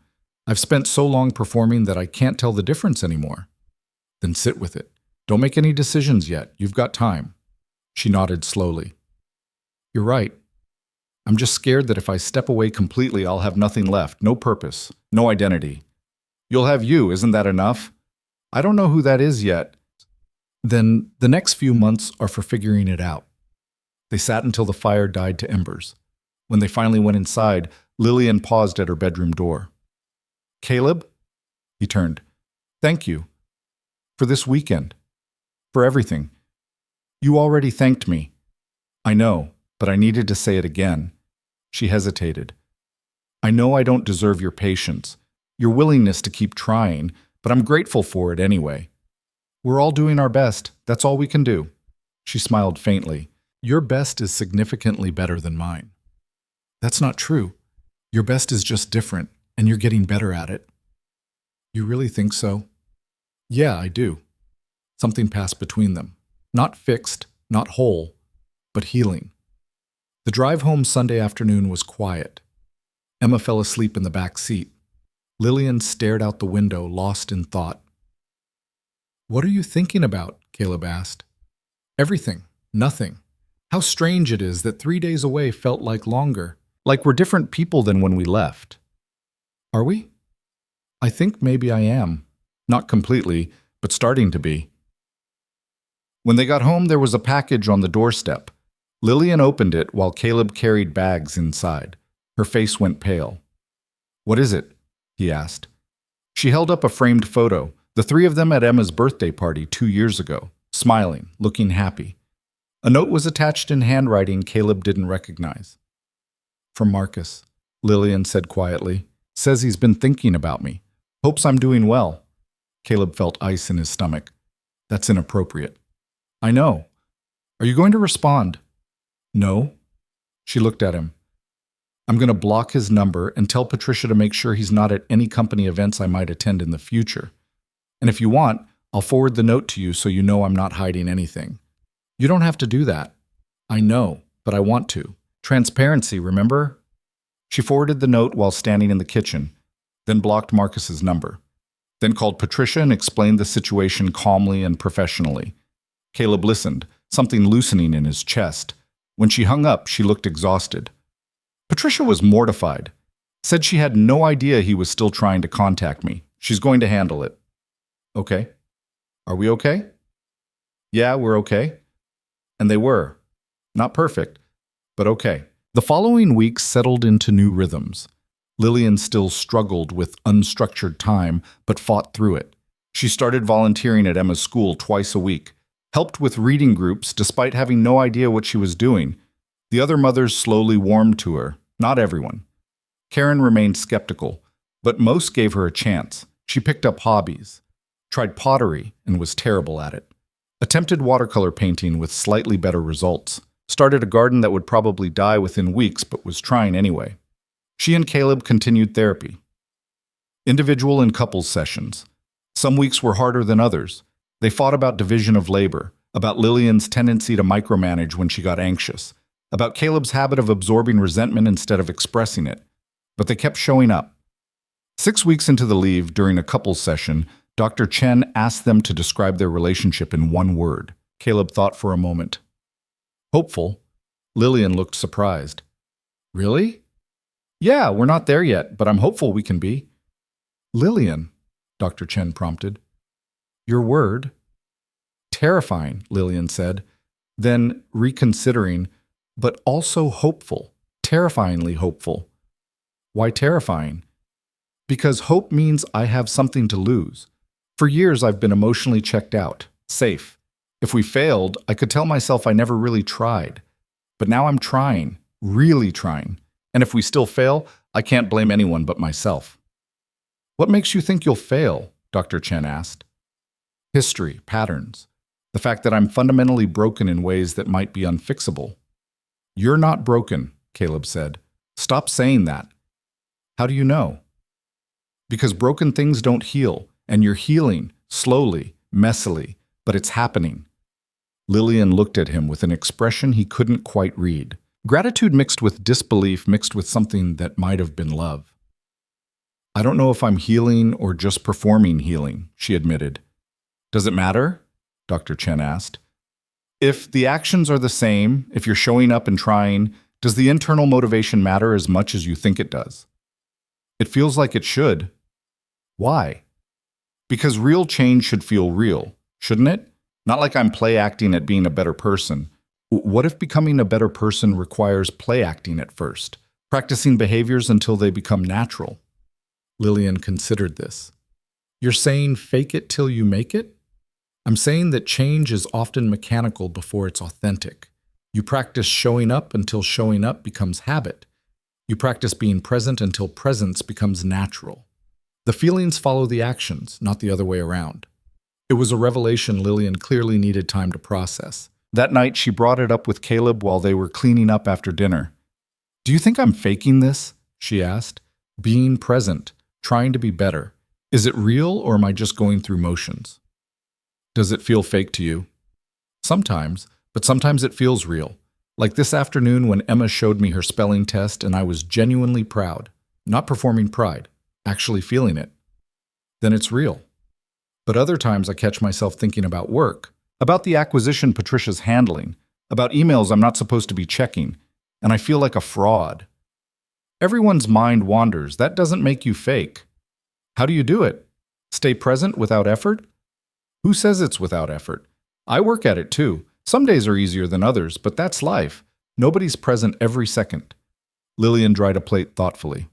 [SPEAKER 1] I've spent so long performing that I can't tell the difference anymore." "Then sit with it. Don't make any decisions yet. You've got time." She nodded slowly. "You're right. I'm just scared that if I step away completely, I'll have nothing left, no purpose, no identity." "You'll have you, isn't that enough?" "I don't know who that is yet." "Then the next few months are for figuring it out." They sat until the fire died to embers. When they finally went inside, Lillian paused at her bedroom door. "Caleb?" He turned. "Thank you. For this weekend. For everything. You already thanked me." "I know, but I needed to say it again." She hesitated. "I know I don't deserve your patience, your willingness to keep trying, but I'm grateful for it anyway. We're all doing our best. That's all we can do." She smiled faintly. "Your best is significantly better than mine." "That's not true. Your best is just different, and you're getting better at it." "You really think so?" "Yeah, I do." Something passed between them. Not fixed, not whole, but healing. The drive home Sunday afternoon was quiet. Emma fell asleep in the back seat. Lillian stared out the window, lost in thought. "What are you thinking about?" Caleb asked. "Everything. Nothing. How strange it is that 3 days away felt like longer, like we're different people than when we left." "Are we?" "I think maybe I am. Not completely, but starting to be." When they got home, there was a package on the doorstep. Lillian opened it while Caleb carried bags inside. Her face went pale. "What is it?" he asked. She held up a framed photo, the three of them at Emma's birthday party 2 years ago, smiling, looking happy. A note was attached in handwriting Caleb didn't recognize. "From Marcus," Lillian said quietly. "Says he's been thinking about me. Hopes I'm doing well." Caleb felt ice in his stomach. "That's inappropriate." "I know. Are you going to respond?" "No." She looked at him. "I'm going to block his number and tell Patricia to make sure he's not at any company events I might attend in the future. And if you want, I'll forward the note to you so you know I'm not hiding anything." "You don't have to do that." "I know, but I want to. Transparency, remember?" She forwarded the note while standing in the kitchen, then blocked Marcus's number. Then called Patricia and explained the situation calmly and professionally. Caleb listened, something loosening in his chest. When she hung up, she looked exhausted. Patricia was mortified. Said she had no idea he was still trying to contact me. She's going to handle it. "Okay. Are we okay?" "Yeah, we're okay." And they were. Not perfect, but okay. The following weeks settled into new rhythms. Lillian still struggled with unstructured time, but fought through it. She started volunteering at Emma's school twice a week, helped with reading groups despite having no idea what she was doing. The other mothers slowly warmed to her, not everyone. Karen remained skeptical, but most gave her a chance. She picked up hobbies, tried pottery and was terrible at it, attempted watercolor painting with slightly better results, started a garden that would probably die within weeks but was trying anyway. She and Caleb continued therapy. Individual and couples sessions. Some weeks were harder than others. They fought about division of labor, about Lillian's tendency to micromanage when she got anxious, about Caleb's habit of absorbing resentment instead of expressing it. But they kept showing up. 6 weeks into the leave, during a couples session, Dr. Chen asked them to describe their relationship in one word. Caleb thought for a moment. "Hopeful." Lillian looked surprised. Really? Yeah, we're not there yet, but I'm hopeful we can be. Lillian, Dr. Chen prompted. Your word? Terrifying, Lillian said, then reconsidering, but also hopeful, terrifyingly hopeful. Why terrifying? Because hope means I have something to lose. For years, I've been emotionally checked out, safe. If we failed, I could tell myself I never really tried. But now I'm trying, really trying. And if we still fail, I can't blame anyone but myself. What makes you think you'll fail? Dr. Chen asked. History, patterns. The fact that I'm fundamentally broken in ways that might be unfixable. You're not broken, Caleb said. Stop saying that. How do you know? Because broken things don't heal, and you're healing, slowly, messily, but it's happening. Lillian looked at him with an expression he couldn't quite read. Gratitude mixed with disbelief, mixed with something that might have been love. I don't know if I'm healing or just performing healing, she admitted. Does it matter? Dr. Chen asked. If the actions are the same, if you're showing up and trying, does the internal motivation matter as much as you think it does? It feels like it should. Why? Because real change should feel real, shouldn't it? Not like I'm play acting at being a better person. What if becoming a better person requires play acting at first, practicing behaviors until they become natural? Lillian considered this. You're saying fake it till you make it? I'm saying that change is often mechanical before it's authentic. You practice showing up until showing up becomes habit. You practice being present until presence becomes natural. The feelings follow the actions, not the other way around. It was a revelation Lillian clearly needed time to process. That night, she brought it up with Caleb while they were cleaning up after dinner. Do you think I'm faking this? She asked. Being present, trying to be better. Is it real or am I just going through motions? Does it feel fake to you? Sometimes, but sometimes it feels real. Like this afternoon when Emma showed me her spelling test and I was genuinely proud. Not performing pride, actually feeling it. Then it's real. But other times I catch myself thinking about work, about the acquisition Patricia's handling, about emails I'm not supposed to be checking, and I feel like a fraud. Everyone's mind wanders. That doesn't make you fake. How do you do it? Stay present without effort? Who says it's without effort? I work at it too. Some days are easier than others, but that's life. Nobody's present every second. Lillian dried a plate thoughtfully.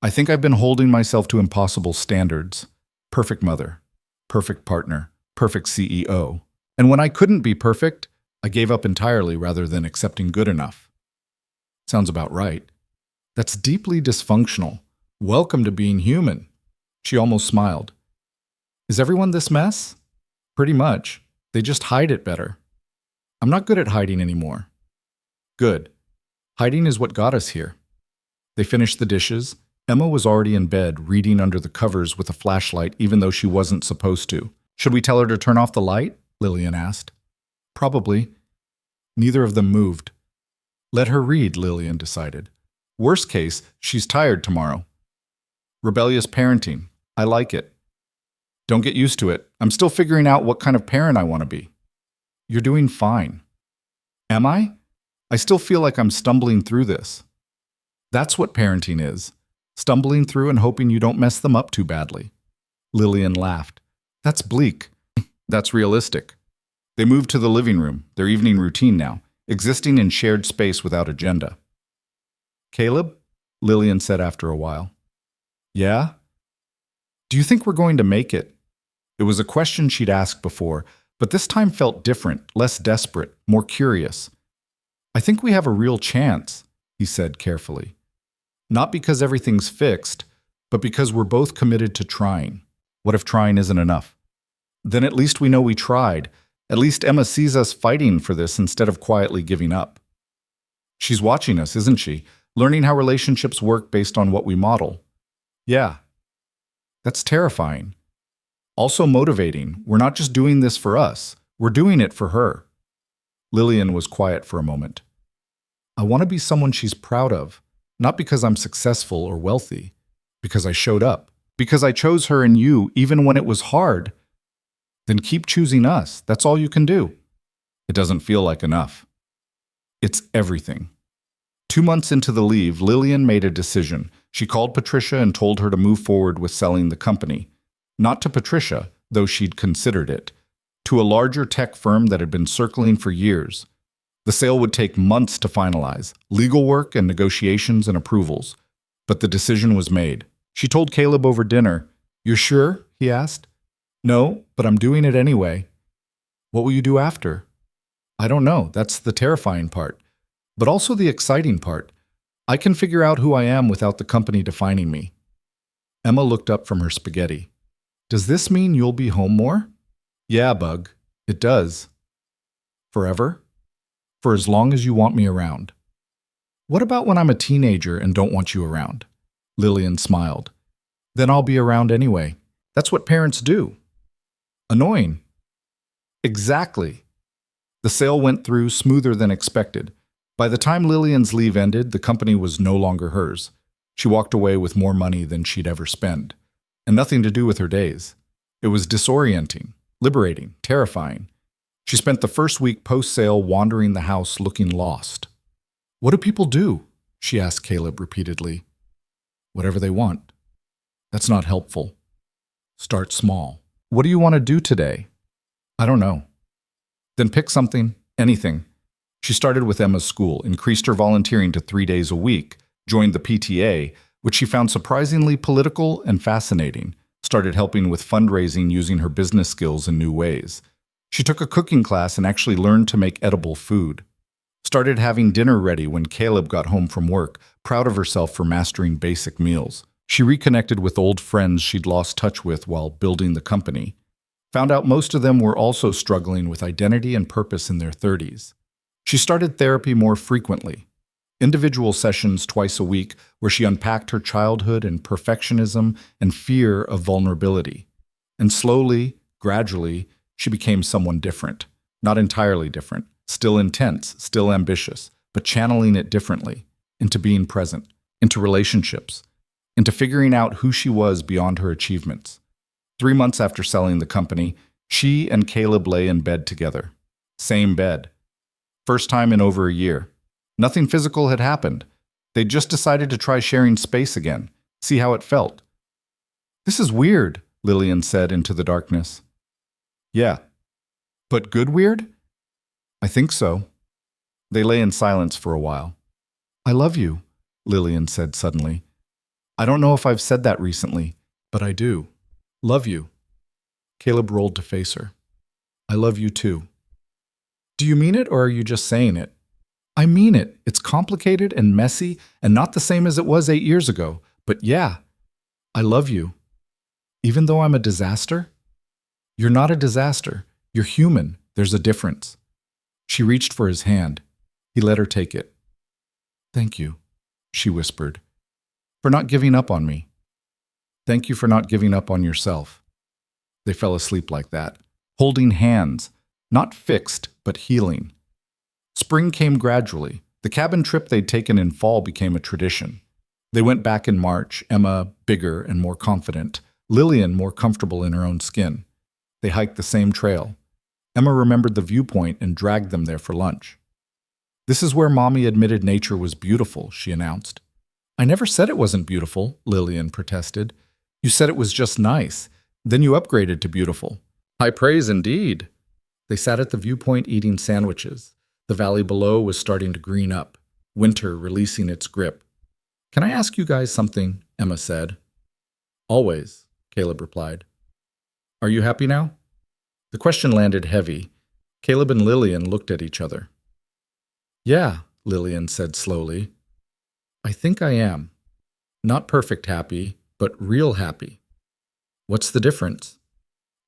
[SPEAKER 1] I think I've been holding myself to impossible standards. Perfect mother, perfect partner, perfect CEO. And when I couldn't be perfect, I gave up entirely rather than accepting good enough. Sounds about right. That's deeply dysfunctional. Welcome to being human. She almost smiled. Is everyone this mess? Pretty much. They just hide it better. I'm not good at hiding anymore. Good. Hiding is what got us here. They finished the dishes. Emma was already in bed, reading under the covers with a flashlight, even though she wasn't supposed to. Should we tell her to turn off the light? Lillian asked. Probably. Neither of them moved. Let her read, Lillian decided. Worst case, she's tired tomorrow. Rebellious parenting. I like it. Don't get used to it. I'm still figuring out what kind of parent I want to be. You're doing fine. Am I? I still feel like I'm stumbling through this. That's what parenting is. Stumbling through and hoping you don't mess them up too badly. Lillian laughed. That's bleak. That's realistic. They moved to the living room, their evening routine now, existing in shared space without agenda. Caleb? Lillian said after a while. Yeah? Do you think we're going to make it? It was a question she'd asked before, but this time felt different, less desperate, more curious. I think we have a real chance, he said carefully. Not because everything's fixed, but because we're both committed to trying. What if trying isn't enough? Then at least we know we tried. At least Emma sees us fighting for this instead of quietly giving up. She's watching us, isn't she? Learning how relationships work based on what we model. Yeah. That's terrifying. Also motivating. We're not just doing this for us. We're doing it for her. Lillian was quiet for a moment. I want to be someone she's proud of, not because I'm successful or wealthy, because I showed up, because I chose her and you even when it was hard. Then keep choosing us. That's all you can do. It doesn't feel like enough. It's everything. 2 months into the leave, Lillian made a decision. She called Patricia and told her to move forward with selling the company. Not to Patricia, though she'd considered it. To a larger tech firm that had been circling for years. The sale would take months to finalize, legal work and negotiations and approvals. But the decision was made. She told Caleb over dinner. "You're sure?" he asked. "No, but I'm doing it anyway." "What will you do after?" "I don't know. That's the terrifying part. But also the exciting part. I can figure out who I am without the company defining me." Emma looked up from her spaghetti. "Does this mean you'll be home more?" "Yeah, Bug. It does." "Forever?" "For as long as you want me around." "What about when I'm a teenager and don't want you around?" Lillian smiled. "Then I'll be around anyway. That's what parents do." "Annoying." "Exactly." The sale went through smoother than expected. By the time Lillian's leave ended, the company was no longer hers. She walked away with more money than she'd ever spent. And nothing to do with her days. It was disorienting, liberating, terrifying. She spent the first week post-sale wandering the house looking lost. "What do people do?" she asked Caleb repeatedly. "Whatever they want." "That's not helpful." "Start small." "What do you want to do today?" "I don't know." "Then pick something, anything." She started with Emma's school, increased her volunteering to 3 days a week, joined the PTA, which she found surprisingly political and fascinating, started helping with fundraising using her business skills in new ways. She took a cooking class and actually learned to make edible food. Started having dinner ready when Caleb got home from work, proud of herself for mastering basic meals. She reconnected with old friends she'd lost touch with while building the company. Found out most of them were also struggling with identity and purpose in their 30s. She started therapy more frequently. Individual sessions twice a week where she unpacked her childhood and perfectionism and fear of vulnerability. And slowly, gradually, she became someone different. Not entirely different. Still intense, still ambitious, but channeling it differently. Into being present. Into relationships. Into figuring out who she was beyond her achievements. 3 months after selling the company, she and Caleb lay in bed together. Same bed. First time in over a year. Nothing physical had happened. They just decided to try sharing space again, see how it felt. "This is weird," Lillian said into the darkness. "Yeah. But good weird?" "I think so." They lay in silence for a while. "I love you," Lillian said suddenly. "I don't know if I've said that recently, but I do. Love you." Caleb rolled to face her. "I love you too." "Do you mean it or are you just saying it?" "I mean it. It's complicated and messy and not the same as it was 8 years ago. But yeah, I love you. Even though I'm a disaster?" "You're not a disaster. You're human. There's a difference." She reached for his hand. He let her take it. "Thank you," she whispered, "for not giving up on me. Thank you for not giving up on yourself." They fell asleep like that, holding hands, not fixed, but healing. Spring came gradually. The cabin trip they'd taken in fall became a tradition. They went back in March, Emma bigger and more confident, Lillian more comfortable in her own skin. They hiked the same trail. Emma remembered the viewpoint and dragged them there for lunch. "This is where Mommy admitted nature was beautiful," she announced. "I never said it wasn't beautiful," Lillian protested. "You said it was just nice. Then you upgraded to beautiful." "High praise indeed." They sat at the viewpoint eating sandwiches. The valley below was starting to green up, winter releasing its grip. "Can I ask you guys something?" Emma said. "Always," Caleb replied. "Are you happy now?" The question landed heavy. Caleb and Lillian looked at each other. "Yeah," Lillian said slowly. "I think I am. Not perfect happy, but real happy." "What's the difference?"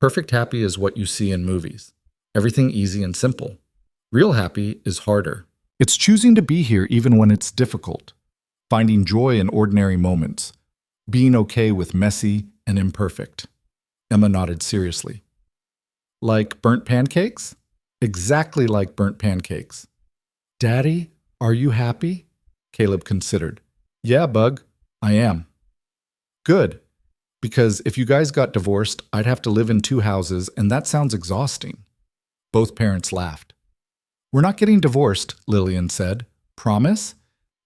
[SPEAKER 1] "Perfect happy is what you see in movies. Everything easy and simple. Real happy is harder. It's choosing to be here even when it's difficult. Finding joy in ordinary moments. Being okay with messy and imperfect." Emma nodded seriously. "Like burnt pancakes?" "Exactly like burnt pancakes." "Daddy, are you happy?" Caleb considered. "Yeah, Bug, I am." "Good. Because if you guys got divorced, I'd have to live in 2 houses, and that sounds exhausting." Both parents laughed. "We're not getting divorced," Lillian said. "Promise?"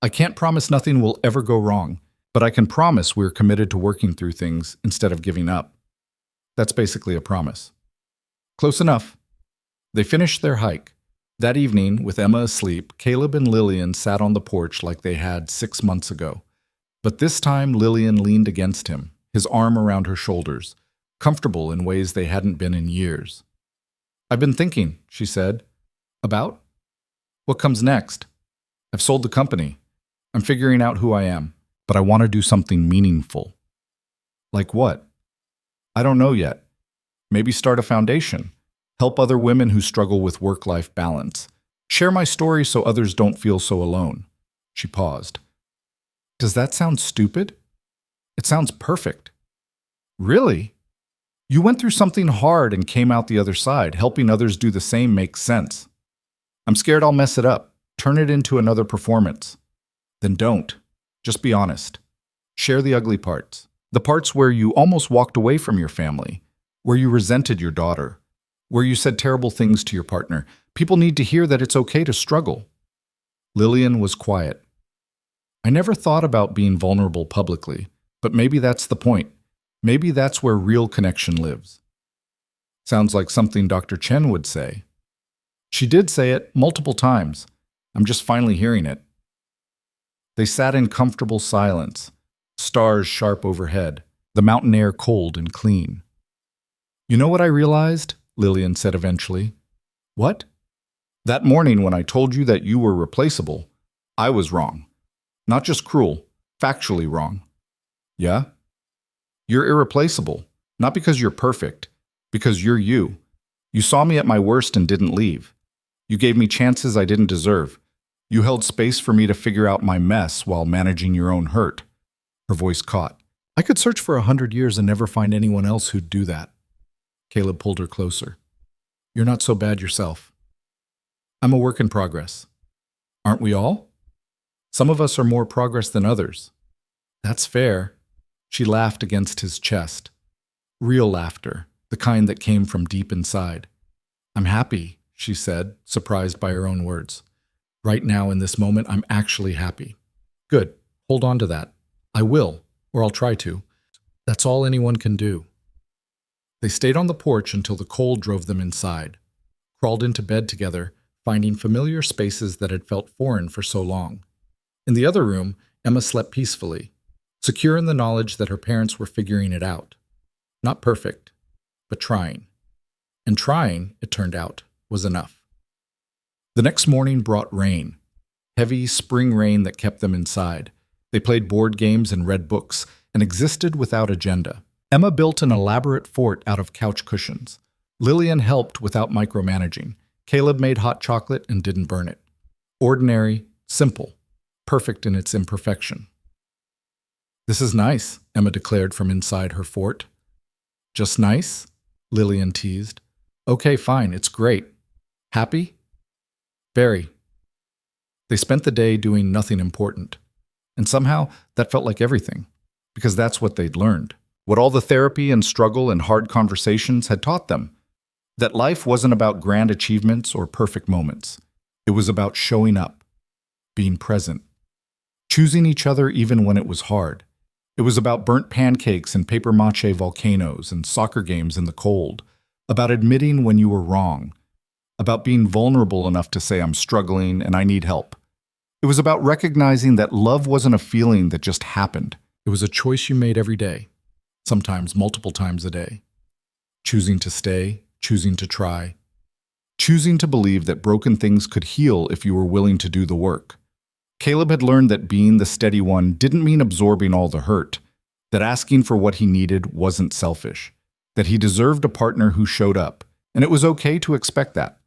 [SPEAKER 1] I can't promise nothing will ever go wrong, but I can promise we're committed to working through things instead of giving up. That's basically a promise. Close enough. They finished their hike. That evening, with Emma asleep, Caleb and Lillian sat on the porch like they had 6 months ago. But this time, Lillian leaned against him, his arm around her shoulders, comfortable in ways they hadn't been in years. I've been thinking, she said. About? What comes next? I've sold the company. I'm figuring out who I am, but I want to do something meaningful. Like what? I don't know yet. Maybe start a foundation. Help other women who struggle with work-life balance. Share my story so others don't feel so alone. She paused. Does that sound stupid? It sounds perfect. Really? You went through something hard and came out the other side. Helping others do the same makes sense. I'm scared I'll mess it up. Turn it into another performance. Then don't. Just be honest. Share the ugly parts. The parts where you almost walked away from your family, where you resented your daughter, where you said terrible things to your partner. People need to hear that it's okay to struggle. Lillian was quiet. I never thought about being vulnerable publicly, but maybe that's the point. Maybe that's where real connection lives. Sounds like something Dr. Chen would say. She did say it multiple times. I'm just finally hearing it. They sat in comfortable silence, stars sharp overhead, the mountain air cold and clean. You know what I realized? Lillian said eventually. What? That morning when I told you that you were replaceable, I was wrong. Not just cruel, factually wrong. Yeah? You're irreplaceable, not because you're perfect, because you're you. You saw me at my worst and didn't leave. You gave me chances I didn't deserve. You held space for me to figure out my mess while managing your own hurt. Her voice caught. I could search for 100 years and never find anyone else who'd do that. Caleb pulled her closer. You're not so bad yourself. I'm a work in progress. Aren't we all? Some of us are more progress than others. That's fair. She laughed against his chest. Real laughter, the kind that came from deep inside. I'm happy, she said, surprised by her own words. Right now, in this moment, I'm actually happy. Good. Hold on to that. I will, or I'll try to. That's all anyone can do. They stayed on the porch until the cold drove them inside, crawled into bed together, finding familiar spaces that had felt foreign for so long. In the other room, Emma slept peacefully, secure in the knowledge that her parents were figuring it out. Not perfect, but trying. And trying, it turned out, was enough. The next morning brought rain, heavy spring rain that kept them inside. They played board games and read books, and existed without agenda. Emma built an elaborate fort out of couch cushions. Lillian helped without micromanaging. Caleb made hot chocolate and didn't burn it. Ordinary, simple, perfect in its imperfection. This is nice, Emma declared from inside her fort. Just nice? Lillian teased. Okay, fine, it's great. Happy? Very. They spent the day doing nothing important. And somehow, that felt like everything. Because that's what they'd learned. What all the therapy and struggle and hard conversations had taught them. That life wasn't about grand achievements or perfect moments. It was about showing up, being present, choosing each other even when it was hard. It was about burnt pancakes and papier-mâché volcanoes and soccer games in the cold, about admitting when you were wrong, about being vulnerable enough to say I'm struggling and I need help. It was about recognizing that love wasn't a feeling that just happened. It was a choice you made every day, sometimes multiple times a day. Choosing to stay, choosing to try, choosing to believe that broken things could heal if you were willing to do the work. Caleb had learned that being the steady one didn't mean absorbing all the hurt, that asking for what he needed wasn't selfish, that he deserved a partner who showed up, and it was okay to expect that.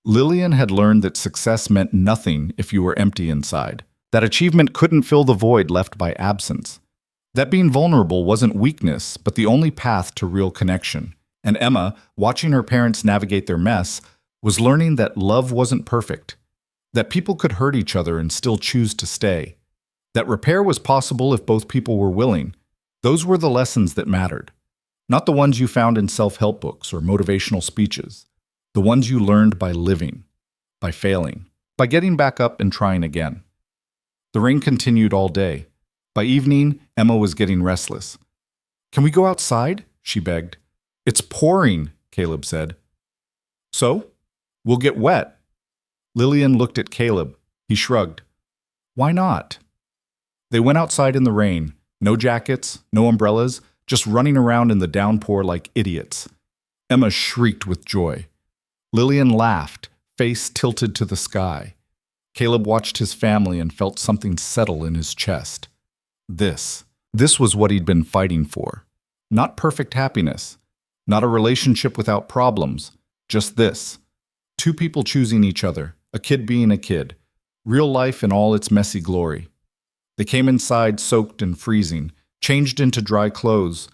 [SPEAKER 1] Lillian had learned that success meant nothing if you were empty inside, that achievement couldn't fill the void left by absence, that being vulnerable wasn't weakness, but the only path to real connection. And Emma, watching her parents navigate their mess, was learning that love wasn't perfect, that people could hurt each other and still choose to stay, that repair was possible if both people were willing. Those were the lessons that mattered, not the ones you found in self-help books or motivational speeches, the ones you learned by living, by failing, by getting back up and trying again. The rain continued all day. By evening, Emma was getting restless. "Can we go outside?" she begged. "It's pouring," Caleb said. "So? We'll get wet." Lillian looked at Caleb. He shrugged. "Why not?" They went outside in the rain. No jackets, no umbrellas, just running around in the downpour like idiots. Emma shrieked with joy. Lillian laughed, face tilted to the sky. Caleb watched his family and felt something settle in his chest. This was what he'd been fighting for. Not perfect happiness, not a relationship without problems, just this. Two people choosing each other, a kid being a kid, real life in all its messy glory. They came inside soaked and freezing, changed into dry clothes.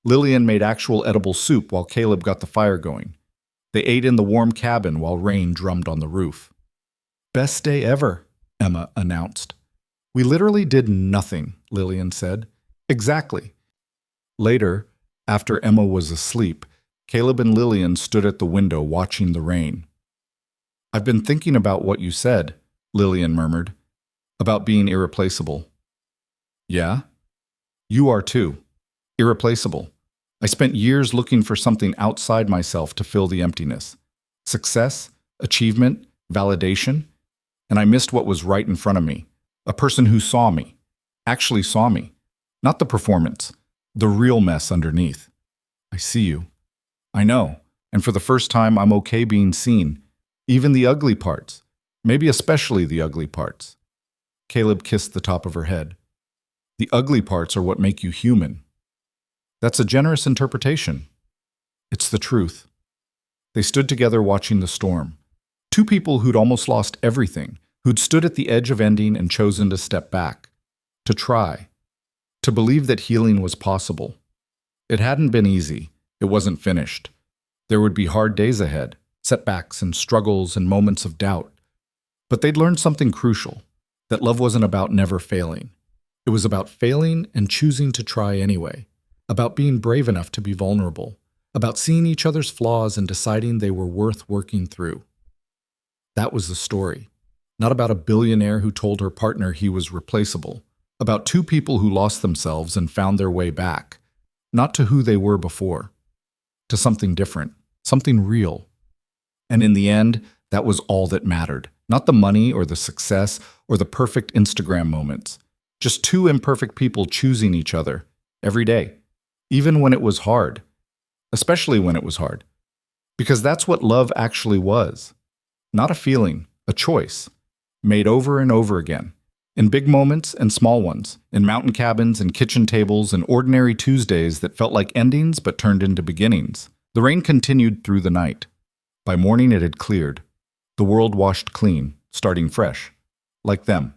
[SPEAKER 1] Lillian made actual edible soup while Caleb got the fire going. They ate in the warm cabin while rain drummed on the roof. "Best day ever," Emma announced. "We literally did nothing," Lillian said. "Exactly." Later, after Emma was asleep, Caleb and Lillian stood at the window watching the rain. "I've been thinking about what you said," Lillian murmured, "about being irreplaceable." "Yeah? You are too. Irreplaceable. I spent years looking for something outside myself to fill the emptiness. Success, achievement, validation. And I missed what was right in front of me. A person who saw me. Actually saw me. Not the performance. The real mess underneath. I see you. I know. And for the first time, I'm okay being seen. Even the ugly parts. Maybe especially the ugly parts." Caleb kissed the top of her head. "The ugly parts are what make you human." "That's a generous interpretation." "It's the truth." They stood together watching the storm. Two people who'd almost lost everything, who'd stood at the edge of ending and chosen to step back. To try. To believe that healing was possible. It hadn't been easy. It wasn't finished. There would be hard days ahead, setbacks and struggles and moments of doubt. But they'd learned something crucial, that love wasn't about never failing. It was about failing and choosing to try anyway, about being brave enough to be vulnerable, about seeing each other's flaws and deciding they were worth working through. That was the story. Not about a billionaire who told her partner he was replaceable, about two people who lost themselves and found their way back, not to who they were before, to something different, something real. And in the end, that was all that mattered. Not the money or the success or the perfect Instagram moments. Just two imperfect people choosing each other every day, even when it was hard, especially when it was hard. Because that's what love actually was. Not a feeling, a choice, made over and over again, in big moments and small ones, in mountain cabins and kitchen tables and ordinary Tuesdays that felt like endings but turned into beginnings. The rain continued through the night. By morning it had cleared. The world washed clean, starting fresh, like them.